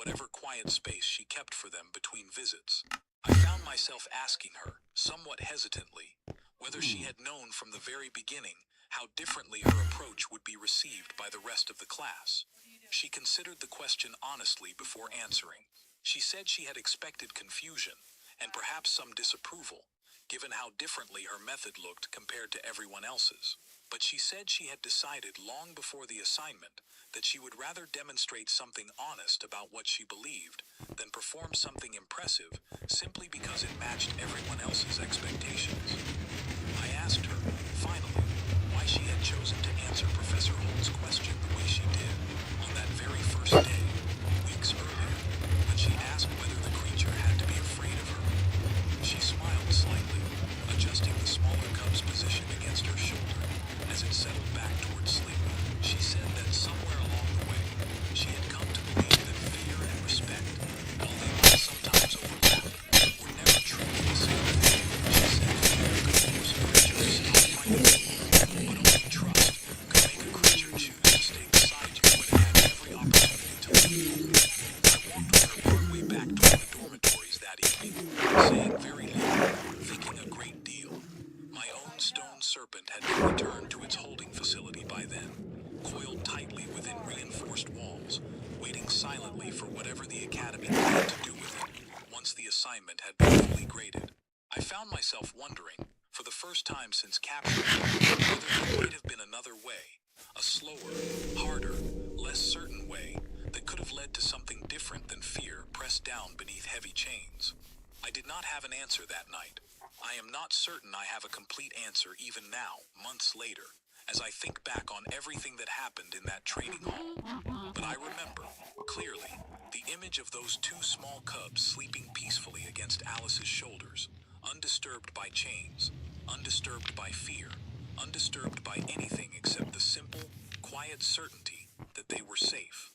whatever quiet space she kept for them between visits. I found myself asking her, somewhat hesitantly, whether she had known from the very beginning how differently her approach would be received by the rest of the class. She considered the question honestly before answering. She said she had expected confusion, and perhaps some disapproval, given how differently her method looked compared to everyone else's. But she said she had decided long before the assignment that she would rather demonstrate something honest about what she believed than perform something impressive simply because it matched everyone else's expectations. I asked her, finally, why she had chosen to answer Professor Holt's question the way she did on that very first day, weeks earlier, when she asked whether the creature had to be afraid of her. She smiled slightly, adjusting the smaller cub's position against her shoulder as it settled back towards sleep. She said that somewhere along the way, she had come to believe that fear and respect, while they might sometimes overlap, were never truly the same thing. She said fear could force a creature to stop fighting, but only trust could make a creature choose to stay beside you when it had every opportunity to leave. I walked with her partway back toward the dormitories that evening, saying very little, thinking a great deal. My own stone serpent had been returned to its holding facility by then, coiled tightly within reinforced walls, waiting silently for whatever the academy planned to do with it once the assignment had been fully graded. I found myself wondering, for the first time since capturing it, whether there might have been another way, a slower, harder, less certain way that could have led to something different than fear pressed down beneath heavy chains. I did not have an answer that night. I am not certain I have a complete answer even now, months later, as I think back on everything that happened in that training hall. But I remember, clearly, the image of those two small cubs sleeping peacefully against Alice's shoulders, undisturbed by chains, undisturbed by fear, undisturbed by anything except the simple, quiet certainty that they were safe.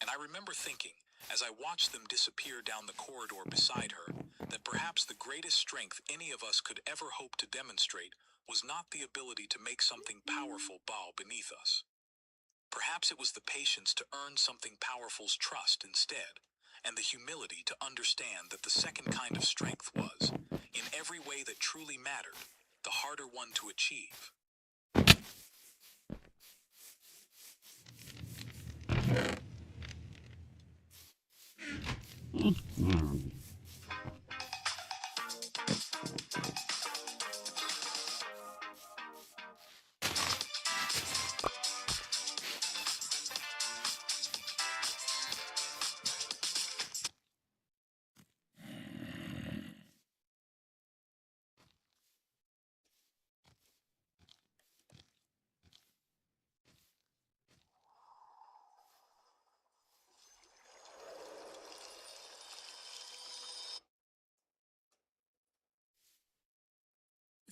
And I remember thinking, as I watched them disappear down the corridor beside her, that perhaps the greatest strength any of us could ever hope to demonstrate was not the ability to make something powerful bow beneath us. Perhaps it was the patience to earn something powerful's trust instead, and the humility to understand that the second kind of strength was, in every way that truly mattered, the harder one to achieve.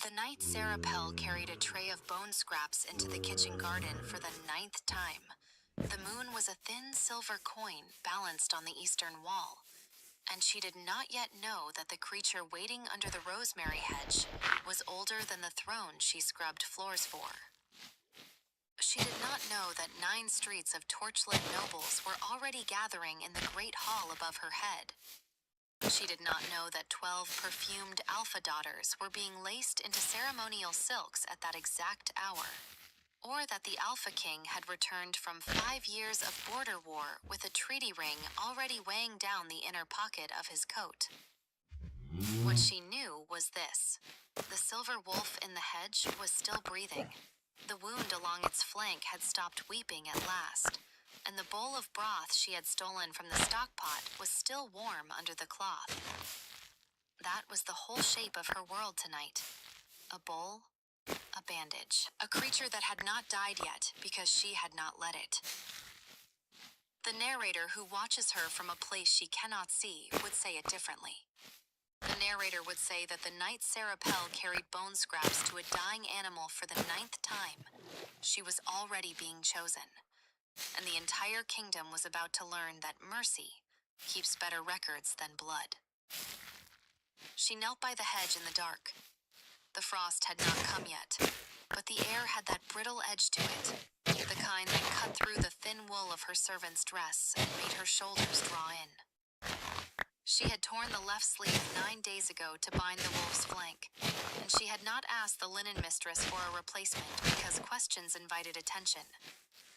The night Sarah Pell carried a tray of bone scraps into the kitchen garden for the 9th time. The moon was a thin silver coin balanced on the eastern wall, and she did not yet know that the creature waiting under the rosemary hedge was older than the throne she scrubbed floors for. She did not know that 9 streets of torchlit nobles were already gathering in the great hall above her head. She did not know that 12 perfumed alpha daughters were being laced into ceremonial silks at that exact hour, or that the Alpha King had returned from 5 years of border war with a treaty ring already weighing down the inner pocket of his coat. What she knew was this: the silver wolf in the hedge was still breathing. The wound along its flank had stopped weeping at last, and the bowl of broth she had stolen from the stockpot was still warm under the cloth. That was the whole shape of her world tonight. A bowl, a bandage, a creature that had not died yet because she had not let it. The narrator who watches her from a place she cannot see would say it differently. The narrator would say that the night Sarah Pell carried bone scraps to a dying animal for the 9th time, she was already being chosen, and the entire kingdom was about to learn that mercy keeps better records than blood. She knelt by the hedge in the dark. The frost had not come yet, but the air had that brittle edge to it, the kind that cut through the thin wool of her servant's dress and made her shoulders draw in. She had torn the left sleeve 9 days ago to bind the wolf's flank, and she had not asked the linen mistress for a replacement because questions invited attention.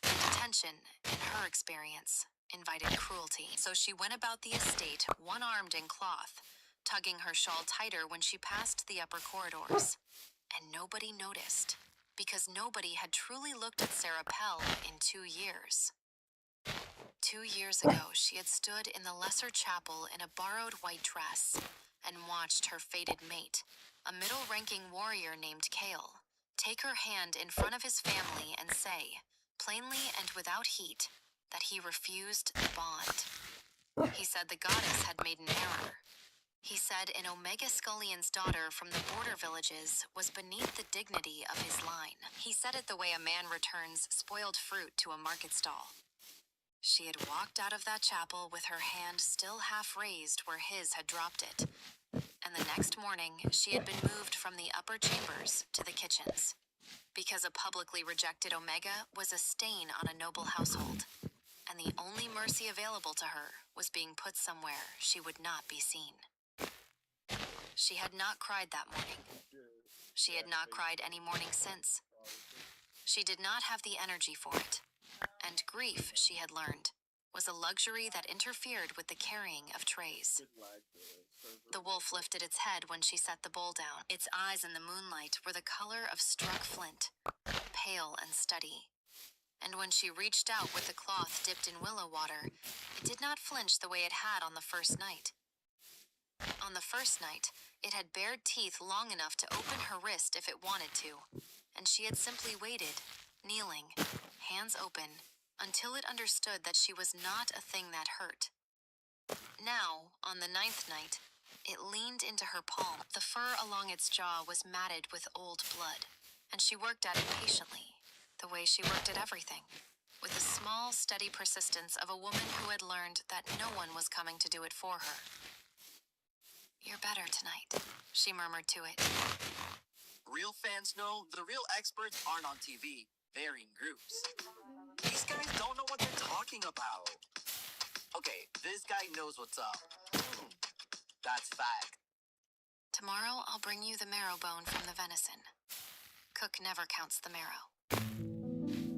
And attention, in her experience, invited cruelty. So she went about the estate one-armed in cloth, tugging her shawl tighter when she passed the upper corridors. And nobody noticed, because nobody had truly looked at Sarah Pell in 2 years. 2 years ago, she had stood in the lesser chapel in a borrowed white dress and watched her fated mate, a middle-ranking warrior named Kale, take her hand in front of his family and say, plainly and without heat, that he refused the bond. He said the goddess had made an error. He said an Omega Scullion's daughter from the border villages was beneath the dignity of his line. He said it the way a man returns spoiled fruit to a market stall. She had walked out of that chapel with her hand still half raised where his had dropped it. And the next morning, she had been moved from the upper chambers to the kitchens, because a publicly rejected Omega was a stain on a noble household, and the only mercy available to her was being put somewhere she would not be seen. She had not cried that morning. She had not cried any morning since. She did not have the energy for it, and grief, she had learned, was a luxury that interfered with the carrying of trays. The wolf lifted its head when she set the bowl down. Its eyes in the moonlight were the color of struck flint, pale and steady. And when she reached out with the cloth dipped in willow water, it did not flinch the way it had on the first night. On the first night, it had bared teeth long enough to open her wrist if it wanted to, and she had simply waited, kneeling, hands open, until it understood that she was not a thing that hurt. Now, on the 9th night, it leaned into her palm. The fur along its jaw was matted with old blood, and she worked at it patiently, the way she worked at everything, with the small, steady persistence of a woman who had learned that no one was coming to do it for her. "You're better tonight," she murmured to it. Real fans know the real experts aren't on TV. They're in groups. These guys don't know what they're talking about. Okay, this guy knows what's up. That's fact. Tomorrow I'll bring you the marrow bone from the venison. Cook never counts the marrow.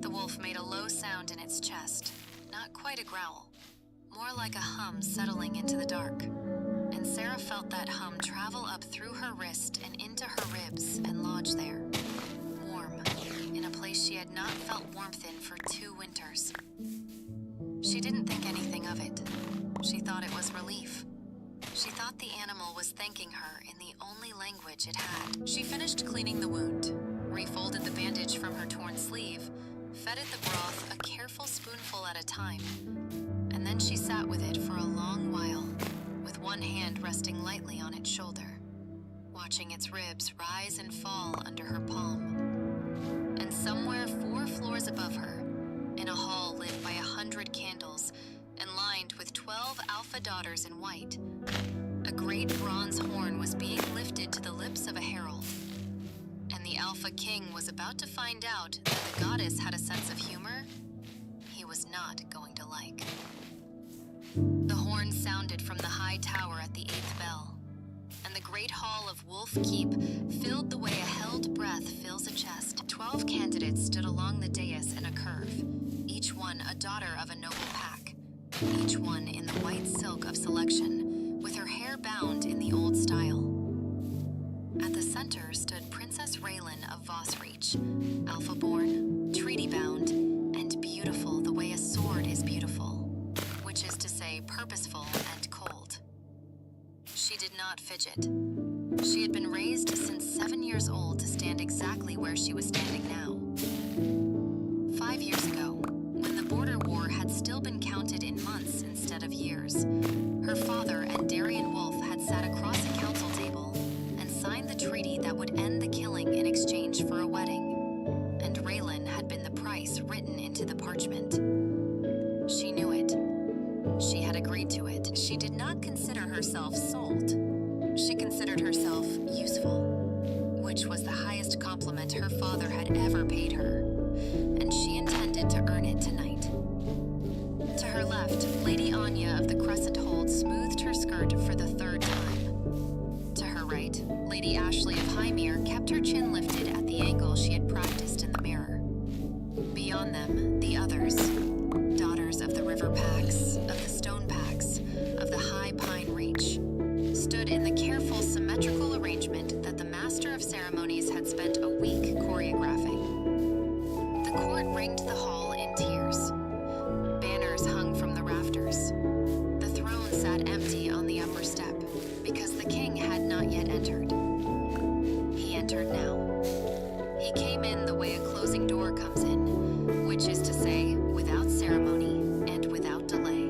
The wolf made a low sound in its chest, not quite a growl, more like a hum settling into the dark. And Sarah felt that hum travel up through her wrist and into her ribs and lodge there, warm, in a place she had not felt warmth in for 2 winters. She didn't think anything of it. She thought it was relief. She thought the animal was thanking her in the only language it had. She finished cleaning the wound, refolded the bandage from her torn sleeve, fed it the broth a careful spoonful at a time, and then she sat with it for a long while, with one hand resting lightly on its shoulder, watching its ribs rise and fall under her palm. And somewhere 4 floors above her, in a hall lit by 100 candles and lined with 12 alpha daughters in white, a great bronze horn was being lifted to the lips of a herald. And the alpha king was about to find out that the goddess had a sense of humor he was not going to like. The horn sounded from the high tower at the 8th bell, and the great hall of Wolf Keep filled the way a held breath fills a chest. 12 candidates stood along the dais in a curve, each one a daughter of a noble pack, each one in the white silk of selection, with her hair bound in the old style. At the center stood Princess Raylan of Vossreach, alpha-born, treaty-bound, and beautiful the way a sword is beautiful, which is to say purposeful and cold. She did not fidget. She had been raised since 7 years old to stand exactly where she was standing now. 5 years ago, when the border war had still been counted in months instead of years, her father and Darian Wolf had sat across a council table and signed the treaty that would end the killing in exchange for a wedding. And Raylan had been the price written into the parchment. She knew it. She had agreed to it. She did not consider herself sold. She considered herself useful, which was the highest compliment her father had ever paid her, and she intended to earn it tonight. To her left, Lady Anya of the Crescent Hold smoothed her skirt for the kept her chin lifted at the angle she had practiced in the mirror. Beyond them, the others, daughters of the river packs, of the stone packs, of the high pine reach, stood in the careful symmetrical arrangement that the master of ceremonies had spent a week choreographing. The court ringed the hall in tears. Banners hung from the rafters. The throne sat empty on the upper step because the king had not yet entered. He entered now. He came in the way a closing door comes in, which is to say, without ceremony and without delay.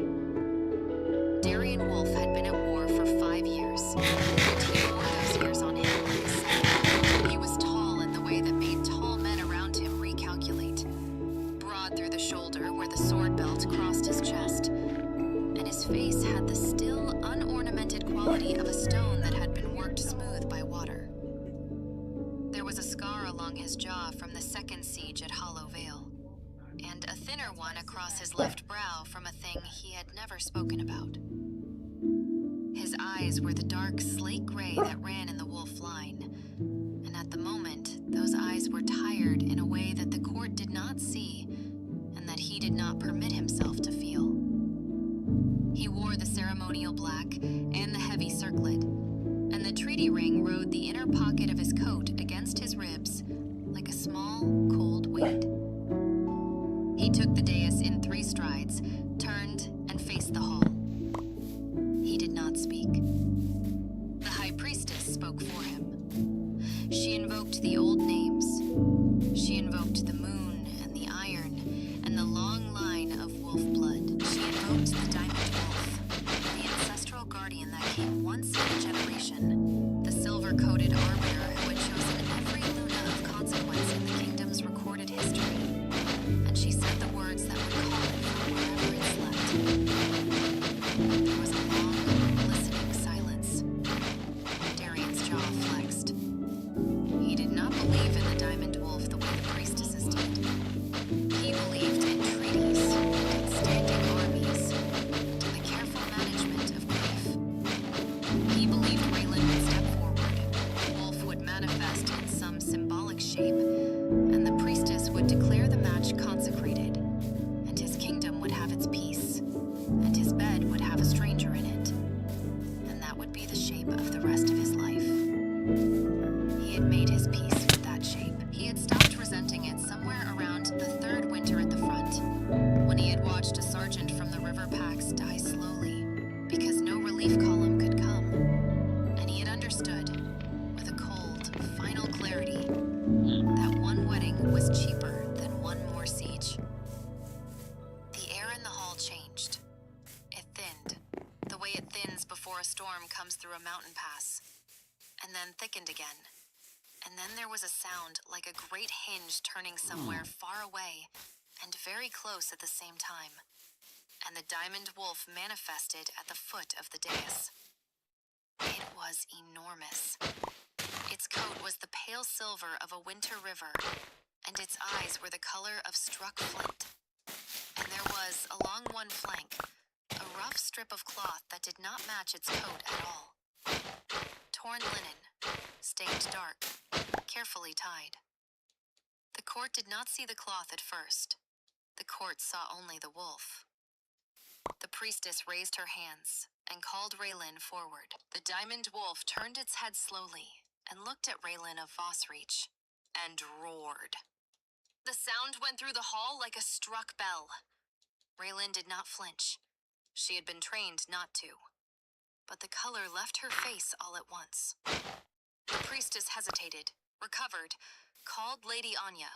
Darian Wolf had been at war for 5 years, and he wore those years on him like a sack. He was tall in the way that made tall men around him recalculate. Broad through the shoulder where the sword belt crossed his chest, and his face had the still, unornamented quality of a stone that had been worked smooth by water. There was a scar along his jaw from the second siege at Hollow Vale, and a thinner one across his left brow from a thing he had never spoken about. His eyes were the dark slate gray that ran in the wolf line, and at the moment, those eyes were tired in a way that the court did not see, and that he did not permit himself to feel. He wore the ceremonial black and the heavy circlet, and the treaty ring rode the inner pocket of his coat against his ribs like a small, cold weight. He took the dais in 3 strides, turned, and faced the hall. He did not speak. The high priestess spoke for him. She invoked the old names. She invoked the moon and the iron and the long line of wolf blood. She invoked the diamond wolf, the ancestral guardian that came once in a generation, the silver-coated arbiter who had chosen every luna of consequence in the kingdom's recorded history. And she said the words that would call it from wherever it slept. There was a long, listening silence. Darian's jaw flexed. He did not believe in the diamond wolf the way the priestesses did. He believed in treaties, and in standing armies, and in the careful management of grief. He believed Raylan would step forward, the wolf would manifest in some symbolic shape, and the priestess would declare the match consecrated, and his kingdom would have its peace, and his bed would have a stranger in it, and that would be the shape of the rest of his life. He had made his peace with that shape. He had stopped resenting it somewhere around the 3rd winter at the front, when he had watched a sergeant from the river packs die slowly, because no relief column could come, and he had understood, with a cold, final clarity, that one wedding was cheaper than one more siege. The air in the hall changed. It thinned, the way it thins before a storm comes through a mountain pass, and then thickened again. And then there was a sound like a great hinge turning somewhere far away and very close at the same time. And the diamond wolf manifested at the foot of the dais. It was enormous. Its coat was the pale silver of a winter river, and its eyes were the color of struck flint. And there was, along one flank, a rough strip of cloth that did not match its coat at all. Torn linen, stained dark, carefully tied. The court did not see the cloth at first. The court saw only the wolf. The priestess raised her hands and called Raylan forward. The diamond wolf turned its head slowly and looked at Raylan of Vossreach and roared. The sound went through the hall like a struck bell. Raylan did not flinch. She had been trained not to. But the color left her face all at once. The priestess hesitated, recovered, called Lady Anya.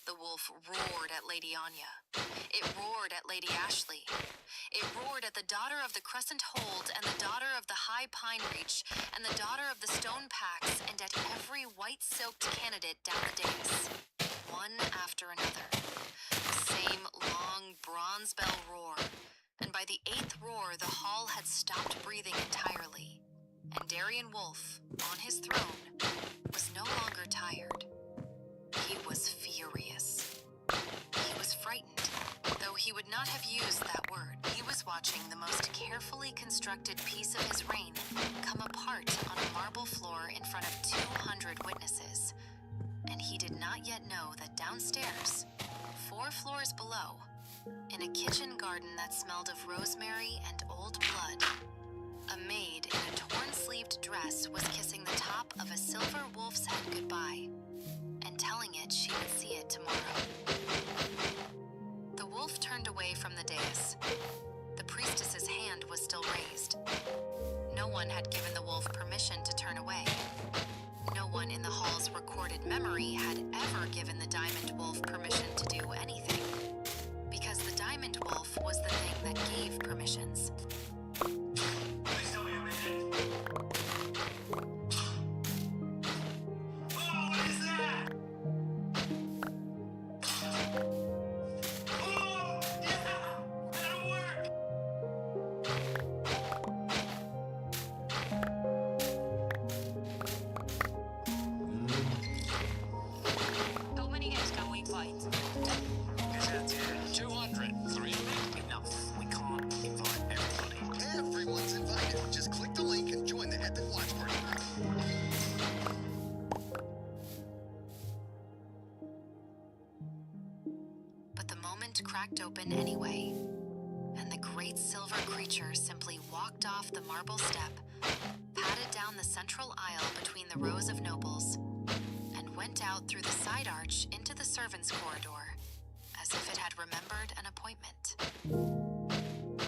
The wolf roared at Lady Anya. It roared at Lady Ashley. It roared at the daughter of the Crescent Hold and the daughter of the High Pine Reach and the daughter of the Stone Packs and at every white-silked candidate down the dais, one after another. The same long bronze bell roar, and by the 8th roar the hall had stopped breathing entirely, and Darian Wolf, on his throne, was no longer tired. He was furious. He was frightened. Though he would not have used that word, he was watching the most carefully constructed piece of his reign come apart on a marble floor in front of 200 witnesses. And he did not yet know that downstairs, 4 floors below, in a kitchen garden that smelled of rosemary and old blood, a maid in a torn-sleeved dress was kissing the top of a silver wolf's head goodbye and telling it she would see it tomorrow. The wolf turned away from the dais. The priestess's hand was still raised. No one had given the wolf permission to turn away. No one in the hall's recorded memory had ever given the diamond wolf permission to do anything, because the diamond wolf was the thing that gave permissions. Please tell me you made it. Oh, what is that? Oh, yeah! That'll work! How many guys can we fight? 200. 300? Enough. We can't invite everybody. Everyone's invited. Just click the link and join the epic watch party. But the moment cracked open anyway, and the great silver creature simply walked off the marble step, padded down the central aisle between the rows of nobles, and went out through the side arch into the servants' corridor, as if it had remembered an appointment.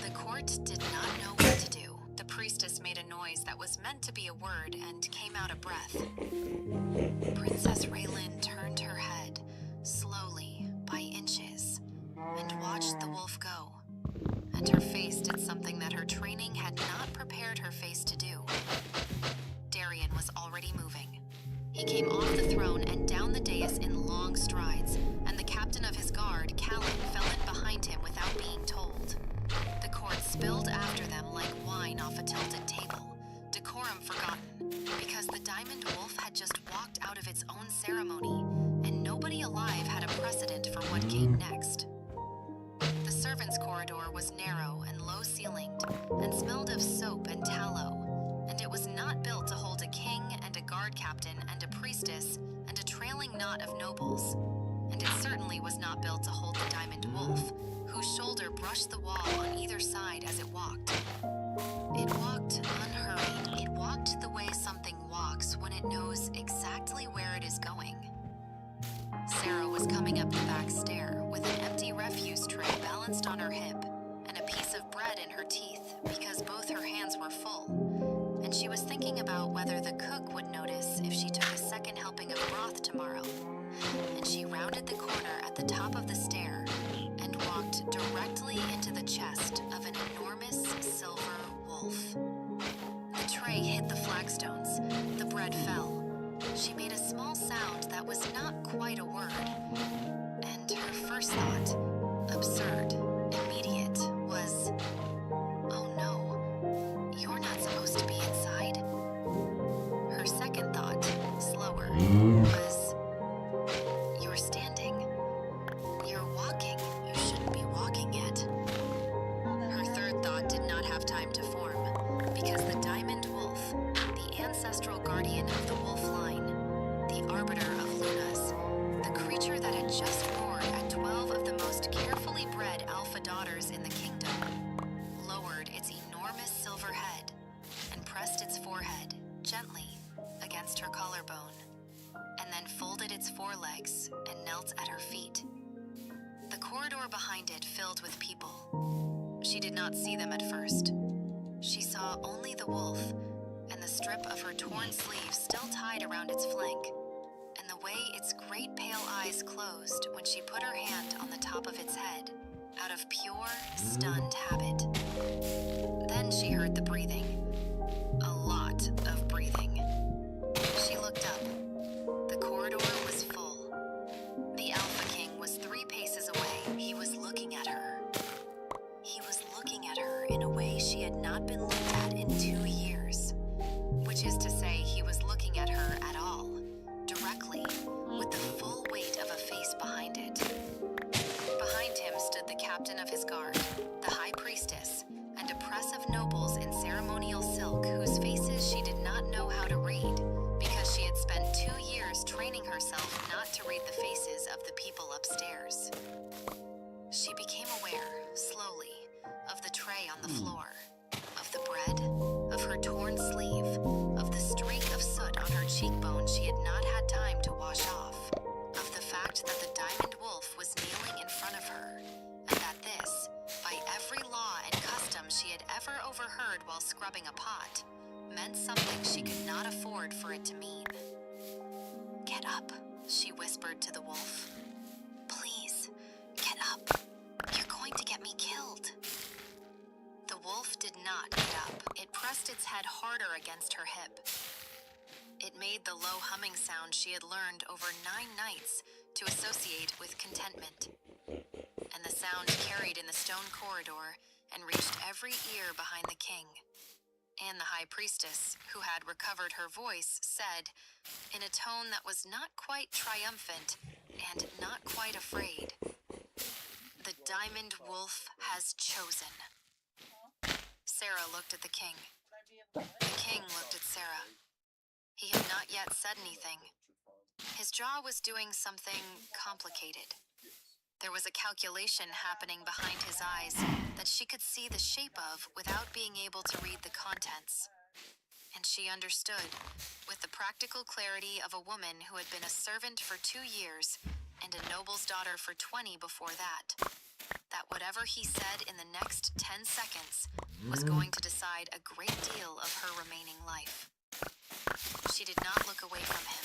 The court did not know what to do. The priestess made a noise that was meant to be a word and came out of breath. Princess Raylan turned her head, slowly, by inches, and watched the wolf go. And her face did something that her training had not prepared her face to do. Darian was already moving. He came off the throne and down the dais in long strides, and the captain of his guard, Callan, fell in behind him without being told. The court spilled after them like wine off a tilted table, decorum forgotten, because the diamond wolf had just walked out of its own ceremony, and nobody alive had a precedent for what came next. The servants' corridor was narrow and low-ceilinged, and smelled of soap and tallow, and it was not built to hold a king and a guard captain and a priestess and a trailing knot of nobles. And it certainly was not built to hold the diamond wolf, whose shoulder brushed the wall on either side as it walked. It walked unhurried. It walked the way something walks when it knows exactly where it is going. Sarah was coming up the back stair with an empty refuse tray balanced on her hip and a piece of bread in her teeth because both her hands were full. And she was thinking about whether the cook would notice if she took a second helping of broth tomorrow. And she rounded the corner at the top of the stair and walked directly into the chest of an enormous silver wolf. The tray hit the flagstones. The bread fell. She made a small sound that was not quite a word. And her first thought, absurd, immediate, was, "Oh no, you're not supposed to be inside." Her second thought, slower, was, "You're standing. You're walking. You shouldn't be walking yet." Her third thought did not have time to form, because the diamond wolf, the ancestral guardian of the wolf line, the arbiter of lunas, the creature that had just roared at 12 of the most carefully bred alpha daughters in the kingdom, lowered its enormous silver head and pressed its forehead gently against her collarbone, and then folded its forelegs and knelt at her feet. The corridor behind it filled with people. She did not see them at first. She saw only the wolf and the strip of her torn sleeve still tied around its flank, and the way its great pale eyes closed when she put her hand on the top of its head, out of pure, stunned habit. Then she heard the breathing. A lot of breathing. She looked up. The corridor was full. The Alpha King was 3 paces away. He was looking at her. He was looking at her in a way she had not been looked at in 2 years. Which is to say, he was looking at her at all, directly, with the full weight of a face behind it. Behind him stood the captain nobles in ceremonial silk whose faces she did not know how to read because she had spent 2 years training herself not to read the faces of the people upstairs. She became aware, slowly, of the tray on the floor, of the bread, of her torn sleeve, of the streak of soot on her cheekbone she had not had time to wash off, of the fact that the diamond wolf was kneeling in front of her, and that this, by every law and custom she had ever overheard while scrubbing a pot, meant something she could not afford for it to mean. "Get up," she whispered to the wolf. "Please, get up. You're going to get me killed." The wolf did not get up. It pressed its head harder against her hip. It made the low humming sound she had learned over 9 nights to associate with contentment. And the sound carried in the stone corridor and reached every ear behind the king. And the high priestess, who had recovered her voice, said, in a tone that was not quite triumphant and not quite afraid, "The diamond wolf has chosen." Sarah looked at the king. The king looked at Sarah. He had not yet said anything. His jaw was doing something complicated. There was a calculation happening behind his eyes that she could see the shape of without being able to read the contents. And she understood, with the practical clarity of a woman who had been a servant for 2 years and a noble's daughter for 20 before that whatever he said in the next 10 seconds was going to decide a great deal of her remaining life. She did not look away from him.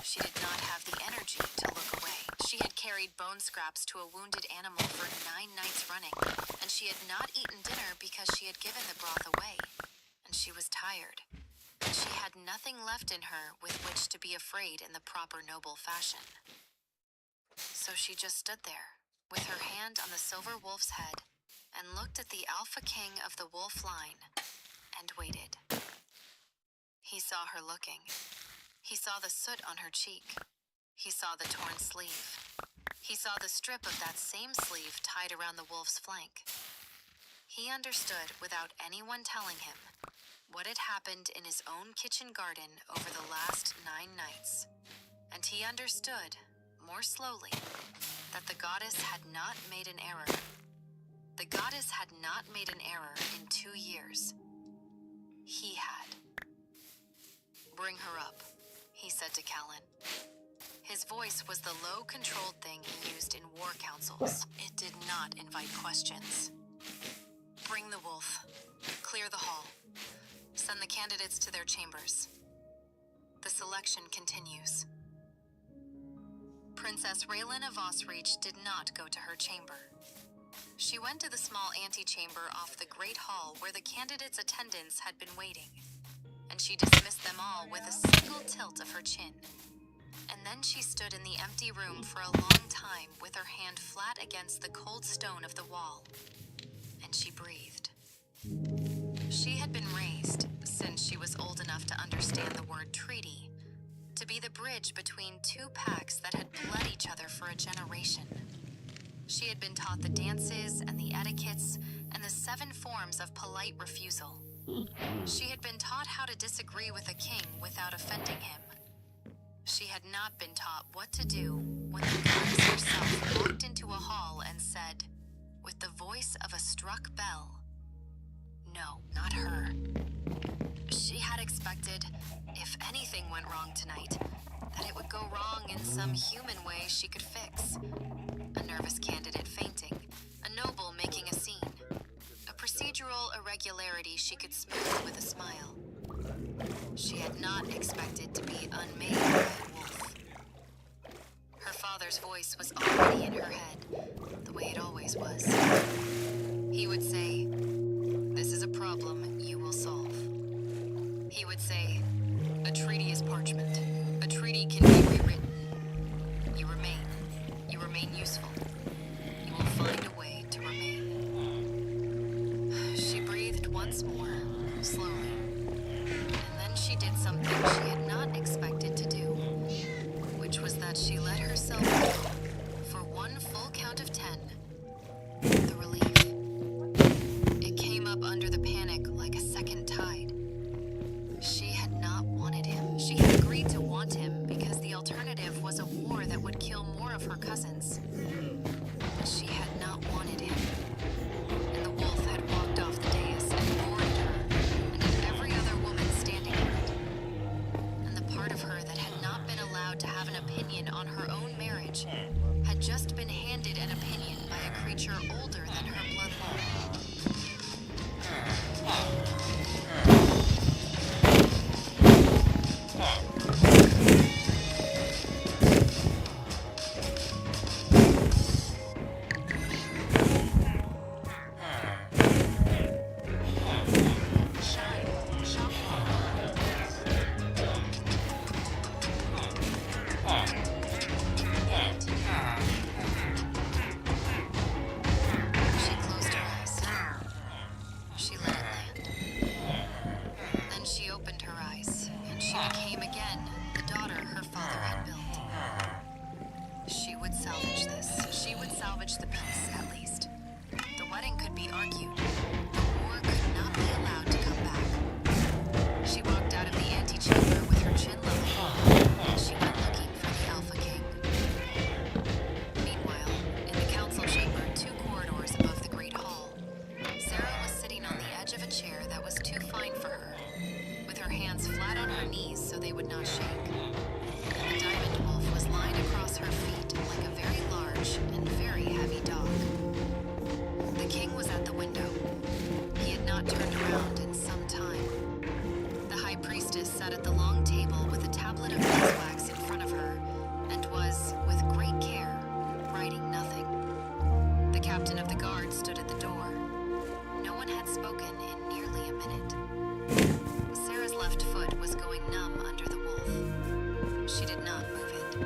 She did not have the energy to look away. She had carried bone scraps to a wounded animal for 9 nights running, and she had not eaten dinner because she had given the broth away, and she was tired. And she had nothing left in her with which to be afraid in the proper noble fashion. So she just stood there, with her hand on the silver wolf's head, and looked at the alpha king of the wolf line, and waited. He saw her looking. He saw the soot on her cheek. He saw the torn sleeve. He saw the strip of that same sleeve tied around the wolf's flank. He understood, without anyone telling him, what had happened in his own kitchen garden over the last 9 nights. And he understood, more slowly, that the goddess had not made an error. The goddess had not made an error in 2 years. He had. "Bring her up," he said to Callan. His voice was the low, controlled thing he used in war councils. It did not invite questions. "Bring the wolf. Clear the hall. Send the candidates to their chambers. The selection continues." Princess Raylan of Osreach did not go to her chamber. She went to the small antechamber off the great hall where the candidates' attendants had been waiting, and she dismissed them all with a single tilt of her chin. And then she stood in the empty room for a long time with her hand flat against the cold stone of the wall, and she breathed. She had been raised, since she was old enough to understand the word treaty, to be the bridge between 2 packs that had bled each other for a generation. She had been taught the dances and the etiquettes and the 7 forms of polite refusal. She had been taught how to disagree with a king without offending him. She had not been taught what to do when the goddess herself walked into a hall and said, with the voice of a struck bell, "No, not her." She had expected, if anything went wrong tonight, that it would go wrong in some human way she could fix. A nervous candidate fainting, a noble making a scene, a procedural irregularity she could smooth with a smile. She had not expected to be unmade by a wolf. Her father's voice was already in her head, the way it always was. He would say, "This is a problem you will solve." He would say, "A treaty is parchment. A treaty can be rewritten. You remain useful. You will find a way to remain." She breathed once more, slowly. And then she did something she had not expected to do, which was that she let herself go, for 1 full count of 10, the relief. It came up under the creature older than her bloodline. She closed her eyes. She let it land. Then she opened her eyes, and she became again the daughter her father had built. She would salvage this. She would salvage the peace, at least. The wedding could be argued. The war could not be allowed to come back. She walked out of the antechamber with her chin level, and she went looking for the Alpha King. Meanwhile, in the council chamber, 2 corridors above the Great Hall, Sarah was sitting on the edge of a chair that was too fine for her, with her hands flat on her knees so they would not shake. And the diamond wolf was lying across her feet like a very large and very heavy dog. The king was at the window. He had not turned around in some time. The high priestess sat at the long table with a tablet of beeswax in front of her and was, with great care, writing nothing. The captain of the guard stood at the door. No one had spoken in nearly a minute. Sarah's left foot was going numb under the wolf. She did not move it.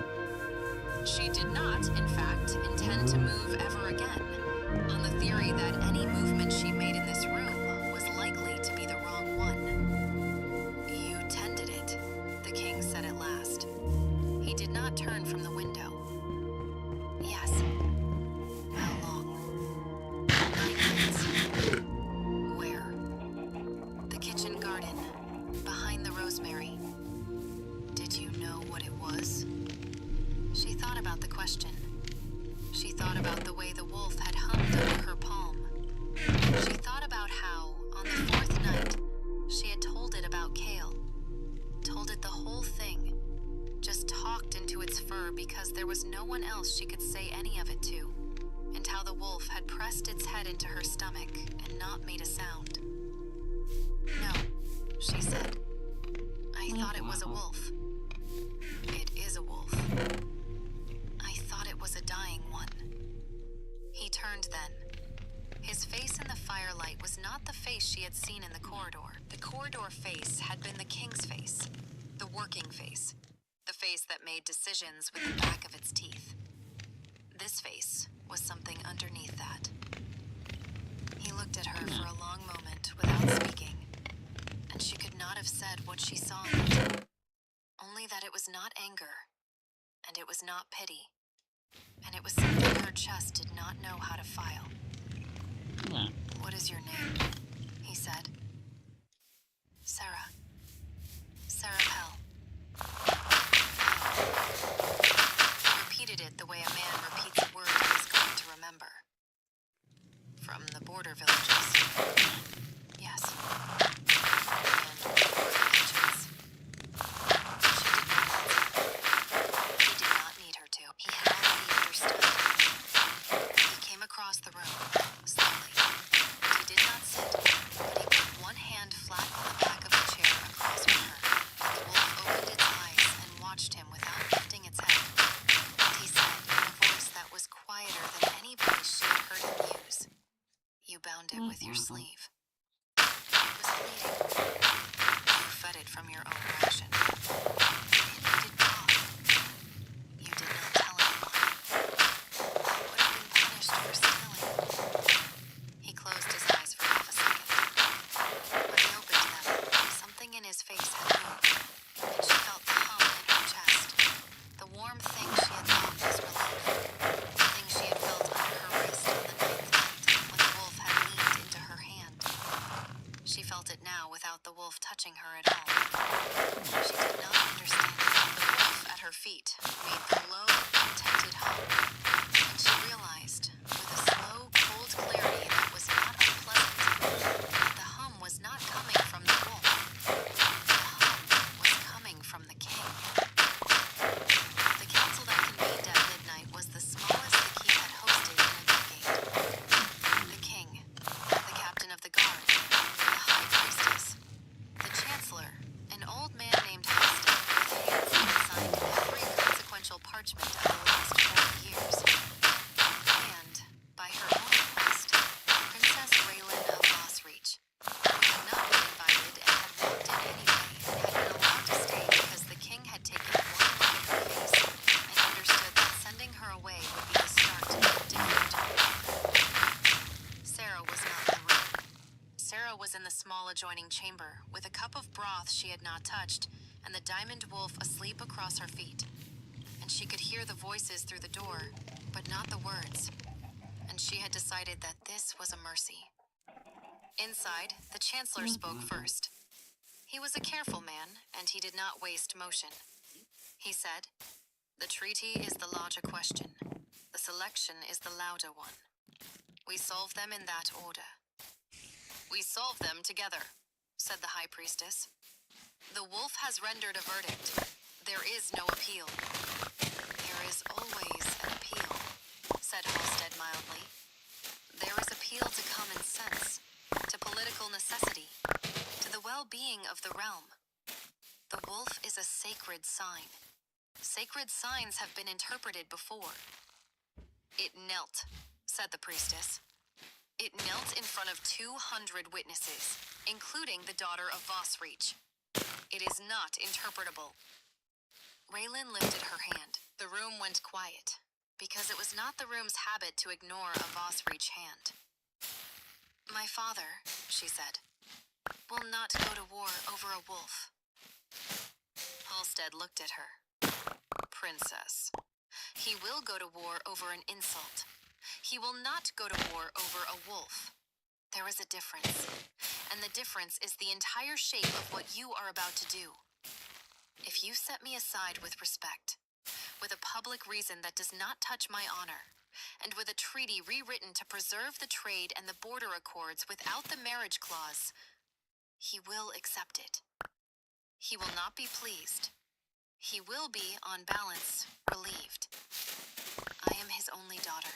She did not, in fact, intend to move ever again, on the theory that any movement she made in this room was likely to be the wrong one. You tended it, the king said at last. He did not turn from the window. Yes. How long? 9 minutes. Where? The kitchen garden, behind the rosemary. Did you know what it was? She thought about the question. She thought about the way the wolf had hummed under her palm. She thought about how, on the 4th night, she had told it about Kale. Told it the whole thing. Just talked into its fur because there was no one else she could say any of it to. And how the wolf had pressed its head into her stomach and not made a sound. No, she said. I thought it was a wolf. It is a wolf. I thought it was a dying one. He turned then. His face in the firelight was not the face she had seen in the corridor. The corridor face had been the king's face. The working face. The face that made decisions with the back of its teeth. This face was something underneath that. He looked at her for a long moment without speaking, and she could not have said what she saw in it. Only that it was not anger, and it was not pity, and it was something her chest did not know how to file. What is your name? He said. Sarah. Sarah Pell. He repeated it the way a man repeats a word he is going to remember. From the border villages. Yes. And kitchens. She did not answer. He did not need her to. He had already understood. He came across the room, slowly. He did not sit, but he put one hand flat on the back of the chair across from her. The wolf opened its eyes and watched him without lifting its head. And he said, in a voice that was quieter than any voice she had heard him use, "You bound it with your sleeve. It was bleeding. You fed it from your own ration. It needed broth. You did not tell anyone. You would have been punished for stealing." He closed his eyes for half a second. When he opened them, something in his face had moved, and she felt the hum in her chest. The warm thing she had thought was relief. The thing she had felt under her wrist on the 9th night when the wolf had leaned into her hand. She felt it now without the wolf touching her at all. She did not understand it. The wolf at her feet made the low, contented hum, and she realized, with a slow, cold clarity that was not unpleasant, that the hum was not coming from the wolf. The hum was coming from the king. The council that convened at midnight was the smallest the king had hosted in a decade. small adjoining chamber with a cup of broth she had not touched and the diamond wolf asleep across her feet. And she could hear the voices through the door, but not the words. And she had decided that this was a mercy. Inside, the Chancellor spoke first. He was a careful man, and he did not waste motion. He said, "The treaty is the larger question. The selection is the louder one. We solve them in that order." "We solve them together," said the High Priestess. "The wolf has rendered a verdict. There is no appeal." "There is always an appeal," said Halstead mildly. "There is appeal to common sense, to political necessity, to the well-being of the realm. The wolf is a sacred sign. Sacred signs have been interpreted before." "It knelt," said the priestess. "It knelt in front of 200 witnesses, including the daughter of Vossreach. It is not interpretable." Raylan lifted her hand. The room went quiet, because it was not the room's habit to ignore a Vossreach hand. "My father," she said, "will not go to war over a wolf." Halstead looked at her. "Princess, he will go to war over an insult. He will not go to war over a wolf. There is a difference, and the difference is the entire shape of what you are about to do. If you set me aside with respect, with a public reason that does not touch my honor, and with a treaty rewritten to preserve the trade and the border accords without the marriage clause, he will accept it. He will not be pleased. He will be, on balance, relieved. I am his only daughter.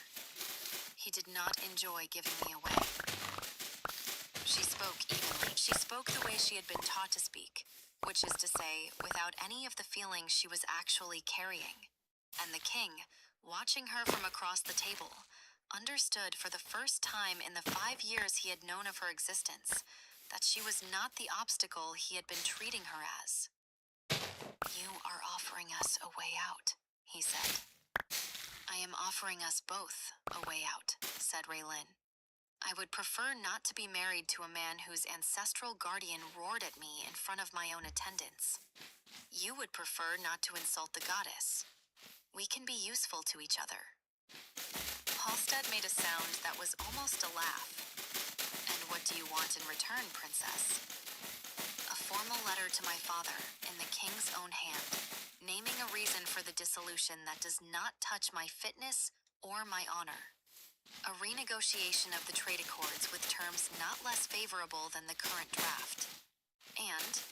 He did not enjoy giving me away." She spoke evenly. She spoke the way she had been taught to speak, which is to say, without any of the feelings she was actually carrying. And the king, watching her from across the table, understood for the first time in the 5 years he had known of her existence that she was not the obstacle he had been treating her as. "You are offering us a way out," he said. "I am offering us both a way out," said Raylan. "I would prefer not to be married to a man whose ancestral guardian roared at me in front of my own attendants. You would prefer not to insult the goddess. We can be useful to each other." Halstead made a sound that was almost a laugh. "And what do you want in return, princess?" "A formal letter to my father, in the king's own hand, naming a reason for the dissolution that does not touch my fitness or my honor. A renegotiation of the trade accords with terms not less favorable than the current draft. And,"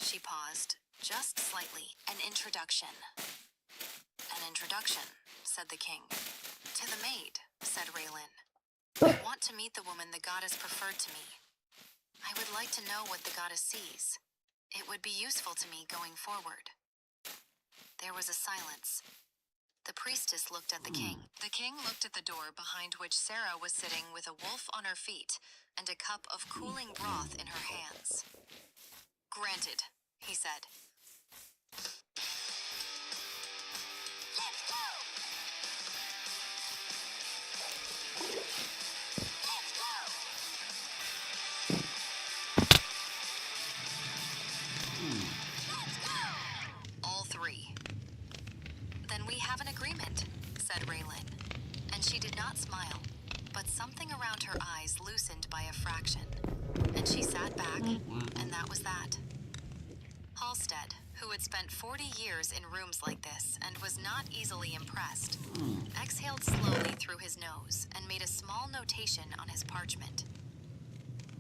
she paused, just slightly, "an introduction." "An introduction," said the king. "To the maid," said Raylan. "I want to meet the woman the goddess preferred to me. I would like to know what the goddess sees. It would be useful to me going forward." There was a silence. The priestess looked at the king. The king looked at the door behind which Sarah was sitting with a wolf on her feet and a cup of cooling broth in her hands. "Granted," he said. Let's go! Let's go! Let's go! All three. "Then we have an agreement," said Raylan. And she did not smile, but something around her eyes loosened by a fraction. And she sat back, and that was that. Halstead, who had spent 40 years in rooms like this and was not easily impressed, exhaled slowly through his nose and made a small notation on his parchment.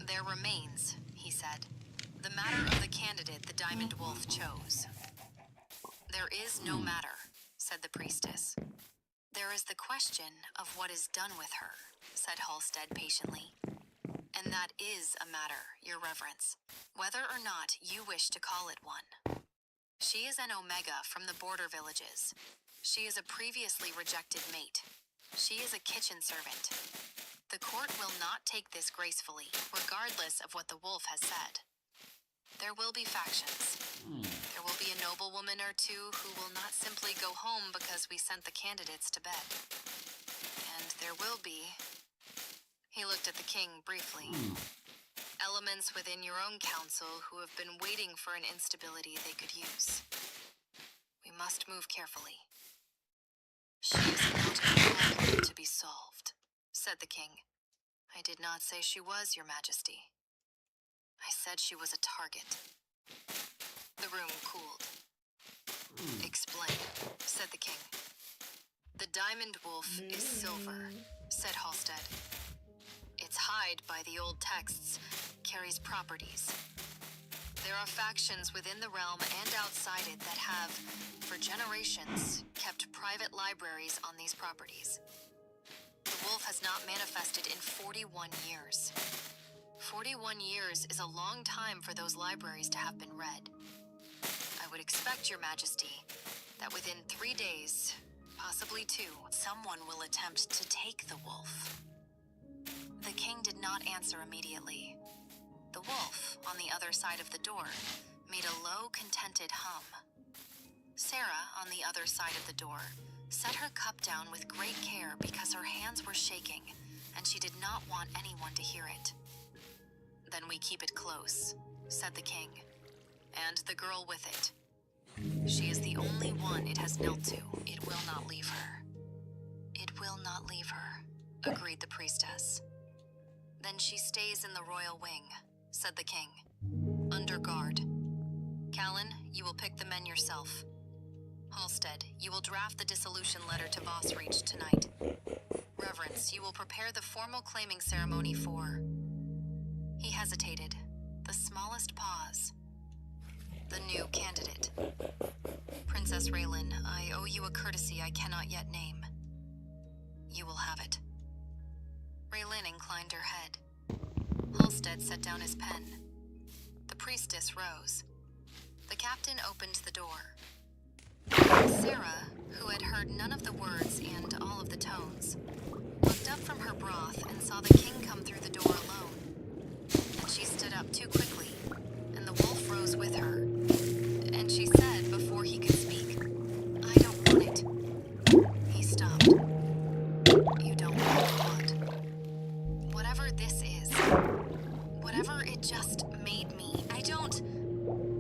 "There remains," he said, "the matter of the candidate the Diamond Wolf chose." "There is no matter," said the priestess. "There is the question of what is done with her," said Halstead patiently. "And that is a matter, your reverence, whether or not you wish to call it one. She is an Omega from the border villages. She is a previously rejected mate. She is a kitchen servant. The court will not take this gracefully, regardless of what the wolf has said. There will be factions. There will be a noblewoman or two who will not simply go home because we sent the candidates to bed. And there will be..." He looked at the king briefly. elements within your own council who have been waiting for an instability they could use. We must move carefully. She is not a problem to be solved, said the king. I did not say she was, Your Majesty. I said she was a target. The room cooled. Explain, said the king. The diamond wolf is silver, said Halstead. Its hide, by the old texts, carries properties. There are factions within the realm and outside it that have, for generations, kept private libraries on these properties. The wolf has not manifested in 41 years. 41 years is a long time for those libraries to have been read. I would expect, Your Majesty, that within 3 days, possibly 2, someone will attempt to take the wolf. The king did not answer immediately. The wolf, on the other side of the door, made a low, contented hum. Sarah, on the other side of the door, set her cup down with great care because her hands were shaking, and she did not want anyone to hear it. Then we keep it close, said the king, and the girl with it. She is the only one it has knelt to. It will not leave her. It will not leave her, agreed the priestess. Then she stays in the royal wing, said the king, under guard. Callan, you will pick the men yourself. Halstead, you will draft the dissolution letter to Vossreach tonight. Reverence, you will prepare the formal claiming ceremony for... He hesitated, the smallest pause. The new candidate. Princess Raylan, I owe you a courtesy I cannot yet name. You will have it. Raylan inclined her head. Halstead set down his pen. The priestess rose. The captain opened the door. Sarah, who had heard none of the words and all of the tones, looked up from her broth and saw the king come through the door alone. And she stood up too quickly, and the wolf rose with her. And she said before he could speak, I don't want it. He stopped. You don't want what? Whatever this is. Whatever it just made me.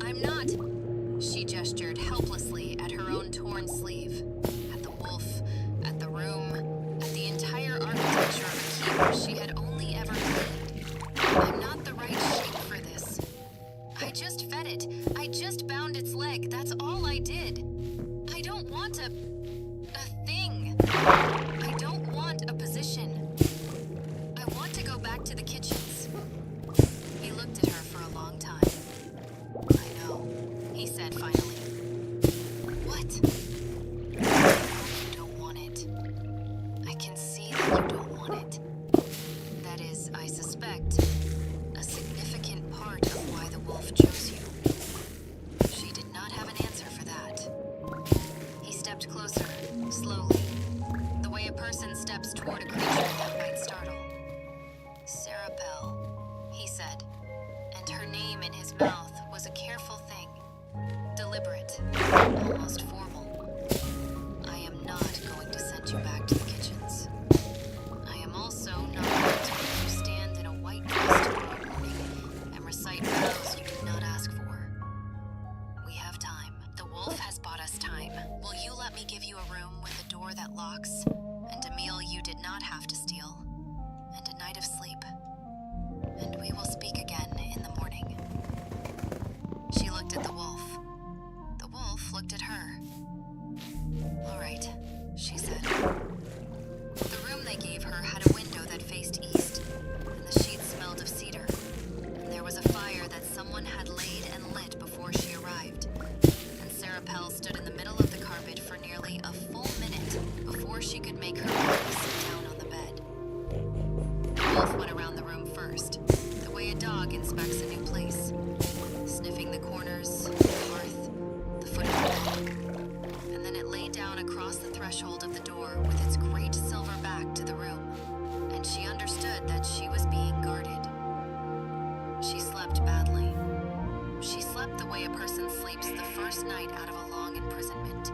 I'm not. She gestured helplessly at her own torn sleeve, at the wolf, at the room, at the entire architecture of a keep she had only ever played. I'm not the right shape for this. I just fed it. I just bound its leg. That's all I did. I don't want a thing. I don't want a position. I want to go back to the kitchens. He looked at her for a long time. I know, he said finally. What? You don't want it. I can see that you don't want it. That is, I suspect, a significant part of why the wolf chose you. She did not have an answer for that. He stepped closer, slowly, the way a person steps toward a creature that might startle. Sarah Pell, he said, and her name in his mouth was a careful thing, deliberate, almost formal. I am not going to send you back to the kitchens. I am also not going to make you stand in a white dress tomorrow morning and recite vows you did not ask for. We have time. The wolf has bought us time. Will you let me give you a room with a door that locks, and a meal you did not have to steal, and a night of sleep? And we will speak again in the morning. She looked at the wolf. The wolf looked at her. All right, she said. The room they gave her had a window that faced east, and the sheets smelled of cedar, and there was a fire that someone had laid and lit before she arrived. And Sarah Pell stood in the middle of the carpet for nearly a full minute before she could make her body sit down on the bed. The wolf went around the room first, the way a dog inspects a new place, sniffing the corners, the hearth, the foot of the bed. And then it lay down across the threshold of the door with its great silver back to the room, and she understood that she was being guarded. She slept badly. She slept the way a person sleeps the first night out of a long imprisonment,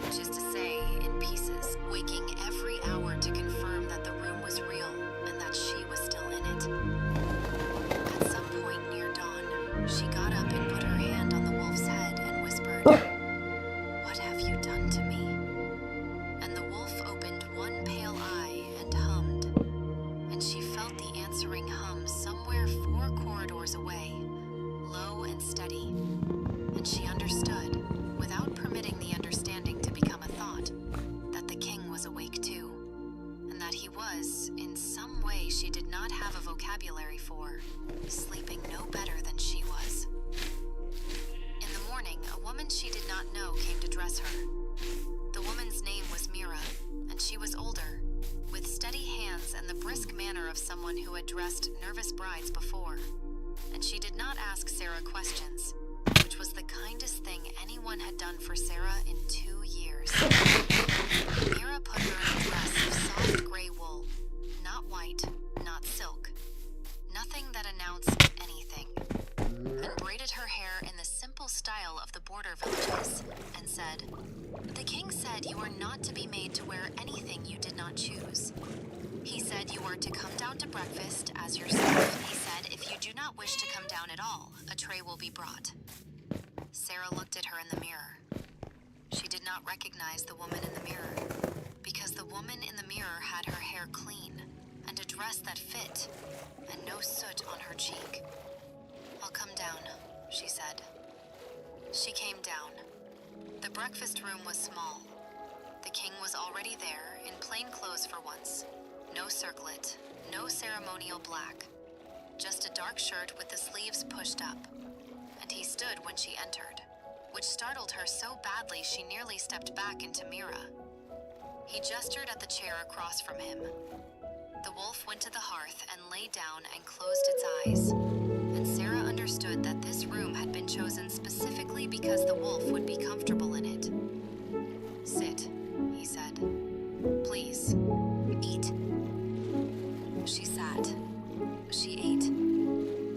which is to say, in pieces, waking every hour to confirm that the room was real and that she was still in it. At She got up and put her hand on the wolf's head and whispered, "What have you done to me?" And the wolf opened one pale eye and hummed, and she felt the answering hum somewhere 4 corridors away, low and steady. And she understood, without permitting the understanding to become a thought, that the king was awake too, and that he was, in some way she did not have a vocabulary for, sleeping no better than she was. In the morning, a woman she did not know came to dress her. The woman's name was Mira, and she was older, with steady hands and the brisk manner of someone who had dressed nervous brides before. And she did not ask Sarah questions, which was the kindest thing anyone had done for Sarah in 2 years. Mira put her in a dress of soft gray wool, not white, not silk, nothing that announced anything, and braided her hair in the simple style of the border villages, and said, "The king said you are not to be made to wear anything you did not choose. He said you are to come down to breakfast as yourself. He said if you do not wish to come down at all, a tray will be brought." Sarah looked at her in the mirror. She did not recognize the woman in the mirror, because the woman in the mirror had her hair clean, and a dress that fit, and no soot on her cheek. "I'll come down," she said. She came down. The breakfast room was small. The king was already there, in plain clothes for once. No circlet, no ceremonial black. Just a dark shirt with the sleeves pushed up. And he stood when she entered, which startled her so badly she nearly stepped back into Mira. He gestured at the chair across from him. The wolf went to the hearth and lay down and closed its eyes. And Sarah understood that this room had been chosen specifically because the wolf would be comfortable in it. "Sit," he said. "Please, eat." She sat. She ate.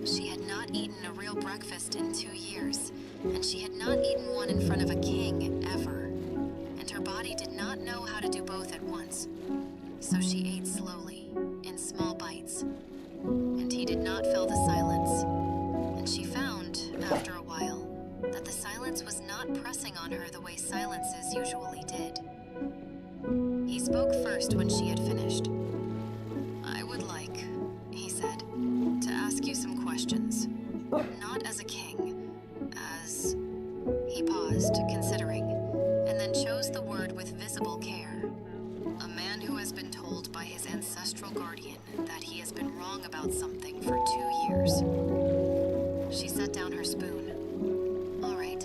She had not eaten a real breakfast in 2 years, and she had not eaten one in front of a king ever. And her body did not know how to do both at once. So she ate slowly, in small bites. And he did not fill the silence. And she found, after a while, that the silence was not pressing on her the way silences usually did. He spoke first when she had finished. "I would like," he said, "to ask you some questions. Not as a king, as..." He paused, considering, and then chose the word with visible care. "A man who has been told by his ancestral guardian that he has been wrong about something for 2 years. She set down her spoon. "All right.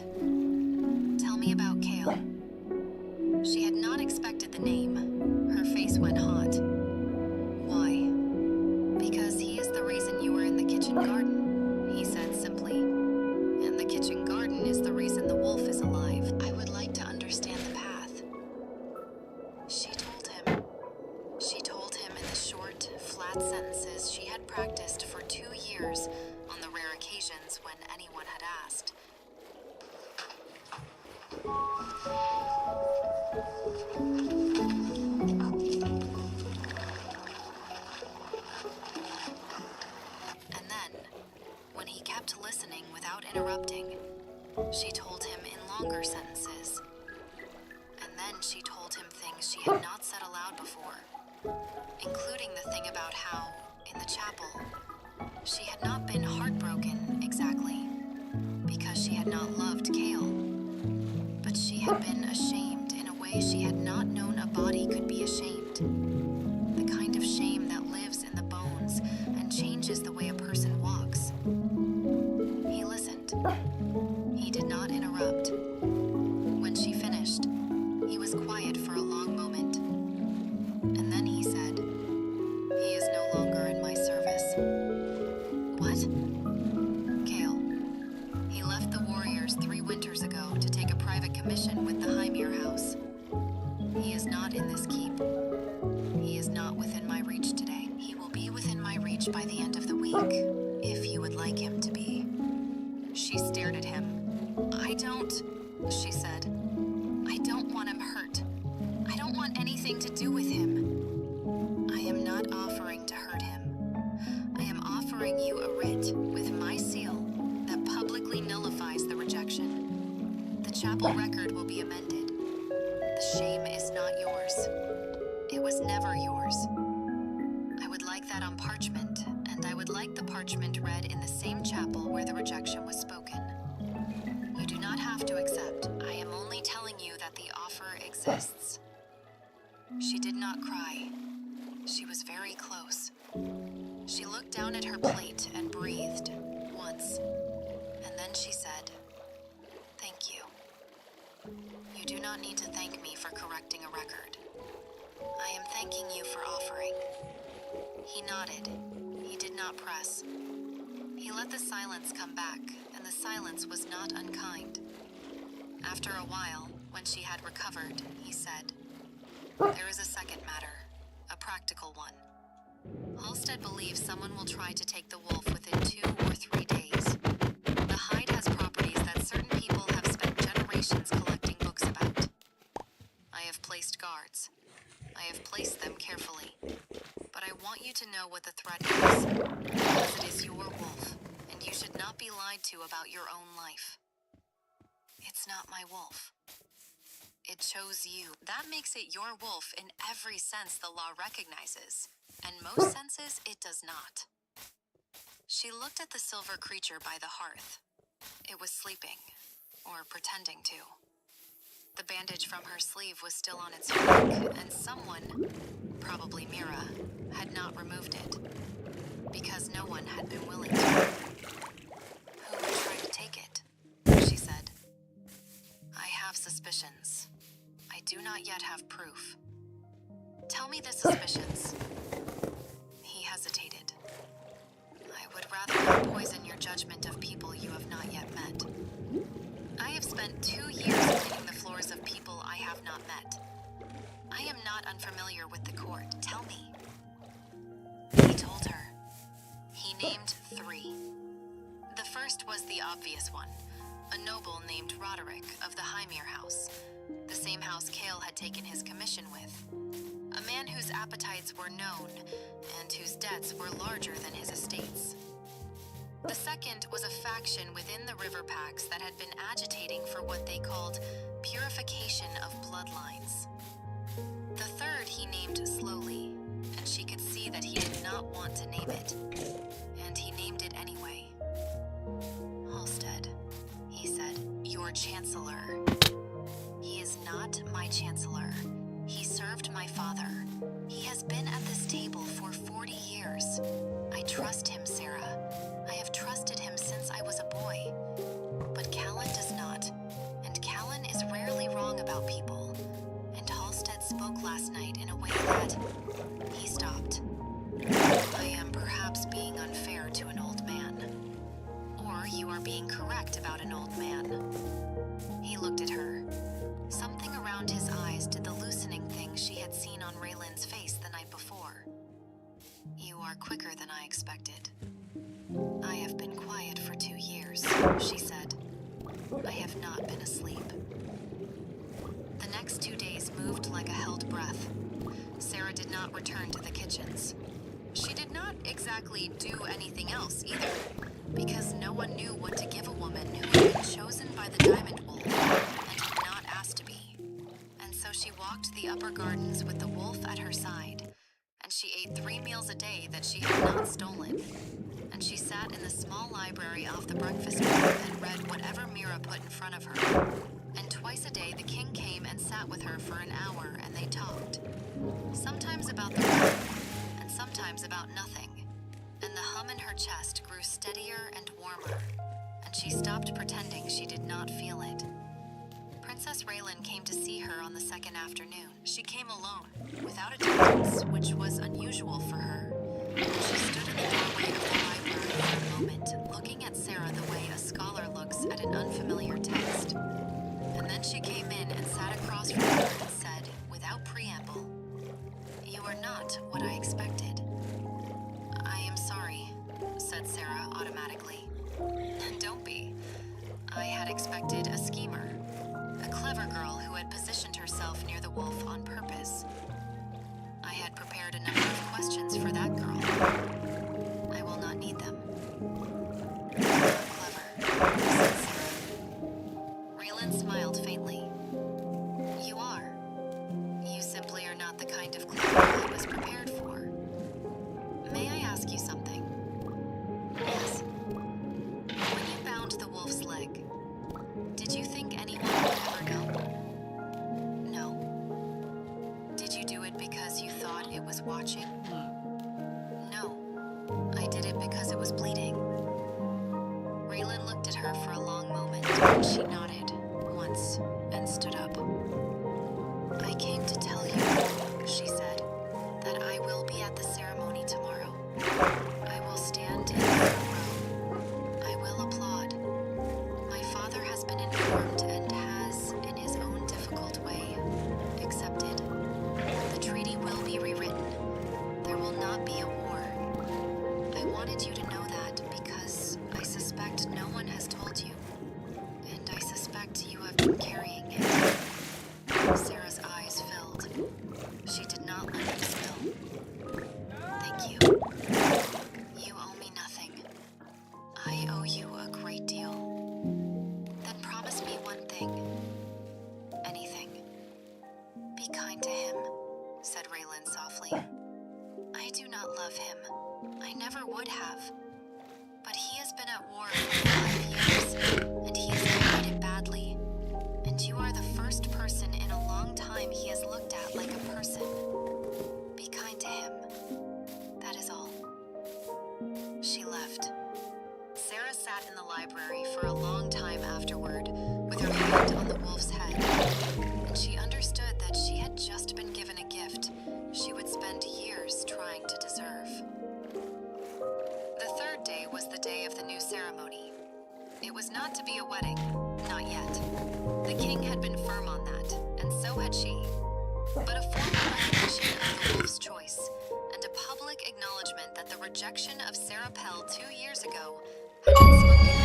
Tell me about Kale." She had not expected the name. Her face went hot. "Why?" "Because he is the reason you were in the kitchen garden," he said simply. "And the kitchen garden is the reason the wolf is alive. I would like to understand the path." She told him. She told him in the short, flat sentences she had practiced for 2 years on the rare occasions when anyone had asked. And then, when he kept listening without interrupting, she told him in longer sentences. And then she told him things she had not said aloud before, including the thing about how, in the chapel, she had not been heartbroken exactly, because she had not loved Kale, but she had been ashamed in a way she had not known a body could be ashamed. The kind of shame that lives in the bones and changes the way a person walks. He listened. He did not interrupt. When she finished, he was quiet for a long moment. And then he said, "He is no longer in my service." "What?" "Kale. He left the Warriors 3 winters ago to take a private commission with the Hymir House. He is not in this keep. He is not within my reach today. He will be within my reach by the end of the week, if you would like him to be." She stared at him. "I don't," she said. "I don't want him hurt. I don't want anything to do with him. I am not offering to hurt him. I am offering you a writ with my seal that simply nullifies the rejection. The chapel record will be amended. The shame is not yours. It was never yours. I would like that on parchment, and I would like the parchment read in the same chapel where the rejection was spoken. You do not have to accept. I am only telling you that the offer exists. She did not cry. She was very close. She looked down at her plate and breathed once, and then she said, "Thank you. You do not need to thank me for correcting a record. I am thanking you for offering." He nodded. He did not press. He let the silence come back, and the silence was not unkind. After a while, when she had recovered, he said, "There is a second matter, a practical one. Halstead believes someone will try to take the wolf within 2 or 3 days. The hide has properties that certain people have spent generations collecting books about. I have placed guards. I have placed them carefully. But I want you to know what the threat is, because it is your wolf, and you should not be lied to about your own life. It's not my wolf. It chose you. That makes it your wolf in every sense the law recognizes, and most senses it does not." She looked at the silver creature by the hearth. It was sleeping, or pretending to. The bandage from her sleeve was still on its flank, and someone, probably Mira, had not removed it, because no one had been willing to. "Who would try to take it?" she said. "I have suspicions. I do not yet have proof." "Tell me the suspicions." He hesitated. "I would rather not poison your judgment of people you have not yet met. I have spent 2 years cleaning the floors of people I have not met. I am not unfamiliar with the court. Tell me." He told her. He named 3. The first was the obvious one, a noble named Roderick of the Hymir house, the same house Cale had taken his commission with. A man whose appetites were known and whose debts were larger than his estates. The second was a faction within the river packs that had been agitating for what they called purification of bloodlines. The third he named slowly, and she could see that he did not want to name it, and he named it anyway. "Halstead," he said, "your chancellor." "He is not my chancellor. He served my father. He has been at this table for 40 years. I trust him, Sarah. I have trusted him since I was a boy. But Callan does not, and Callan is rarely wrong about people. And Halstead spoke last night in a way that..." He stopped. "I am perhaps being unfair to an old man. Or you are being correct about an old man." He looked at her. Something around his eyes did the loosening thing she had seen on Raylan's face the night before. "You are quicker than I expected." "I have been quiet for 2 years," she said. "I have not been asleep." The next 2 days moved like a held breath. Sarah did not return to the kitchens. She did not exactly do anything else either, because no one knew what to give a woman who had been chosen by the Diamond Wolf and had not asked to be. And so she walked the upper gardens with the wolf at her side, and she ate 3 meals a day that she had not stolen. And she sat in the small library off the breakfast room and read whatever Mira put in front of her. And twice a day the king came and sat with her for an hour and they talked. Sometimes about the wolf, and sometimes about nothing. And the hum in her chest grew steadier and warmer, and she stopped pretending she did not feel it. Princess Raylan came to see her on the second afternoon. She came alone, without attendants, which was unusual for her. And she stood in the doorway of the library for a moment, looking at Sarah the way a scholar looks at an unfamiliar text. And then she came in and sat across from her and said, without preamble, "You are not what I expected." "I am sorry," said Sarah automatically. "Don't be. I had expected a schemer, a clever girl who had positioned herself near the wolf on purpose. I had prepared a number of questions for that girl. I will not need them." "Not clever," said for a long moment. She nodded once and stood up. I came to tell you, she said, that I will be at the ceremony tomorrow. I will stand in the front row. I will applaud. My father has been informed and has, in his own difficult way, accepted. The treaty will be rewritten. There will not be a war. I wanted you to know that because I suspect no one has told you. And I suspect you have been carrying it. Sarah's eyes filled. She did not let them spill. Thank you. You owe me nothing. I owe you a great deal. Then promise me one thing. Anything. Be kind to him, said Raylan softly. I do not love him. I never would have. But he has been at war for 5 years, and he has carried it badly. And you are the first person in a long time he has looked at like a person. Be kind to him. That is all. She left. Sarah sat in the library for a long time afterward, with her hand on the wolf's head, and she understood that she had just been given a gift she would spend years trying to deserve. The third day was the day of the new ceremony. It was not to be a wedding, not yet. The king had been firm on that, and so had she. But a formal recognition of the wolf's choice, and a public acknowledgement that the rejection of Sarah Pell 2 years ago had been spoken.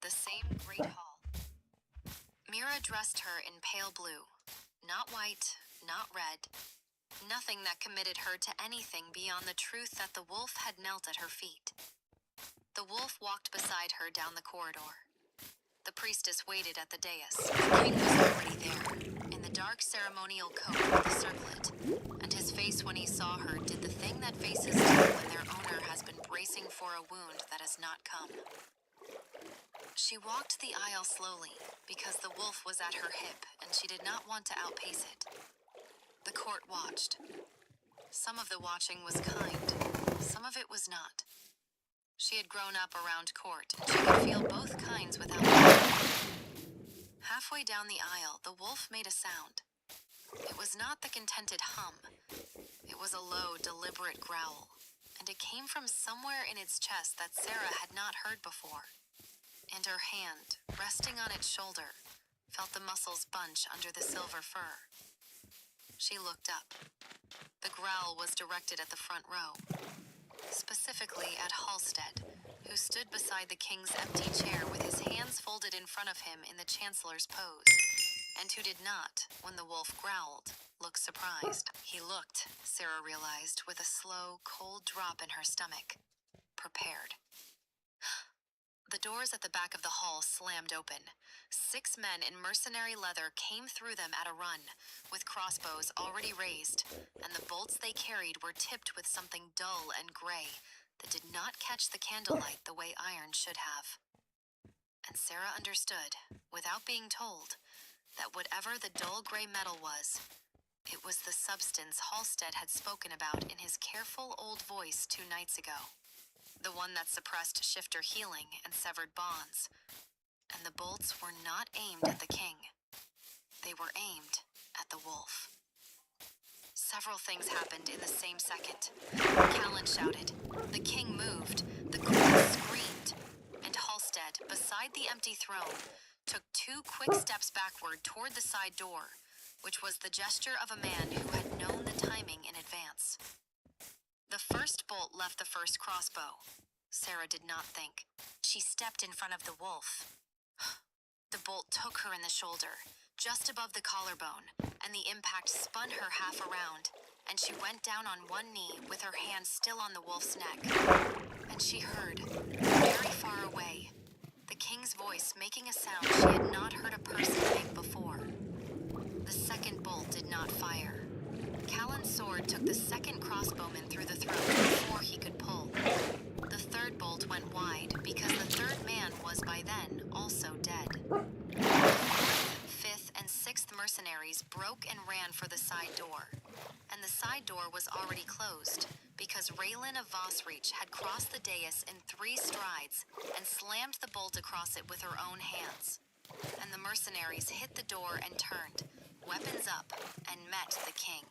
The same great hall. Mira dressed her in pale blue, not white, not red, nothing that committed her to anything beyond the truth that the wolf had knelt at her feet. The wolf walked beside her down the corridor. The priestess waited at the dais. The king was already there, in the dark ceremonial coat with the circlet, and his face when he saw her did the thing that faces do when their owner has been bracing for a wound that has not come. She walked the aisle slowly, because the wolf was at her hip, and she did not want to outpace it. The court watched. Some of the watching was kind, some of it was not. She had grown up around court, and she could feel both kinds without thinking. Halfway down the aisle, the wolf made a sound. It was not the contented hum. It was a low, deliberate growl, and it came from somewhere in its chest that Sarah had not heard before. And her hand, resting on its shoulder, felt the muscles bunch under the silver fur. She looked up. The growl was directed at the front row, specifically at Halstead, who stood beside the king's empty chair with his hands folded in front of him in the chancellor's pose, and who did not, when the wolf growled, look surprised. He looked, Sarah realized, with a slow, cold drop in her stomach, prepared. The doors at the back of the hall slammed open. 6 men in mercenary leather came through them at a run, with crossbows already raised, and the bolts they carried were tipped with something dull and gray that did not catch the candlelight the way iron should have. And Sarah understood, without being told, that whatever the dull gray metal was, it was the substance Halstead had spoken about in his careful old voice 2 nights ago. The one that suppressed shifter healing and severed bonds. And the bolts were not aimed at the king. They were aimed at the wolf. Several things happened in the same second. Callan shouted. The king moved. The queen screamed. And Halstead, beside the empty throne, took 2 quick steps backward toward the side door, which was the gesture of a man who had known the timing in advance. The first bolt left the first crossbow. Sarah did not think. She stepped in front of the wolf. The bolt took her in the shoulder, just above the collarbone, and the impact spun her half around, and she went down on one knee with her hand still on the wolf's neck. And she heard, very far away, the king's voice making a sound she had not heard a person make before. The second bolt did not fire. Callan's sword took the second crossbowman through the throat before he could pull. The third bolt went wide because the third man was by then also dead. The fourth, fifth, and sixth mercenaries broke and ran for the side door. And the side door was already closed because Raylan of Vossreach had crossed the dais in 3 strides and slammed the bolt across it with her own hands. And the mercenaries hit the door and turned, weapons up, and met the king.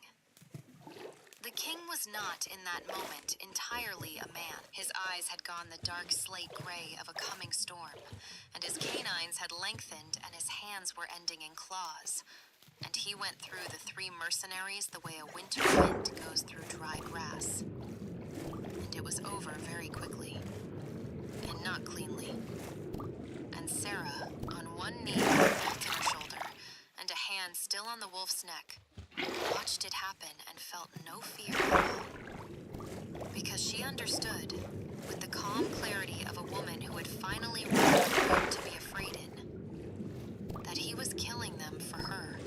The king was not, in that moment, entirely a man. His eyes had gone the dark slate gray of a coming storm, and his canines had lengthened and his hands were ending in claws. And he went through the 3 mercenaries the way a winter wind goes through dry grass. And it was over very quickly, and not cleanly. And Sarah, on one knee, knelt on her shoulder, and a hand still on the wolf's neck, watched it happen and felt no fear at all. Because she understood, with the calm clarity of a woman who had finally run through to be afraid in, that he was killing them for her,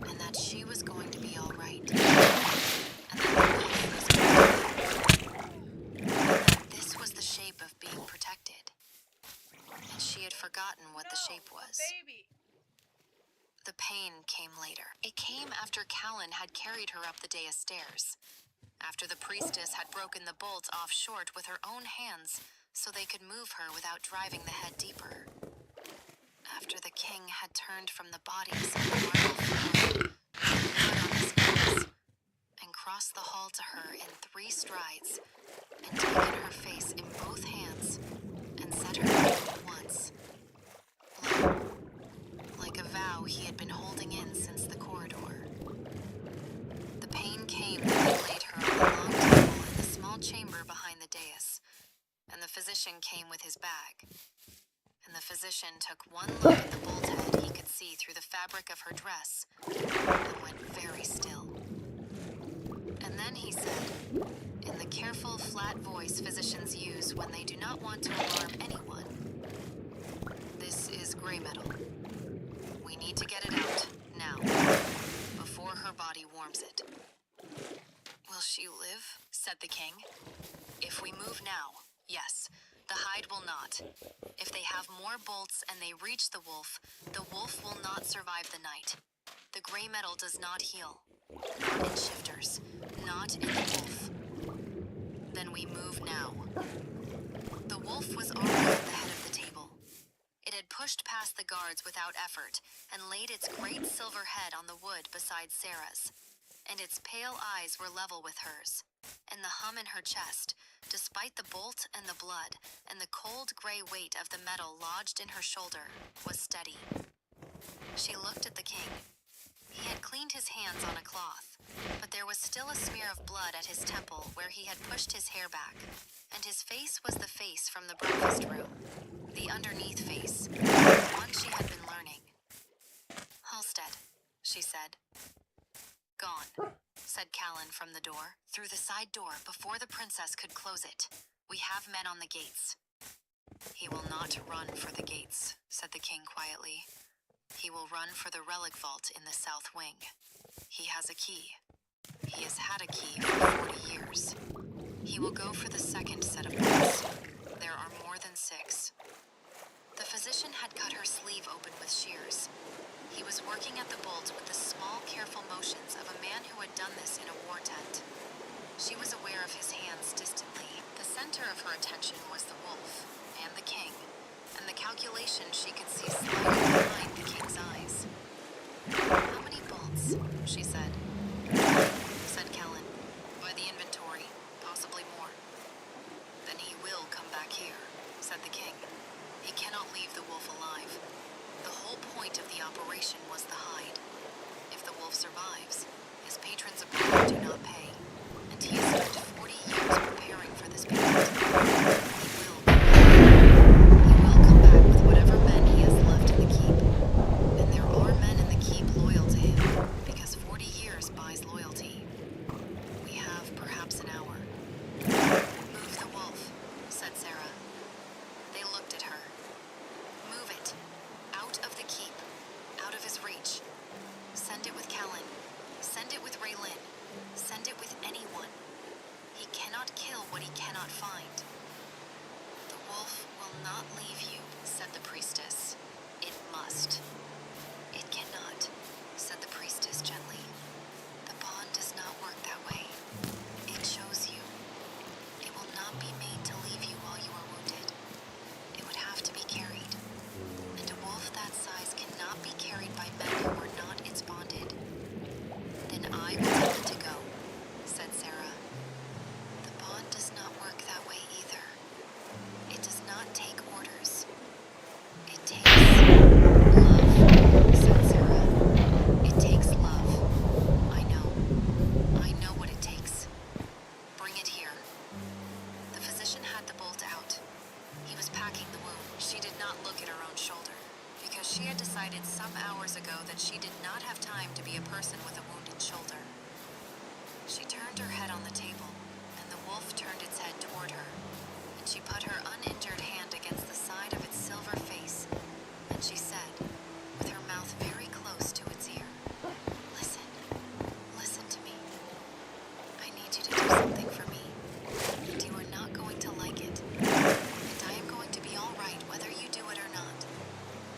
and that she was going to be all right. And that the wolf was going to be. And that this was the shape of being protected. And she had forgotten what the shape was. Baby. The pain came later. It came after Callan had carried her up the dais stairs. After the priestess had broken the bolt off short with her own hands so they could move her without driving the head deeper. After the king had turned from the bodies on the marble floor, stood on his knees, and crossed the hall to her in 3 strides, and taken her face in both hands, and set her down at once. Low, like a vow he had been holding in since the corridor. The pain came when they laid her on the long table in the small chamber behind the dais, and the physician came with his bag. And the physician took one look at the bolt head he could see through the fabric of her dress, and went very still. And then he said, in the careful, flat voice physicians use when they do not want to alarm anyone, "This is gray metal. We need to get it out, now, before her body warms it." "Will she live?" said the king. "If we move now, yes. The hide will not. If they have more bolts and they reach the wolf will not survive the night. The gray metal does not heal. Not in shifters. Not in the wolf. Then we move now." The wolf was already at the head of the table. It had pushed past the guards without effort and laid its great silver head on the wood beside Sarah's, and its pale eyes were level with hers, and the hum in her chest, despite the bolt and the blood and the cold gray weight of the metal lodged in her shoulder, was steady. She looked at the king. He had cleaned his hands on a cloth, but there was still a smear of blood at his temple where he had pushed his hair back, and his face was the face from the breakfast room, the underneath face, the one she had been learning. "Halstead," she said. "Gone," said Callan from the door. "Through the side door before the princess could close it. We have men on the gates." "He will not run for the gates," said the king quietly. "He will run for the relic vault in the south wing. He has a key. He has had a key for 40 years. He will go for the second set of bolts. There are more than 6. The physician had cut her sleeve open with shears. He was working at the bolt with the small, careful motions of a man who had done this in a war tent. She was aware of his hands distantly. The center of her attention was the wolf and the king, and the calculation she could see sliding behind the king's eyes. "How many bolts?" she said. it with anyone. He cannot kill what he cannot find. The wolf will not leave you, said the priestess. It must. It cannot, said the priestess gently. The bond does not work that way. It chose you. It will not be made to leave you while you are wounded. It would have to be carried. And a wolf that size cannot be carried by men who are not its bonded. Then I will tell it to go, said Sarah. The bond does not work that way either. It does not take orders. It takes love, said Sarah. It takes love. I know. I know what it takes. Bring it here. The physician had the bolt out. He was packing the wound. She did not look at her own shoulder, because she had decided some hours ago that she did not have time to be a person with a wounded shoulder. She turned her head on the table, and the wolf turned its head toward her, and she put her uninjured hand against the side of its silver face, and she said, with her mouth very close to its ear, "Listen, listen to me. I need you to do something for me, and you are not going to like it, and I am going to be all right whether you do it or not,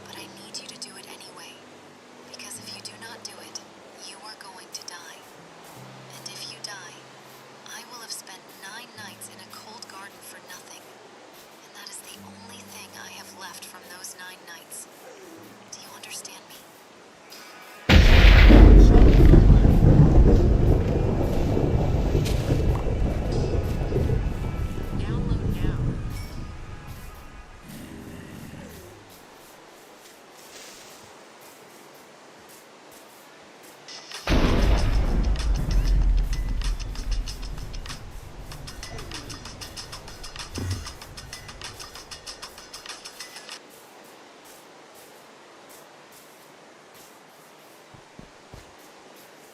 but I need you to do it anyway, because if you do not do it, you are going to die. And if you die, I will have spent 9 nights in a cold garden for nothing, and that is the only thing I have left from those 9 nights. Do you understand me?" Download now.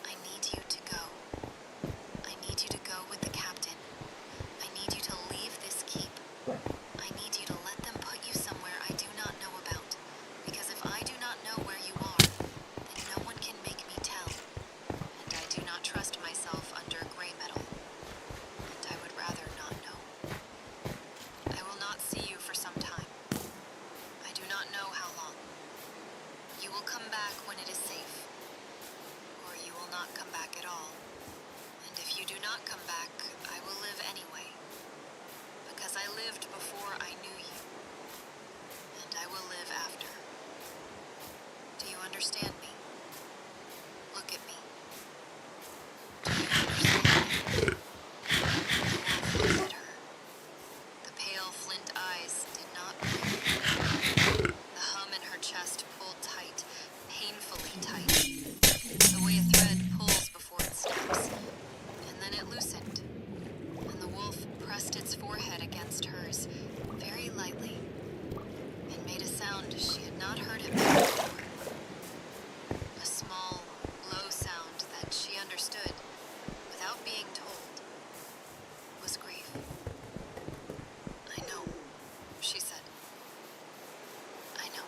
I need you to go. I need you to go with the captain. I need you to leave this keep. I need you to let them put you somewhere I do not know about, because if I do not know where you are, then no one can make me tell. And I do not trust myself under gray metal, and I would rather not know. I will not see you for some time. I do not know how long. You will come back when it is safe, or you will not come back at all. And if you do not come back, I will live anyway, because I lived before I knew you, and I will live after. Do you understand me? Look at me. Do you understand me? The wolf looked at her. The pale flint eyes did not move. The hum in her chest pulled tight, painfully tight, the way a thread pulls before it snaps. And then it loosened, and the wolf pressed its forehead against hers, very lightly, and made a sound she had not heard it make before. A small, low sound that she understood, without being told, was grief. "I know," she said. "I know.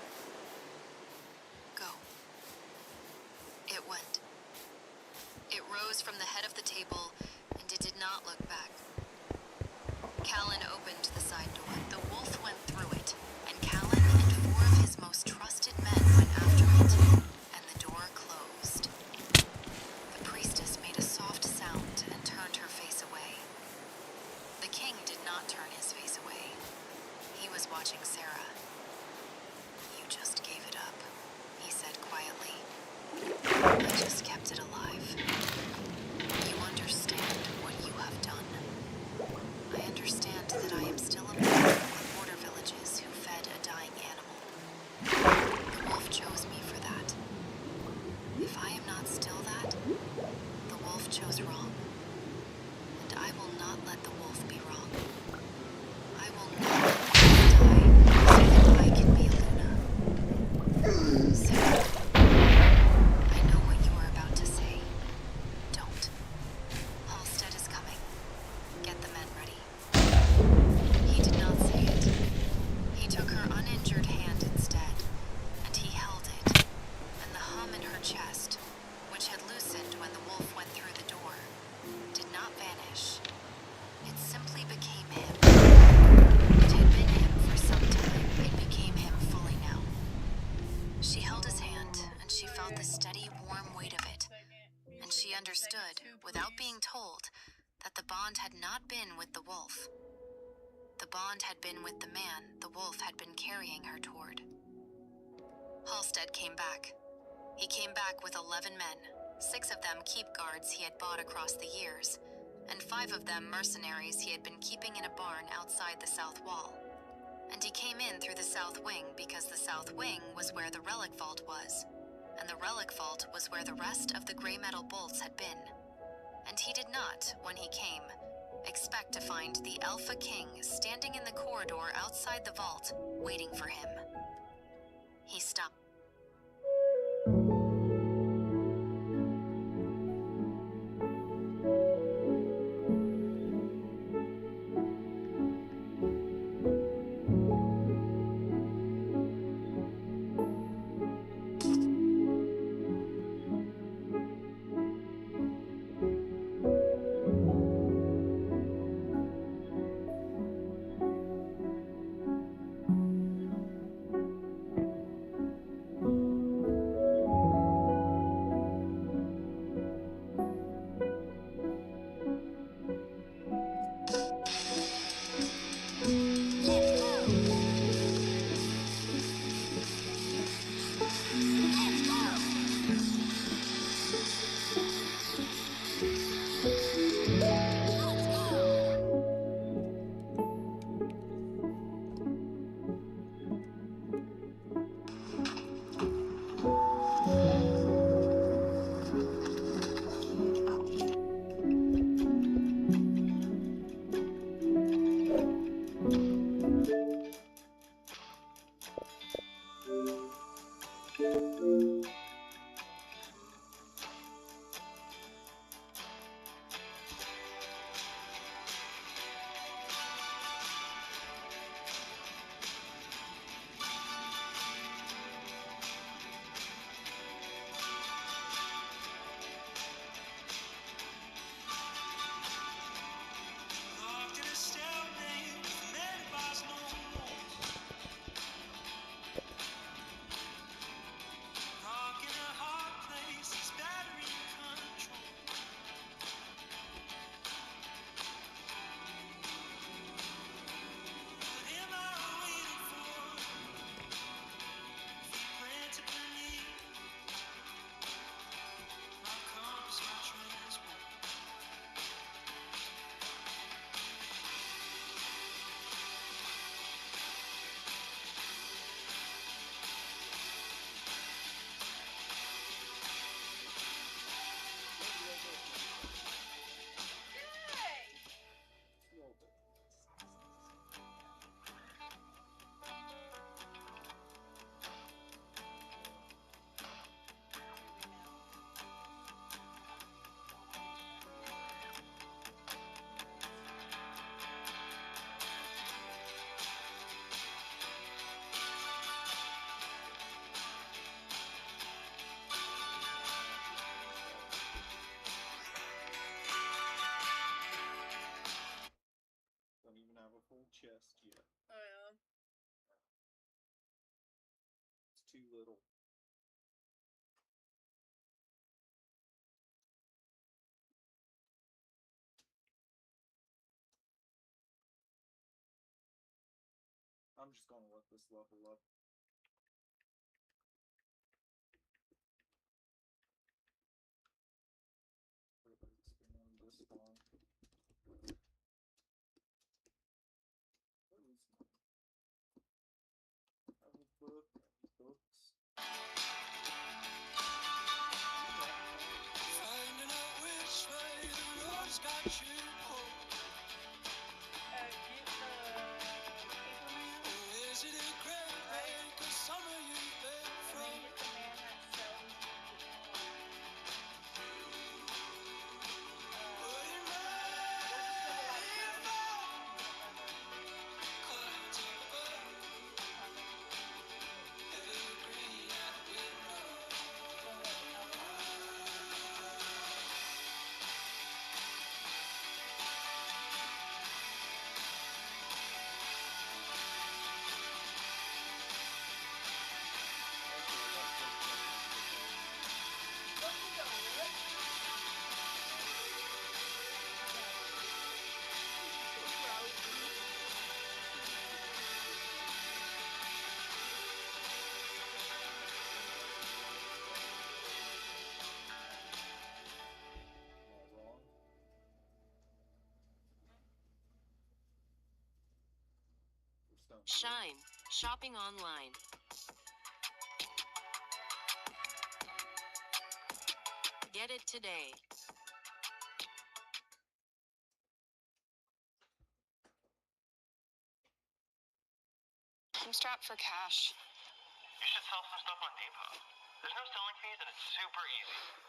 Go." It went. It rose from the head of the table, and it did not look back. Callan opened the side door. The wolf went through it, and Callan and 4 of his most trusted men went after it, and the door closed. The priestess made a soft sound and turned her face away. The king did not turn his face away. He was watching Sarah. "You just gave it up," he said quietly. "I just kept it alive. You understand what you have done. I understand that I am still a man with border villages who fed a dying animal. The wolf chose me for that. not vanish. It simply became him. It had been him for some time. It became him fully now. She held his hand, and she felt the steady, warm weight of it. And she understood, without being told, that the bond had not been with the wolf. The bond had been with the man the wolf had been carrying her toward. Halstead came back. He came back with 11 men, 6 of them keep guards he had bought across the years, and 5 of them mercenaries he had been keeping in a barn outside the south wall. And he came in through the south wing because the south wing was where the relic vault was, and the relic vault was where the rest of the gray metal bolts had been. And he did not, when he came, expect to find the Alpha King standing in the corridor outside the vault, waiting for him. He stopped. Don't even have a full chest yet. Oh yeah. It's too little. I'm just gonna let this level up. Everybody's been on this long. I have a book, I have books. Finding out which way the road's got you home. Get the paper man. Or is it a great lake or summer you've been And from? then get the man that sells Would it rain clouds up above? Evergreen at window. Shine. Shopping online. Get it today. I'm strapped for cash. You should sell some stuff on Depot. There's no selling fees and it's super easy.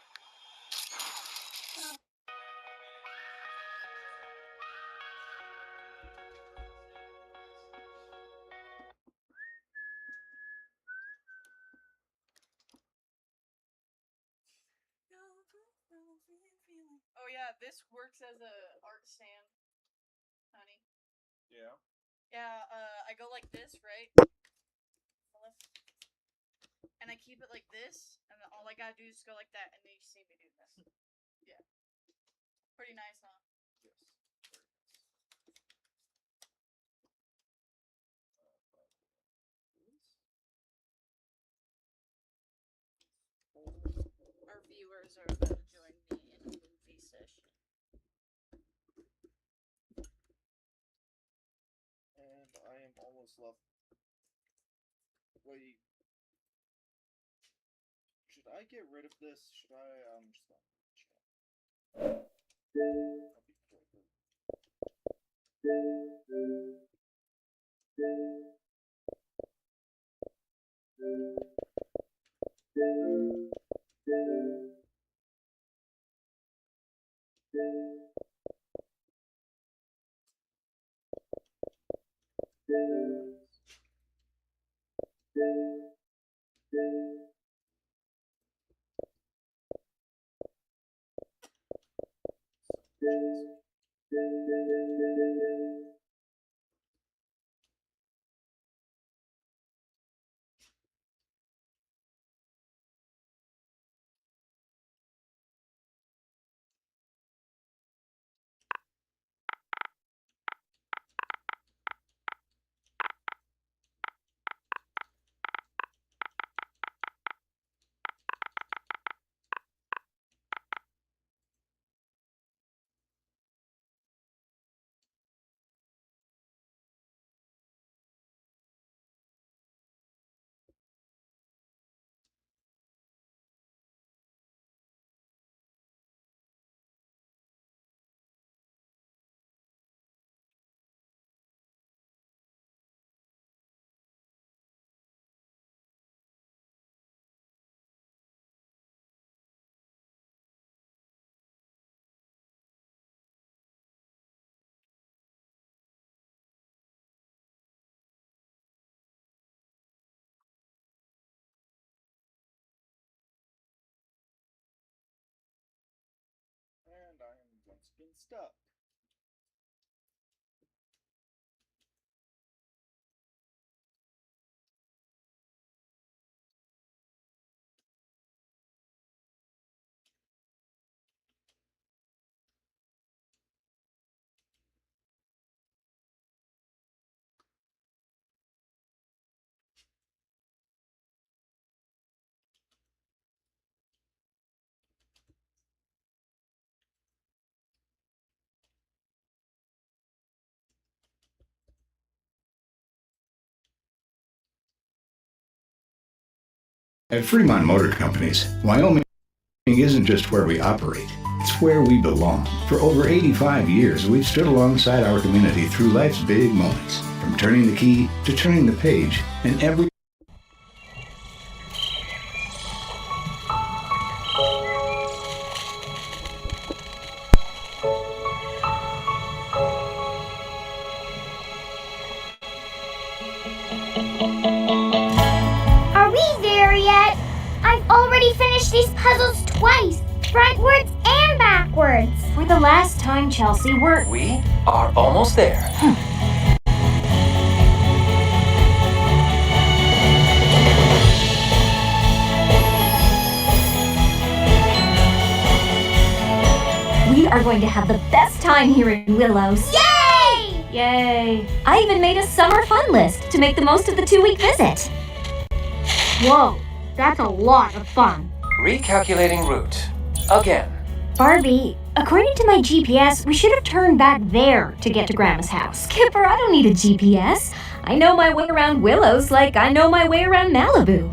Oh yeah, this works as a art stand, honey. Yeah. Yeah, I go like this, right? And I keep it like this, and then all I gotta do is go like that, and then you see me do this. Yeah. Pretty nice, huh? Yes. Our viewers are about to join me in a movie session. And I am almost left. Wait. Should I get rid of this? Should I just not check? That'll be quicker. And I am once again stuck. At Fremont Motor Companies, Wyoming isn't just where we operate, it's where we belong. For over 85 years, we've stood alongside our community through life's big moments, from turning the key to turning the page, and every Are we there yet? I've already finished these puzzles twice, frontwards and backwards. For the last time, Chelsea, We are almost there. We are going to have the best time here in Willows. Yay! Yay! I even made a summer fun list to make the most of the 2-week visit. Whoa, that's a lot of fun. Recalculating route. Again. Barbie, according to my GPS, we should have turned back there to get to Grandma's house. Skipper, I don't need a GPS. I know my way around Willows like I know my way around Malibu.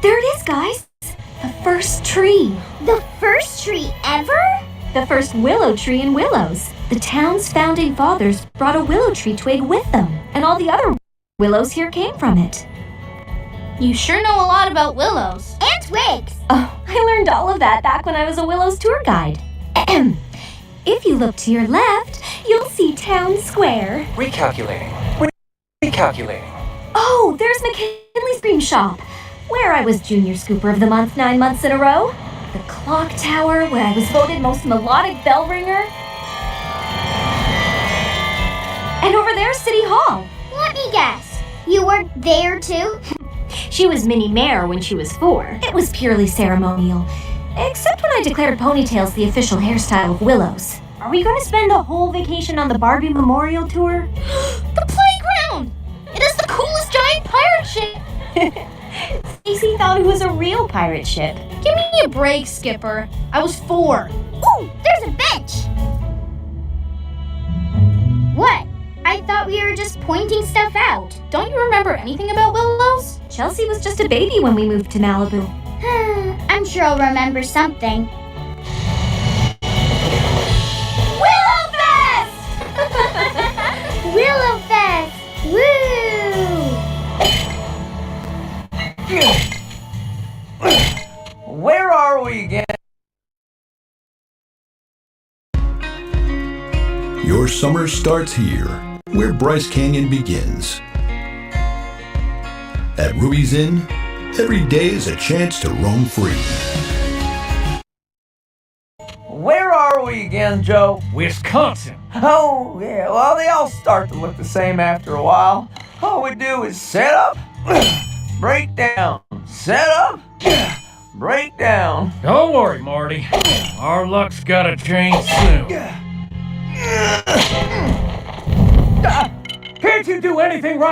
There it is, guys. The first tree. The first tree ever? The first willow tree in Willows. The town's founding fathers brought a willow tree twig with them, and all the other willows here came from it. You sure know a lot about willows. And twigs. Oh, I learned all of that back when I was a Willows tour guide. If you look to your left, you'll see Town Square. Recalculating. Recalculating. Oh, there's McKinley's Green Shop, where I was Junior Scooper of the Month 9 months in a row. The Clock Tower, where I was voted most melodic bell ringer. And over there's City Hall. Let me guess. You were there too? She was Minnie Mare when she was 4. It was purely ceremonial. Except when I declared ponytails the official hairstyle of Willows. Are we going to spend the whole vacation on the Barbie Memorial Tour? The playground! It is the coolest giant pirate ship! Stacy thought it was a real pirate ship. Give me a break, Skipper. I was 4. Ooh, there's a bench! What? I thought we were just pointing stuff out. Don't you remember anything about Willows? Chelsea was just a baby when we moved to Malibu. I'm sure I'll remember something. Willowfest! Willowfest! Woo! Where are we again? Your summer starts here, where Bryce Canyon begins. At Ruby's Inn, every day is a chance to roam free. Where are we again, Joe? Wisconsin. Oh, yeah, well, they all start to look the same after a while. All we do is set up, break down, set up, break down. Don't worry, Marty. Our luck's gotta change soon. Can't you do anything right?